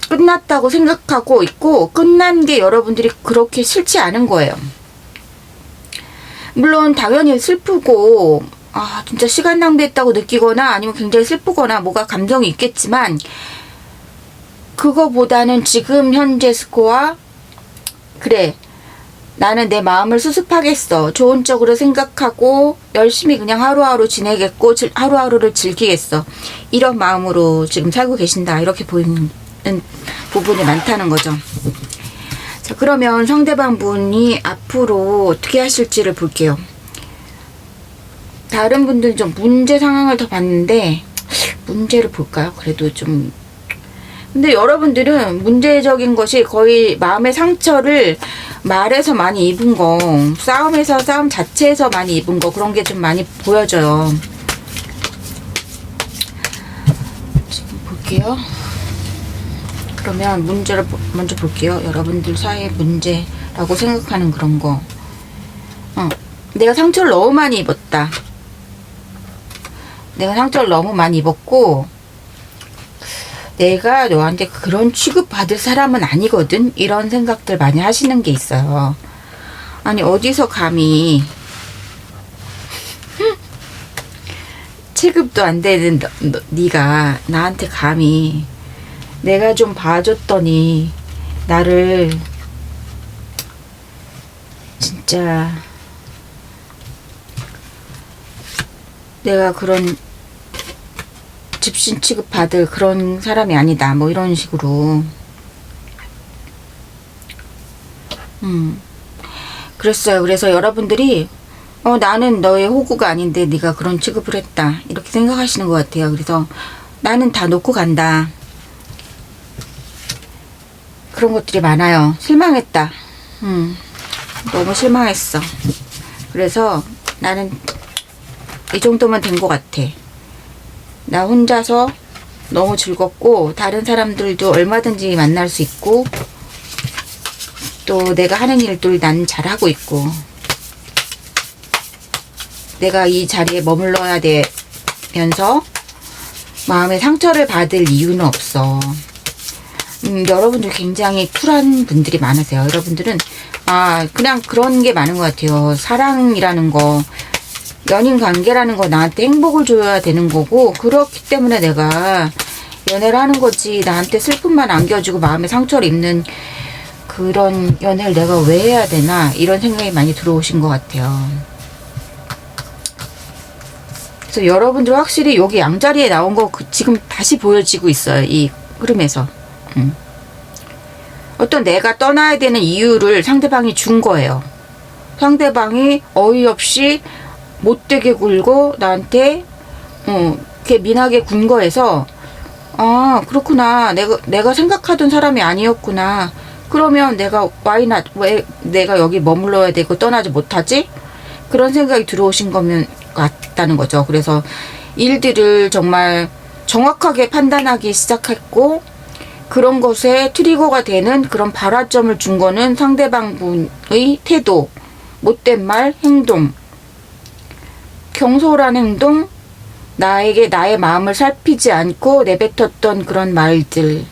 끝났다고 생각하고 있고 끝난 게 여러분들이 그렇게 싫지 않은 거예요. 물론 당연히 슬프고 아 진짜 시간 낭비했다고 느끼거나 아니면 굉장히 슬프거나 뭐가 감정이 있겠지만 그거보다는 지금 현재 스코어 그래 나는 내 마음을 수습하겠어 좋은 쪽으로 생각하고 열심히 그냥 하루하루 지내겠고 하루하루를 즐기겠어 이런 마음으로 지금 살고 계신다 이렇게 보이는 부분이 많다는 거죠. 자, 그러면 상대방 분이 앞으로 어떻게 하실지를 볼게요. 다른 분들은 좀 문제 상황을 더 봤는데 문제를 볼까요? 그래도 좀 근데 여러분들은 문제적인 것이 거의 마음의 상처를 말에서 많이 입은 거 싸움에서 싸움 자체에서 많이 입은 거 그런 게 좀 많이 보여져요. 지금 볼게요. 그러면 문제를 먼저 볼게요. 여러분들 사이의 문제라고 생각하는 그런 거. 내가 상처를 너무 많이 입었다. 내가 상처를 너무 많이 입었고 내가 너한테 그런 취급받을 사람은 아니거든. 이런 생각들 많이 하시는 게 있어요. 아니 어디서 감히 취급도 안 되는 네가 나한테 감히 내가 좀 봐줬더니 나를 진짜 내가 그런 집신 취급받을 그런 사람이 아니다 뭐 이런 식으로 그랬어요. 그래서 여러분들이 나는 너의 호구가 아닌데 네가 그런 취급을 했다, 이렇게 생각하시는 것 같아요. 그래서 나는 다 놓고 간다, 그런 것들이 많아요. 실망했다. 너무 실망했어. 그래서 나는 이 정도면 된 것 같아. 나 혼자서 너무 즐겁고 다른 사람들도 얼마든지 만날 수 있고 또 내가 하는 일들 난 잘하고 있고 내가 이 자리에 머물러야 되면서 마음의 상처를 받을 이유는 없어. 여러분들 굉장히 쿨한 분들이 많으세요. 여러분들은 그냥 그런 게 많은 것 같아요. 사랑이라는 거, 연인 관계라는 거 나한테 행복을 줘야 되는 거고, 그렇기 때문에 내가 연애를 하는 거지, 나한테 슬픔만 안겨주고 마음의 상처를 입는 그런 연애를 내가 왜 해야 되나, 이런 생각이 많이 들어오신 것 같아요. 그래서 여러분들 확실히 여기 양자리에 나온 거 지금 다시 보여지고 있어요. 이 흐름에서. 어떤 내가 떠나야 되는 이유를 상대방이 준 거예요. 상대방이 어이없이 못되게 굴고 나한테 이렇게 민하게 군 거에서 그렇구나, 내가 생각하던 사람이 아니었구나, 그러면 내가 why not, 왜 내가 여기 머물러야 되고 떠나지 못하지, 그런 생각이 들어오신 거면 같다는 거죠. 그래서 일들을 정말 정확하게 판단하기 시작했고, 그런 것에 트리거가 되는 그런 발화점을 준 거는 상대방분의 태도, 못된 말, 행동, 경솔한 행동, 나에게 나의 마음을 살피지 않고 내뱉었던 그런 말들,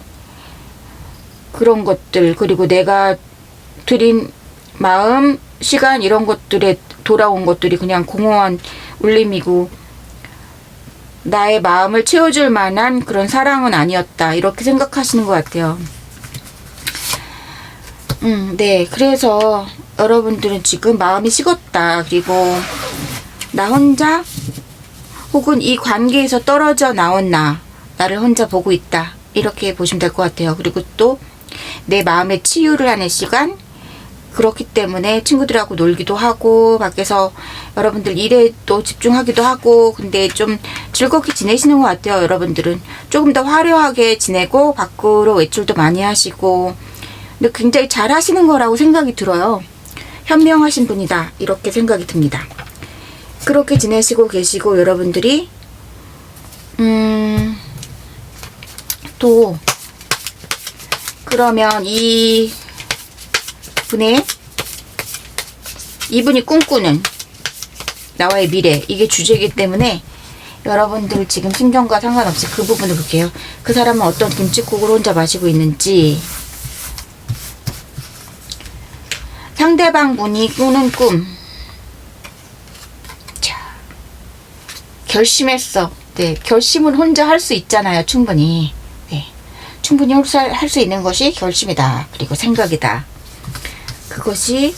그런 것들, 그리고 내가 드린 마음, 시간, 이런 것들에 돌아온 것들이 그냥 공허한 울림이고 나의 마음을 채워줄 만한 그런 사랑은 아니었다, 이렇게 생각하시는 것 같아요. 네. 그래서 여러분들은 지금 마음이 식었다, 그리고 나 혼자 혹은 이 관계에서 떨어져 나온 나를 혼자 보고 있다, 이렇게 보시면 될 것 같아요. 그리고 또 내 마음의 치유를 하는 시간, 그렇기 때문에 친구들하고 놀기도 하고 밖에서 여러분들 일에 또 집중하기도 하고, 근데 좀 즐겁게 지내시는 것 같아요. 여러분들은 조금 더 화려하게 지내고 밖으로 외출도 많이 하시고, 근데 굉장히 잘 하시는 거라고 생각이 들어요. 현명하신 분이다, 이렇게 생각이 듭니다. 그렇게 지내시고 계시고, 여러분들이 또 그러면 이분이 꿈꾸는 나와의 미래, 이게 주제이기 때문에 여러분들 지금 심정과 상관없이 그 부분을 볼게요. 그 사람은 어떤 김칫국을 혼자 마시고 있는지, 상대방 분이 꾸는 꿈, 자, 결심했어. 네, 결심은 혼자 할 수 있잖아요. 충분히. 네, 충분히 할 수 있는 것이 결심이다, 그리고 생각이다. 그것이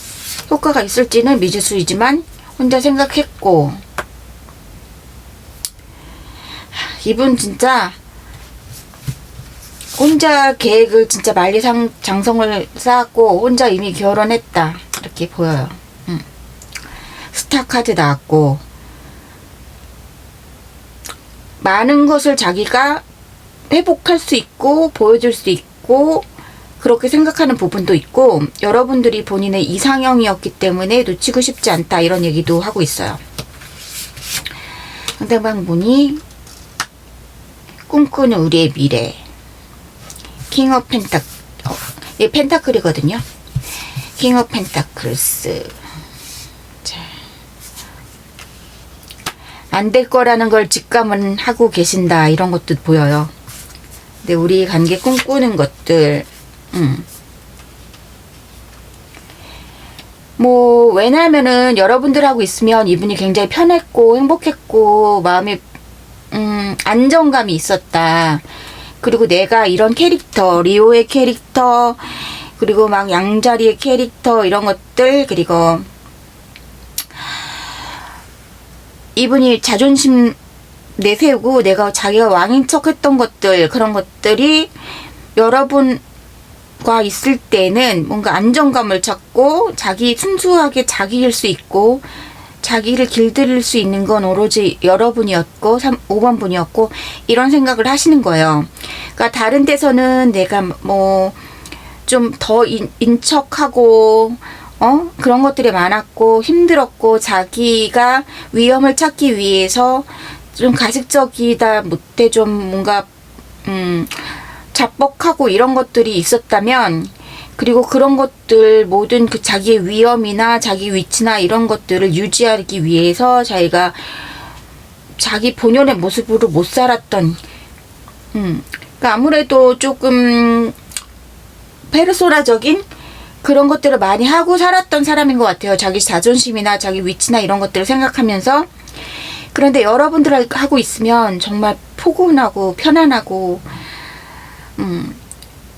효과가 있을지는 미지수이지만 혼자 생각했고, 이분 진짜 혼자 계획을 진짜 만리장성을 쌓았고 혼자 이미 결혼했다, 이렇게 보여요. 스타 카드 나왔고, 많은 것을 자기가 회복할 수 있고 보여줄 수 있고 그렇게 생각하는 부분도 있고, 여러분들이 본인의 이상형이었기 때문에 놓치고 싶지 않다, 이런 얘기도 하고 있어요. 상대방 분이 꿈꾸는 우리의 미래, 킹 오브 펜타클이거든요. 킹 오브 펜타클스. 안 될 거라는 걸 직감은 하고 계신다, 이런 것도 보여요. 근데 우리 관계 꿈꾸는 것들, 왜냐면은 여러분들하고 있으면 이분이 굉장히 편했고 행복했고 마음에 안정감이 있었다. 그리고 내가 이런 캐릭터, 리오의 캐릭터, 그리고 막 양자리의 캐릭터, 이런 것들, 그리고 이분이 자존심 내세우고 내가 자기가 왕인 척 했던 것들, 그런 것들이 여러분 과 있을 때는 뭔가 안정감을 찾고 자기 순수하게 자기일 수 있고 자기를 길들일 수 있는 건 오로지 여러분이었고 5번 분이었고 이런 생각을 하시는 거예요. 그러니까 다른 데서는 내가 뭐 좀 더 인척하고 그런 것들이 많았고 힘들었고 자기가 위험을 찾기 위해서 좀 가식적이다 못해 좀 뭔가 자뻑하고 이런 것들이 있었다면 그리고 그런 것들 모든 그 자기의 위험이나 자기 위치나 이런 것들을 유지하기 위해서 자기가 자기 본연의 모습으로 못 살았던 그러니까 아무래도 조금 페르소나적인 그런 것들을 많이 하고 살았던 사람인 것 같아요. 자기 자존심이나 자기 위치나 이런 것들을 생각하면서. 그런데 여러분들하고 있으면 정말 포근하고 편안하고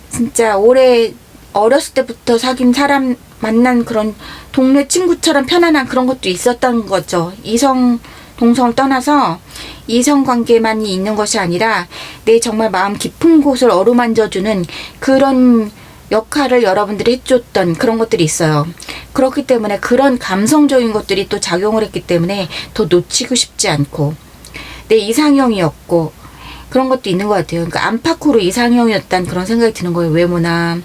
진짜 오래 어렸을 때부터 사귄 사람 만난 그런 동네 친구처럼 편안한 그런 것도 있었던 거죠. 이성 동성을 떠나서 이성관계만이 있는 것이 아니라 내 정말 마음 깊은 곳을 어루만져주는 그런 역할을 여러분들이 해줬던 그런 것들이 있어요. 그렇기 때문에 그런 감성적인 것들이 또 작용을 했기 때문에 더 놓치고 싶지 않고 내 이상형이었고 그런 것도 있는 것 같아요. 그러니까 안팎으로 이상형이었다는 그런 생각이 드는 거예요. 외모나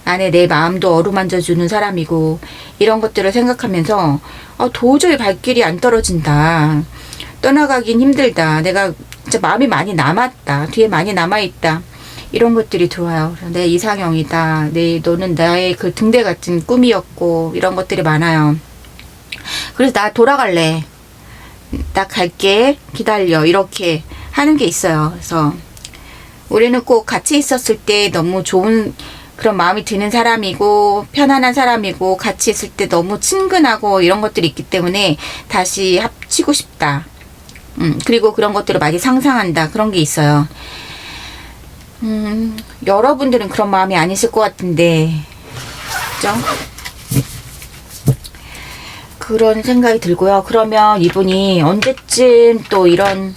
안에 내 마음도 어루만져주는 사람이고 이런 것들을 생각하면서 도저히 발길이 안 떨어진다. 떠나가긴 힘들다. 내가 진짜 마음이 많이 남았다. 뒤에 많이 남아있다. 이런 것들이 들어와요. 내 이상형이다. 너는 나의 그 등대 같은 꿈이었고 이런 것들이 많아요. 그래서 나 돌아갈래. 나 갈게. 기다려. 이렇게 하는 게 있어요. 그래서 우리는 꼭 같이 있었을 때 너무 좋은 그런 마음이 드는 사람이고 편안한 사람이고 같이 있을 때 너무 친근하고 이런 것들이 있기 때문에 다시 합치고 싶다. 그리고 그런 것들을 많이 상상한다. 그런 게 있어요. 여러분들은 그런 마음이 아니실 것 같은데 그죠? 그런 생각이 들고요. 그러면 이분이 언제쯤 또 이런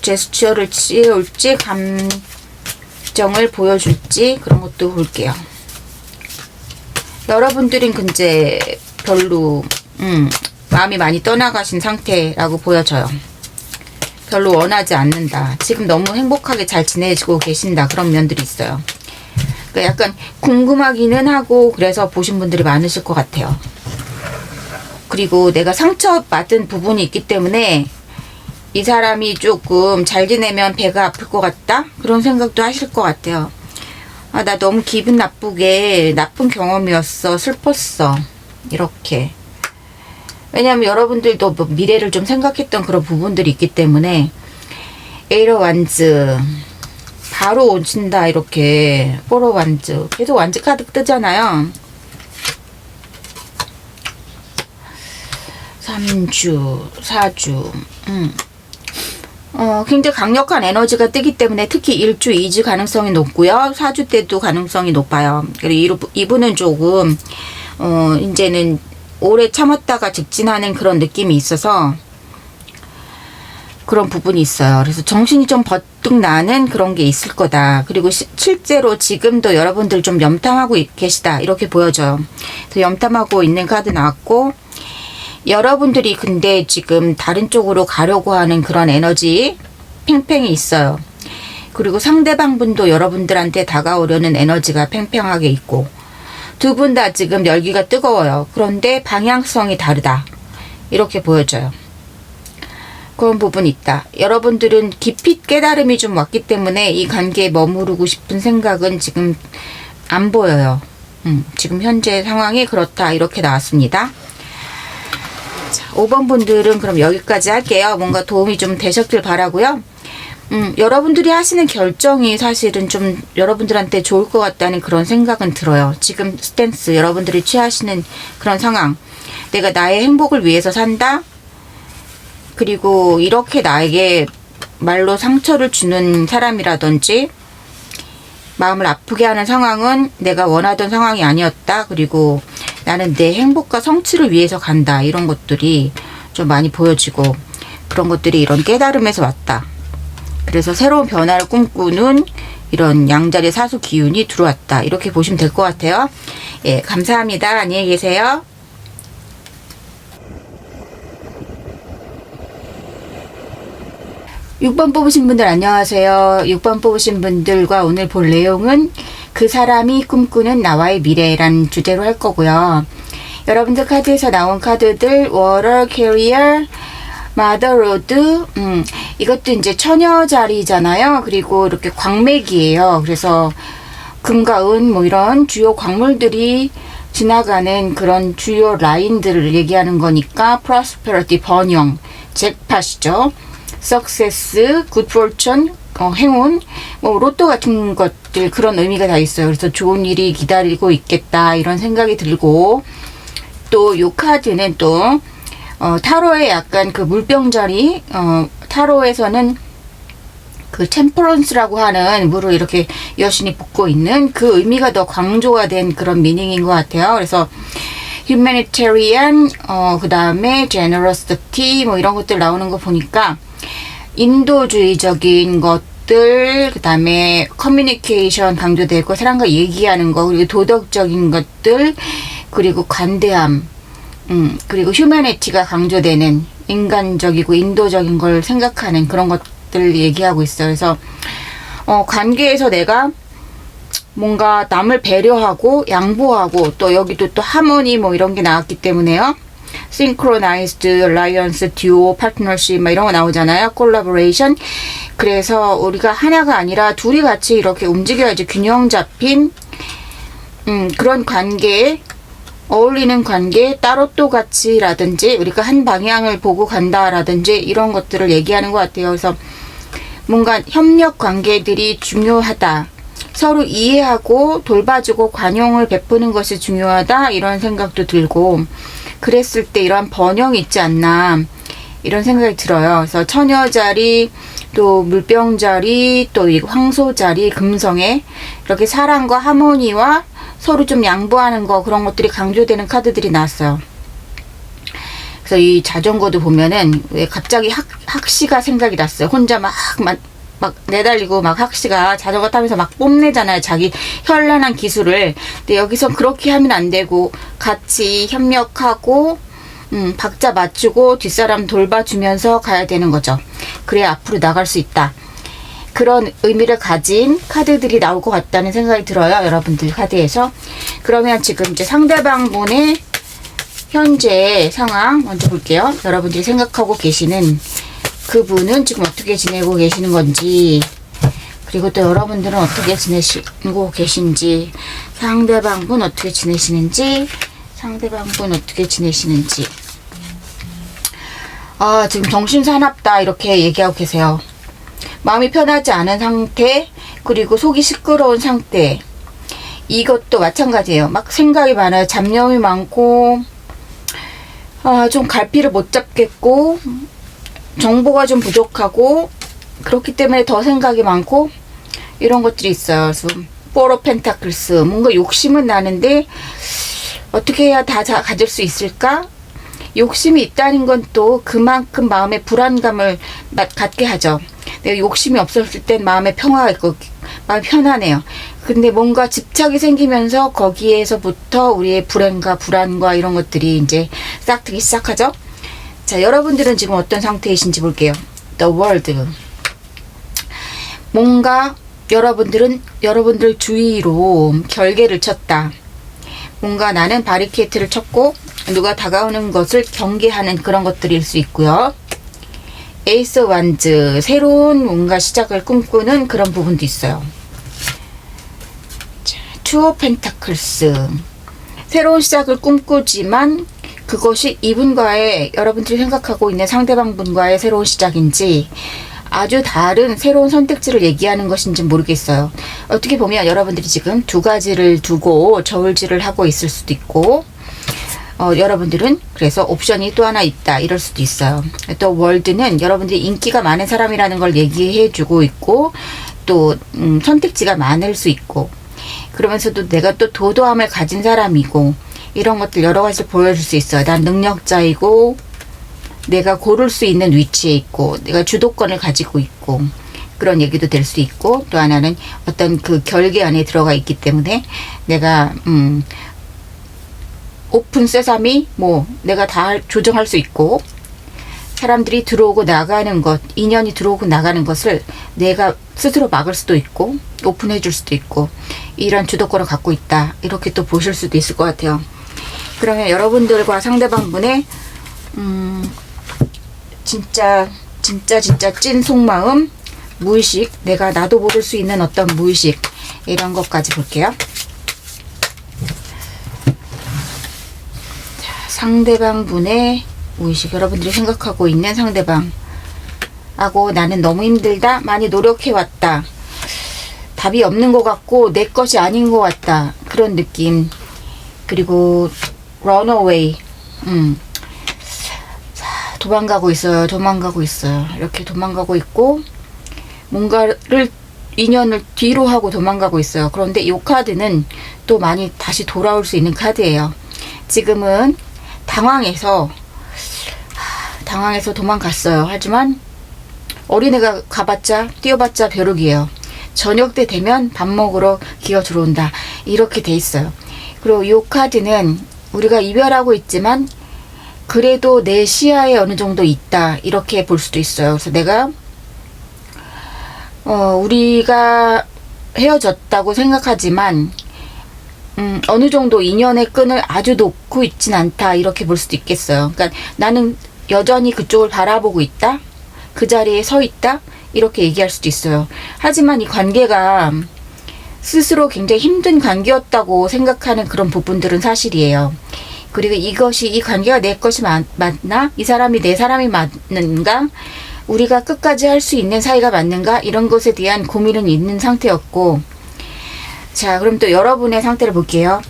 제스처를 찌울지 감정을 보여줄지 그런 것도 볼게요. 여러분들은 근데 별로 마음이 많이 떠나가신 상태라고 보여져요. 별로 원하지 않는다. 지금 너무 행복하게 잘 지내고 계신다. 그런 면들이 있어요. 그러니까 약간 궁금하기는 하고 그래서 보신 분들이 많으실 것 같아요. 그리고 내가 상처받은 부분이 있기 때문에 이 사람이 조금 잘 지내면 배가 아플 것 같다? 그런 생각도 하실 것 같아요. 나 너무 기분 나쁘게 나쁜 경험이었어. 슬펐어. 이렇게. 왜냐하면 여러분들도 뭐 미래를 좀 생각했던 그런 부분들이 있기 때문에 에이러 완즈 바로 오신다. 이렇게 포로 완즈 계속 완즈 카드 뜨잖아요. 3주 4주 굉장히 강력한 에너지가 뜨기 때문에 특히 1주 2주 가능성이 높고요. 4주 때도 가능성이 높아요. 그리고 이분은 조금 이제는 오래 참았다가 직진하는 그런 느낌이 있어서 그런 부분이 있어요. 그래서 정신이 좀 버뜩 나는 그런 게 있을 거다. 그리고 실제로 지금도 여러분들 좀 염탐하고 계시다. 이렇게 보여져요. 그래서 염탐하고 있는 카드 나왔고 여러분들이 근데 지금 다른 쪽으로 가려고 하는 그런 에너지 팽팽히 있어요. 그리고 상대방 분도 여러분들한테 다가오려는 에너지가 팽팽하게 있고 두 분 다 지금 열기가 뜨거워요. 그런데 방향성이 다르다. 이렇게 보여져요. 그런 부분이 있다. 여러분들은 깊이 깨달음이 좀 왔기 때문에 이 관계에 머무르고 싶은 생각은 지금 안 보여요. 지금 현재 상황이 그렇다. 이렇게 나왔습니다. 자, 5번 분들은 그럼 여기까지 할게요. 뭔가 도움이 좀 되셨길 바라고요. 여러분들이 하시는 결정이 사실은 좀 여러분들한테 좋을 것 같다는 그런 생각은 들어요. 지금 스탠스 여러분들이 취하시는 그런 상황. 내가 나의 행복을 위해서 산다. 그리고 이렇게 나에게 말로 상처를 주는 사람이라든지 마음을 아프게 하는 상황은 내가 원하던 상황이 아니었다. 그리고 나는 내 행복과 성취를 위해서 간다. 이런 것들이 좀 많이 보여지고 그런 것들이 이런 깨달음에서 왔다. 그래서 새로운 변화를 꿈꾸는 이런 양자리 사수 기운이 들어왔다. 이렇게 보시면 될 것 같아요. 예, 감사합니다. 안녕히 계세요. 6번 뽑으신 분들 안녕하세요. 6번 뽑으신 분들과 오늘 볼 내용은 그 사람이 꿈꾸는 나와의 미래라는 주제로 할 거고요. 여러분들 카드에서 나온 카드들 Water Carrier, Mother Road, 이것도 이제 처녀 자리잖아요. 그리고 이렇게 광맥이에요. 그래서 금과 은 뭐 이런 주요 광물들이 지나가는 그런 주요 라인들을 얘기하는 거니까 Prosperity, 번영, 잭팟이죠. Success, Good Fortune, 행운, 뭐 로또 같은 것들 그런 의미가 다 있어요. 그래서 좋은 일이 기다리고 있겠다 이런 생각이 들고 또 이 카드는 또 타로의 약간 그 물병자리, 타로에서는 그 템퍼런스라고 하는 물을 이렇게 여신이 붓고 있는 그 의미가 더 강조가 된 그런 미닝인 것 같아요. 그래서 humanitarian, 그 다음에 generosity 뭐 이런 것들 나오는 거 보니까 인도주의적인 것들, 그 다음에 커뮤니케이션 강조되고 사람과 얘기하는 거, 그리고 도덕적인 것들, 그리고 관대함, 그리고 휴머니티가 강조되는 인간적이고 인도적인 걸 생각하는 그런 것들 얘기하고 있어요. 그래서 관계에서 내가 뭔가 남을 배려하고 양보하고 또 여기도 또 하모니 뭐 이런 게 나왔기 때문에요. Synchronized Alliance, Duo, Partnership 막 이런 거 나오잖아요. Collaboration. 그래서 우리가 하나가 아니라 둘이 같이 이렇게 움직여야지 균형 잡힌 그런 관계에 어울리는 관계, 따로 또 같이라든지 우리가 한 방향을 보고 간다라든지 이런 것들을 얘기하는 것 같아요. 그래서 뭔가 협력 관계들이 중요하다. 서로 이해하고 돌봐주고 관용을 베푸는 것이 중요하다. 이런 생각도 들고 그랬을 때 이러한 번영이 있지 않나 이런 생각이 들어요. 그래서 처녀자리, 또 물병자리, 또 이 황소자리, 금성에 이렇게 사랑과 하모니와 서로 좀 양보하는 거 그런 것들이 강조되는 카드들이 나왔어요. 그래서 이 자전거도 보면은 왜 갑자기 학시가 생각이 났어요. 혼자 막 내달리고 막 학시가 자전거 타면서 막 뽐내잖아요. 자기 현란한 기술을. 근데 여기서 그렇게 하면 안 되고 같이 협력하고 박자 맞추고 뒷사람 돌봐주면서 가야 되는 거죠. 그래야 앞으로 나갈 수 있다. 그런 의미를 가진 카드들이 나올 것 같다는 생각이 들어요. 여러분들 카드에서. 그러면 지금 이제 상대방 분의 현재 상황 먼저 볼게요. 여러분들이 생각하고 계시는 그분은 지금 어떻게 지내고 계시는 건지, 그리고 또 여러분들은 어떻게 지내시고 계신지, 상대방 분 어떻게 지내시는지, 지금 정신사납다 이렇게 얘기하고 계세요. 마음이 편하지 않은 상태, 그리고 속이 시끄러운 상태. 이것도 마찬가지예요. 막 생각이 많아요. 잡념이 많고 좀 갈피를 못 잡겠고 정보가 좀 부족하고 그렇기 때문에 더 생각이 많고 이런 것들이 있어요. 그래서 포 오브 펜타클스, 뭔가 욕심은 나는데 어떻게 해야 다 가질 수 있을까? 욕심이 있다는 건 또 그만큼 마음의 불안감을 갖게 하죠. 내가 욕심이 없었을 땐 마음의 평화가 있고 마음이 편하네요. 근데 뭔가 집착이 생기면서 거기에서부터 우리의 불행과 불안과 이런 것들이 이제 싹트기 시작하죠. 자, 여러분들은 지금 어떤 상태이신지 볼게요. The world. 뭔가 여러분들 주위로 결계를 쳤다. 뭔가 나는 바리케이트를 쳤고 누가 다가오는 것을 경계하는 그런 것들일 수 있고요. 에이스 완즈, 새로운 뭔가 시작을 꿈꾸는 그런 부분도 있어요. 자, 투 오브 펜타클스, 새로운 시작을 꿈꾸지만 그것이 이분과의, 여러분들이 생각하고 있는 상대방 분과의 새로운 시작인지 아주 다른 새로운 선택지를 얘기하는 것인지 모르겠어요. 어떻게 보면 여러분들이 지금 두 가지를 두고 저울질을 하고 있을 수도 있고, 여러분들은 그래서 옵션이 또 하나 있다 이럴 수도 있어요. 또 월드는 여러분들이 인기가 많은 사람이라는 걸 얘기해 주고 있고, 또 선택지가 많을 수 있고, 그러면서도 내가 또 도도함을 가진 사람이고 이런 것들 여러 가지를 보여줄 수 있어요. 난 능력자이고 내가 고를 수 있는 위치에 있고 내가 주도권을 가지고 있고 그런 얘기도 될 수 있고, 또 하나는 어떤 그 결계 안에 들어가 있기 때문에 내가 오픈 세사미 뭐 내가 다 조정할 수 있고, 사람들이 들어오고 나가는 것, 인연이 들어오고 나가는 것을 내가 스스로 막을 수도 있고 오픈해 줄 수도 있고, 이런 주도권을 갖고 있다, 이렇게 또 보실 수도 있을 것 같아요. 그러면 여러분들과 상대방분의 진짜 찐 속마음, 무의식, 내가 나도 모를 수 있는 어떤 무의식, 이런 것까지 볼게요. 자, 상대방분의 무의식, 여러분들이 생각하고 있는 상대방하고 나는 너무 힘들다, 많이 노력해왔다, 답이 없는 것 같고 내 것이 아닌 것 같다, 그런 느낌. 그리고 runaway, 도망가고 있어요. 이렇게 도망가고 있고, 뭔가를, 인연을 뒤로 하고 도망가고 있어요. 그런데 이 카드는 또 많이 다시 돌아올 수 있는 카드예요. 지금은 당황해서 도망갔어요. 하지만 어린애가 뛰어봤자 벼룩이에요. 저녁 때 되면 밥 먹으러 기어 들어온다, 이렇게 돼 있어요. 그리고 이 카드는 우리가 이별하고 있지만 그래도 내 시야에 어느 정도 있다, 이렇게 볼 수도 있어요. 그래서 내가 우리가 헤어졌다고 생각하지만 어느 정도 인연의 끈을 아주 놓고 있진 않다, 이렇게 볼 수도 있겠어요. 그러니까 나는 여전히 그쪽을 바라보고 있다, 그 자리에 서 있다, 이렇게 얘기할 수도 있어요. 하지만 이 관계가 스스로 굉장히 힘든 관계였다고 생각하는 그런 부분들은 사실이에요. 그리고 이 관계가 내 것이 맞나? 이 사람이 내 사람이 맞는가? 우리가 끝까지 할 수 있는 사이가 맞는가? 이런 것에 대한 고민은 있는 상태였고, 자, 그럼 또 여러분의 상태를 볼게요.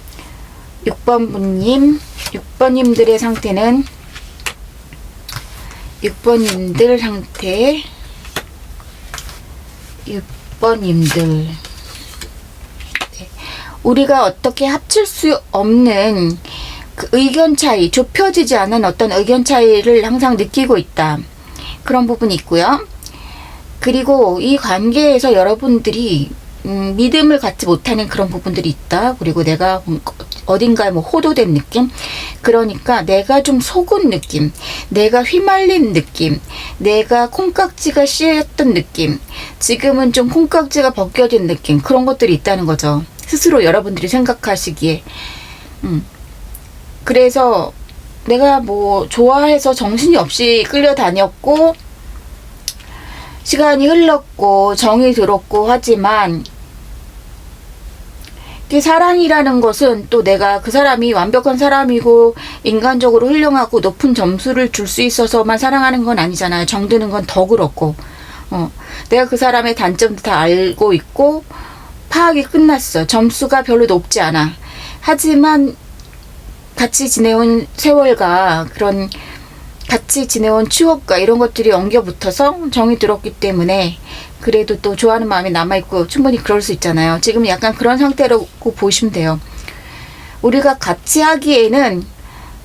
6번님들의 상태는, 6번님들 상태, 6번님들. 우리가 어떻게 합칠 수 없는 그 의견 차이, 좁혀지지 않은 어떤 의견 차이를 항상 느끼고 있다, 그런 부분이 있고요. 그리고 이 관계에서 여러분들이 믿음을 갖지 못하는 그런 부분들이 있다. 그리고 내가 어딘가에 호도된 느낌, 그러니까 내가 좀 속은 느낌, 내가 휘말린 느낌, 내가 콩깍지가 씌였던 느낌, 지금은 좀 콩깍지가 벗겨진 느낌, 그런 것들이 있다는 거죠. 스스로 여러분들이 생각하시기에. 그래서 내가 좋아해서 정신이 없이 끌려다녔고, 시간이 흘렀고, 정이 들었고, 하지만 사랑이라는 것은 또 내가 그 사람이 완벽한 사람이고 인간적으로 훌륭하고 높은 점수를 줄 수 있어서만 사랑하는 건 아니잖아요. 정드는 건 더 그렇고, 내가 그 사람의 단점도 다 알고 있고 파악이 끝났어. 점수가 별로 높지 않아. 하지만 같이 지내온 세월과 그런 같이 지내온 추억과 이런 것들이 엉겨붙어서 정이 들었기 때문에 그래도 또 좋아하는 마음이 남아있고, 충분히 그럴 수 있잖아요. 지금 약간 그런 상태라고 보시면 돼요. 우리가 같이 하기에는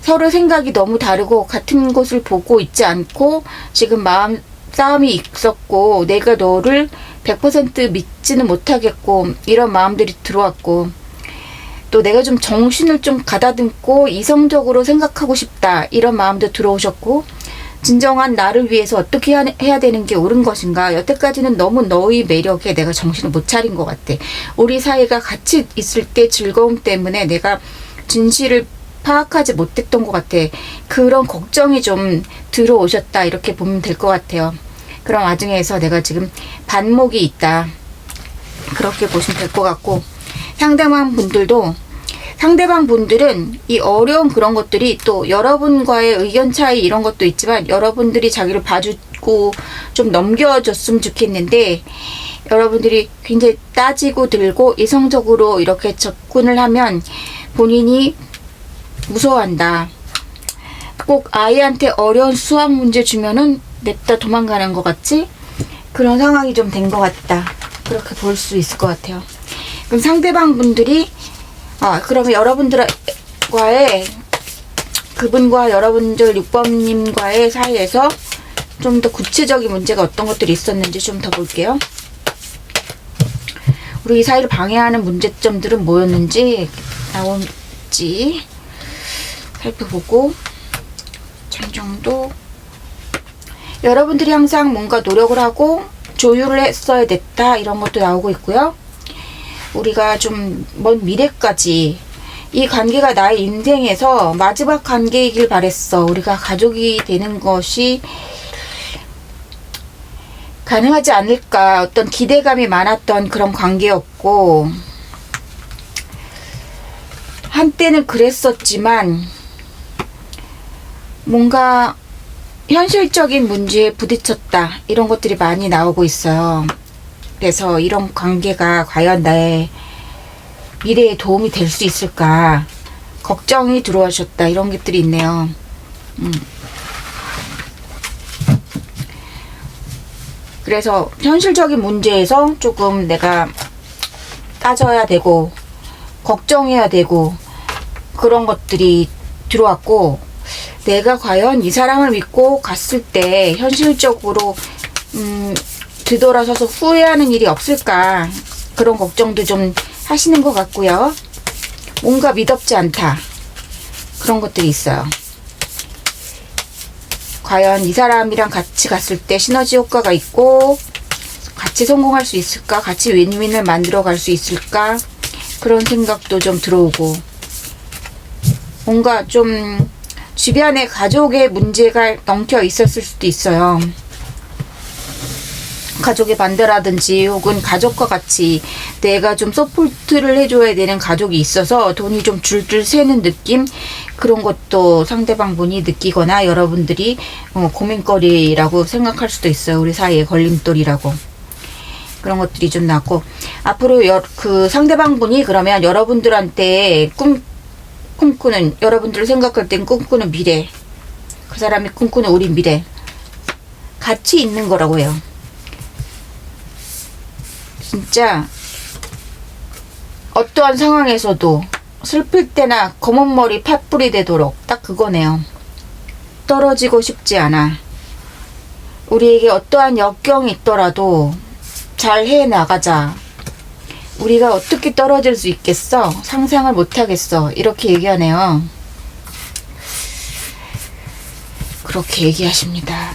서로 생각이 너무 다르고 같은 곳을 보고 있지 않고, 지금 마음 싸움이 있었고 내가 너를 100% 믿지는 못하겠고, 이런 마음들이 들어왔고, 또 내가 좀 정신을 좀 가다듬고 이성적으로 생각하고 싶다, 이런 마음도 들어오셨고, 진정한 나를 위해서 어떻게 해야 되는 게 옳은 것인가, 여태까지는 너무 너의 매력에 내가 정신을 못 차린 것 같아. 우리 사이가 같이 있을 때 즐거움 때문에 내가 진실을 파악하지 못했던 것 같아. 그런 걱정이 좀 들어오셨다, 이렇게 보면 될 것 같아요. 그런 와중에서 내가 지금 반목이 있다, 그렇게 보시면 될 것 같고, 상대방 분들은 이 어려운 그런 것들이 또 여러분과의 의견 차이 이런 것도 있지만, 여러분들이 자기를 봐주고 좀 넘겨줬으면 좋겠는데, 여러분들이 굉장히 따지고 들고 이성적으로 이렇게 접근을 하면 본인이 무서워한다. 꼭 아이한테 어려운 수학 문제 주면은 냅다 도망가는 것 같지? 그런 상황이 좀 된 것 같다, 그렇게 볼 수 있을 것 같아요. 그럼 상대방 분들이 그러면 여러분들과의, 그분과 여러분들 6번님과의 사이에서 좀 더 구체적인 문제가 어떤 것들이 있었는지 좀 더 볼게요. 우리 사이를 방해하는 문제점들은 뭐였는지 나올지 살펴보고, 장정도 여러분들이 항상 뭔가 노력을 하고 조율을 했어야 됐다 이런 것도 나오고 있고요. 우리가 좀 먼 미래까지 이 관계가 나의 인생에서 마지막 관계이길 바랬어. 우리가 가족이 되는 것이 가능하지 않을까. 어떤 기대감이 많았던 그런 관계였고, 한때는 그랬었지만 뭔가 현실적인 문제에 부딪혔다 이런 것들이 많이 나오고 있어요. 그래서 이런 관계가 과연 나의 미래에 도움이 될 수 있을까 걱정이 들어오셨다 이런 것들이 있네요. 그래서 현실적인 문제에서 조금 내가 따져야 되고 걱정해야 되고 그런 것들이 들어왔고, 내가 과연 이 사람을 믿고 갔을 때 현실적으로 뒤돌아서서 후회하는 일이 없을까 그런 걱정도 좀 하시는 것 같고요. 뭔가 미덥지 않다 그런 것들이 있어요. 과연 이 사람이랑 같이 갔을 때 시너지 효과가 있고 같이 성공할 수 있을까, 같이 윈윈을 만들어 갈 수 있을까 그런 생각도 좀 들어오고, 뭔가 좀 주변에 가족의 문제가 엉켜 있었을 수도 있어요. 가족의 반대라든지 혹은 가족과 같이 내가 좀 서포트를 해줘야 되는 가족이 있어서 돈이 좀 줄줄 새는 느낌, 그런 것도 상대방 분이 느끼거나 여러분들이 고민거리라고 생각할 수도 있어요. 우리 사이에 걸림돌이라고. 그런 것들이 좀 나고, 앞으로 그 상대방 분이 그러면 여러분들한테 꿈꾸는, 여러분들을 생각할 땐 꿈꾸는 미래, 그 사람이 꿈꾸는 우리 미래 같이 있는 거라고 해요. 진짜 어떠한 상황에서도 슬플 때나 검은 머리 팥불이 되도록 딱 그거네요. 떨어지고 싶지 않아. 우리에게 어떠한 역경이 있더라도 잘 해나가자. 우리가 어떻게 떨어질 수 있겠어? 상상을 못하겠어. 이렇게 얘기하네요. 그렇게 얘기하십니다.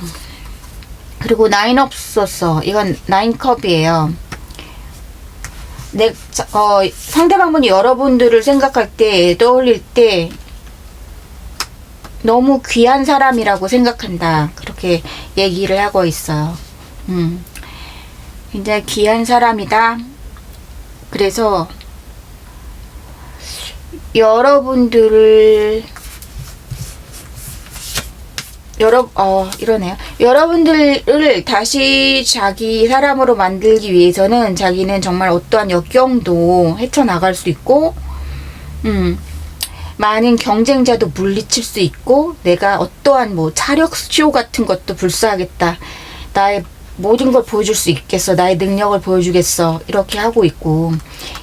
그리고 나인 없었어. 이건 나인컵이에요. 상대방분이 여러분들을 생각할 때, 떠올릴 때 너무 귀한 사람이라고 생각한다. 그렇게 얘기를 하고 있어요. 굉장히 귀한 사람이다. 그래서 여러분들을 이러네요. 여러분들을 다시 자기 사람으로 만들기 위해서는 자기는 정말 어떠한 역경도 헤쳐나갈 수 있고, 많은 경쟁자도 물리칠 수 있고, 내가 어떠한 차력쇼 같은 것도 불사하겠다. 나의 모든 걸 보여줄 수 있겠어. 나의 능력을 보여주겠어. 이렇게 하고 있고,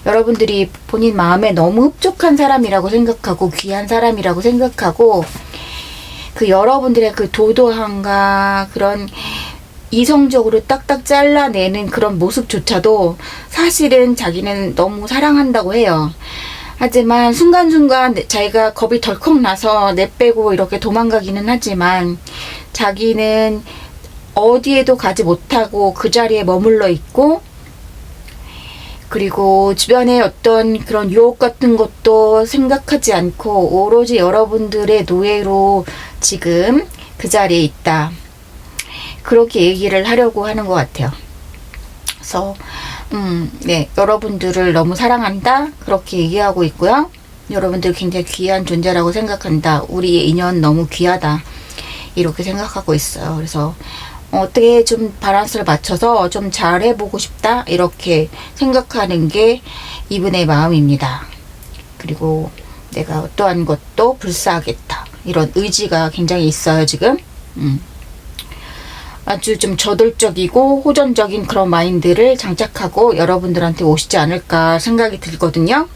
여러분들이 본인 마음에 너무 흡족한 사람이라고 생각하고, 귀한 사람이라고 생각하고, 그 여러분들의 그 도도함과 그런 이성적으로 딱딱 잘라내는 그런 모습조차도 사실은 자기는 너무 사랑한다고 해요. 하지만 순간순간 자기가 겁이 덜컥 나서 내빼고 이렇게 도망가기는 하지만, 자기는 어디에도 가지 못하고 그 자리에 머물러 있고, 그리고 주변에 어떤 그런 유혹 같은 것도 생각하지 않고 오로지 여러분들의 노예로 지금 그 자리에 있다. 그렇게 얘기를 하려고 하는 것 같아요. 그래서 네, 여러분들을 너무 사랑한다. 그렇게 얘기하고 있고요. 여러분들 굉장히 귀한 존재라고 생각한다. 우리의 인연 너무 귀하다. 이렇게 생각하고 있어요. 그래서 어떻게 좀 밸런스를 맞춰서 좀 잘해보고 싶다 이렇게 생각하는 게 이분의 마음입니다. 그리고 내가 어떠한 것도 불사하겠다 이런 의지가 굉장히 있어요. 지금 아주 좀 저돌적이고 호전적인 그런 마인드를 장착하고 여러분들한테 오시지 않을까 생각이 들거든요.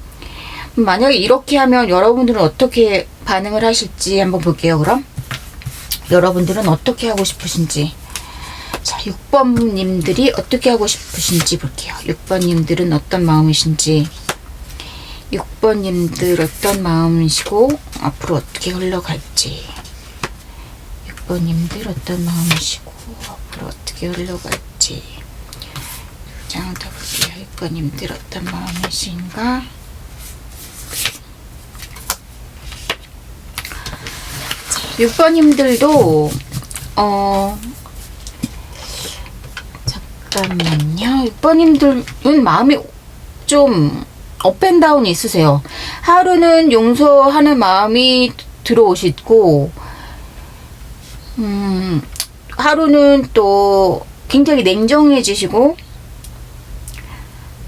만약에 이렇게 하면 여러분들은 어떻게 반응을 하실지 한번 볼게요. 그럼 여러분들은 어떻게 하고 싶으신지 자, 6번님들이 어떻게 하고 싶으신지 볼게요. 6번님들은 어떤 마음이신지. 6번님들 어떤 마음이시고 앞으로 어떻게 흘러갈지. 6번님들 어떤 마음이시고 앞으로 어떻게 흘러갈지. 장 더 볼게요. 6번님들 어떤 마음이신가. 자, 6번님들도 잠깐만요. 6번님들은 마음이 좀 업앤다운이 있으세요. 하루는 용서하는 마음이 들어오시고 하루는 또 굉장히 냉정해지시고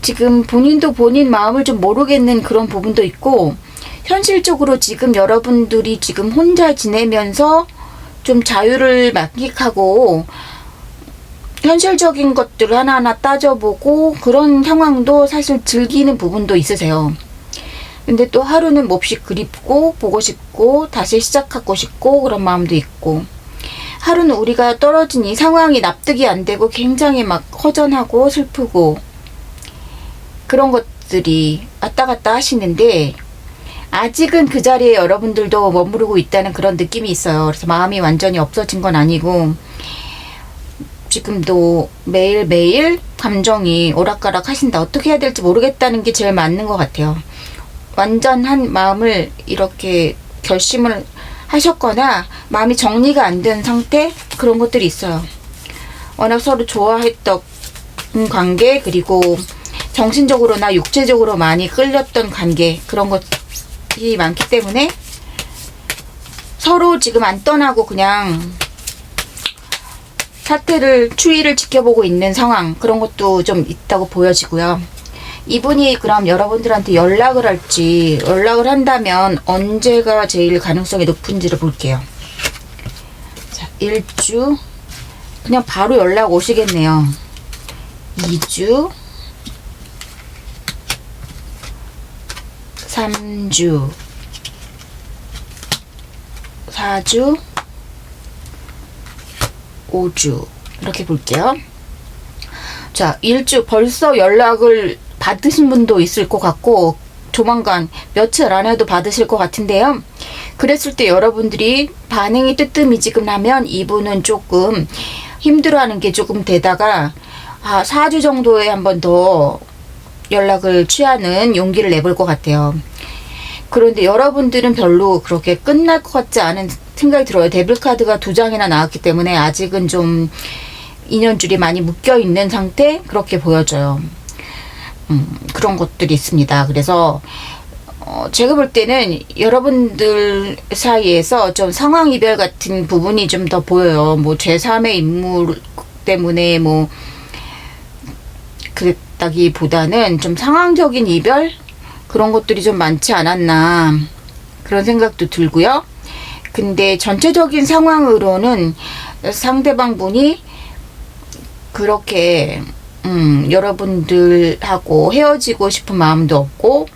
지금 본인도 본인 마음을 좀 모르겠는 그런 부분도 있고 현실적으로 지금 여러분들이 지금 혼자 지내면서 좀 자유를 만끽하고 현실적인 것들을 하나하나 따져보고 그런 상황도 사실 즐기는 부분도 있으세요. 근데 또 하루는 몹시 그립고 보고 싶고 다시 시작하고 싶고 그런 마음도 있고 하루는 우리가 떨어진 이 상황이 납득이 안 되고 굉장히 막 허전하고 슬프고 그런 것들이 왔다 갔다 하시는데 아직은 그 자리에 여러분들도 머무르고 있다는 그런 느낌이 있어요. 그래서 마음이 완전히 없어진 건 아니고 지금도 매일매일 감정이 오락가락 하신다. 어떻게 해야 될지 모르겠다는 게 제일 맞는 것 같아요. 완전한 마음을 이렇게 결심을 하셨거나 마음이 정리가 안 된 상태 그런 것들이 있어요. 워낙 서로 좋아했던 관계 그리고 정신적으로나 육체적으로 많이 끌렸던 관계 그런 것이 많기 때문에 서로 지금 안 떠나고 그냥 사태를 추이를 지켜보고 있는 상황 그런 것도 좀 있다고 보여지고요. 이분이 그럼 여러분들한테 연락을 할지 연락을 한다면 언제가 제일 가능성이 높은지를 볼게요. 자, 1주 그냥 바로 연락 오시겠네요. 2주 3주 4주 5주 이렇게 볼게요. 자, 1주 벌써 연락을 받으신 분도 있을 것 같고 조만간 며칠 안에도 받으실 것 같은데요. 그랬을 때 여러분들이 반응이 뜨뜻미지근하면 이분은 조금 힘들어하는 게 조금 되다가 4주 정도에 한 번 더 연락을 취하는 용기를 내볼 것 같아요. 그런데 여러분들은 별로 그렇게 끝날 것 같지 않은 생각이 들어요. 데블카드가 2장이나 나왔기 때문에 아직은 좀 인연줄이 많이 묶여있는 상태 그렇게 보여져요. 그런 것들이 있습니다. 그래서 제가 볼 때는 여러분들 사이에서 좀 상황 이별 같은 부분이 좀 더 보여요. 뭐 제3의 인물 때문에 뭐 그랬다기보다는 좀 상황적인 이별 그런 것들이 좀 많지 않았나 그런 생각도 들고요. 근데 전체적인 상황으로는 상대방 분이 그렇게 여러분들하고 헤어지고 싶은 마음도 없고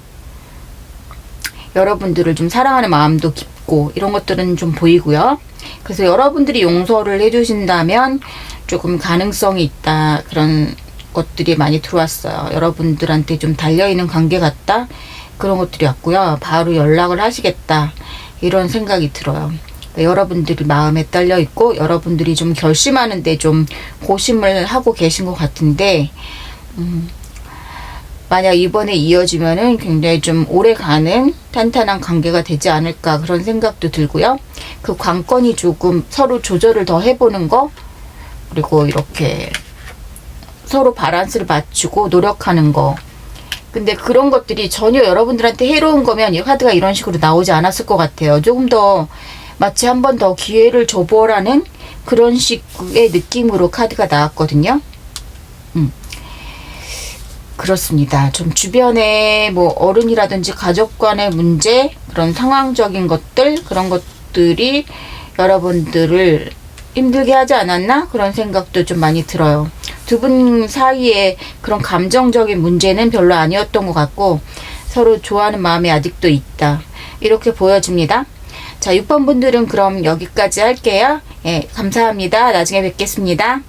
여러분들을 좀 사랑하는 마음도 깊고 이런 것들은 좀 보이고요. 그래서 여러분들이 용서를 해주신다면 조금 가능성이 있다 그런 것들이 많이 들어왔어요. 여러분들한테 좀 달려있는 관계 같다 그런 것들이 왔고요. 바로 연락을 하시겠다 이런 생각이 들어요. 여러분들이 마음에 떨려 있고 여러분들이 좀 결심하는데 좀 고심을 하고 계신 것 같은데 만약 이번에 이어지면은 굉장히 좀 오래가는 탄탄한 관계가 되지 않을까 그런 생각도 들고요. 그 관건이 조금 서로 조절을 더 해보는 거 그리고 이렇게 서로 밸런스를 맞추고 노력하는 거 근데 그런 것들이 전혀 여러분들한테 해로운 거면 이 카드가 이런 식으로 나오지 않았을 것 같아요. 조금 더 마치 한 번 더 기회를 줘보라는 그런 식의 느낌으로 카드가 나왔거든요. 그렇습니다. 좀 주변에 뭐 어른이라든지 가족 간의 문제 그런 상황적인 것들 그런 것들이 여러분들을 힘들게 하지 않았나 그런 생각도 좀 많이 들어요. 두 분 사이에 그런 감정적인 문제는 별로 아니었던 것 같고 서로 좋아하는 마음이 아직도 있다 이렇게 보여집니다. 자, 6번 분들은 그럼 여기까지 할게요. 예, 감사합니다. 나중에 뵙겠습니다.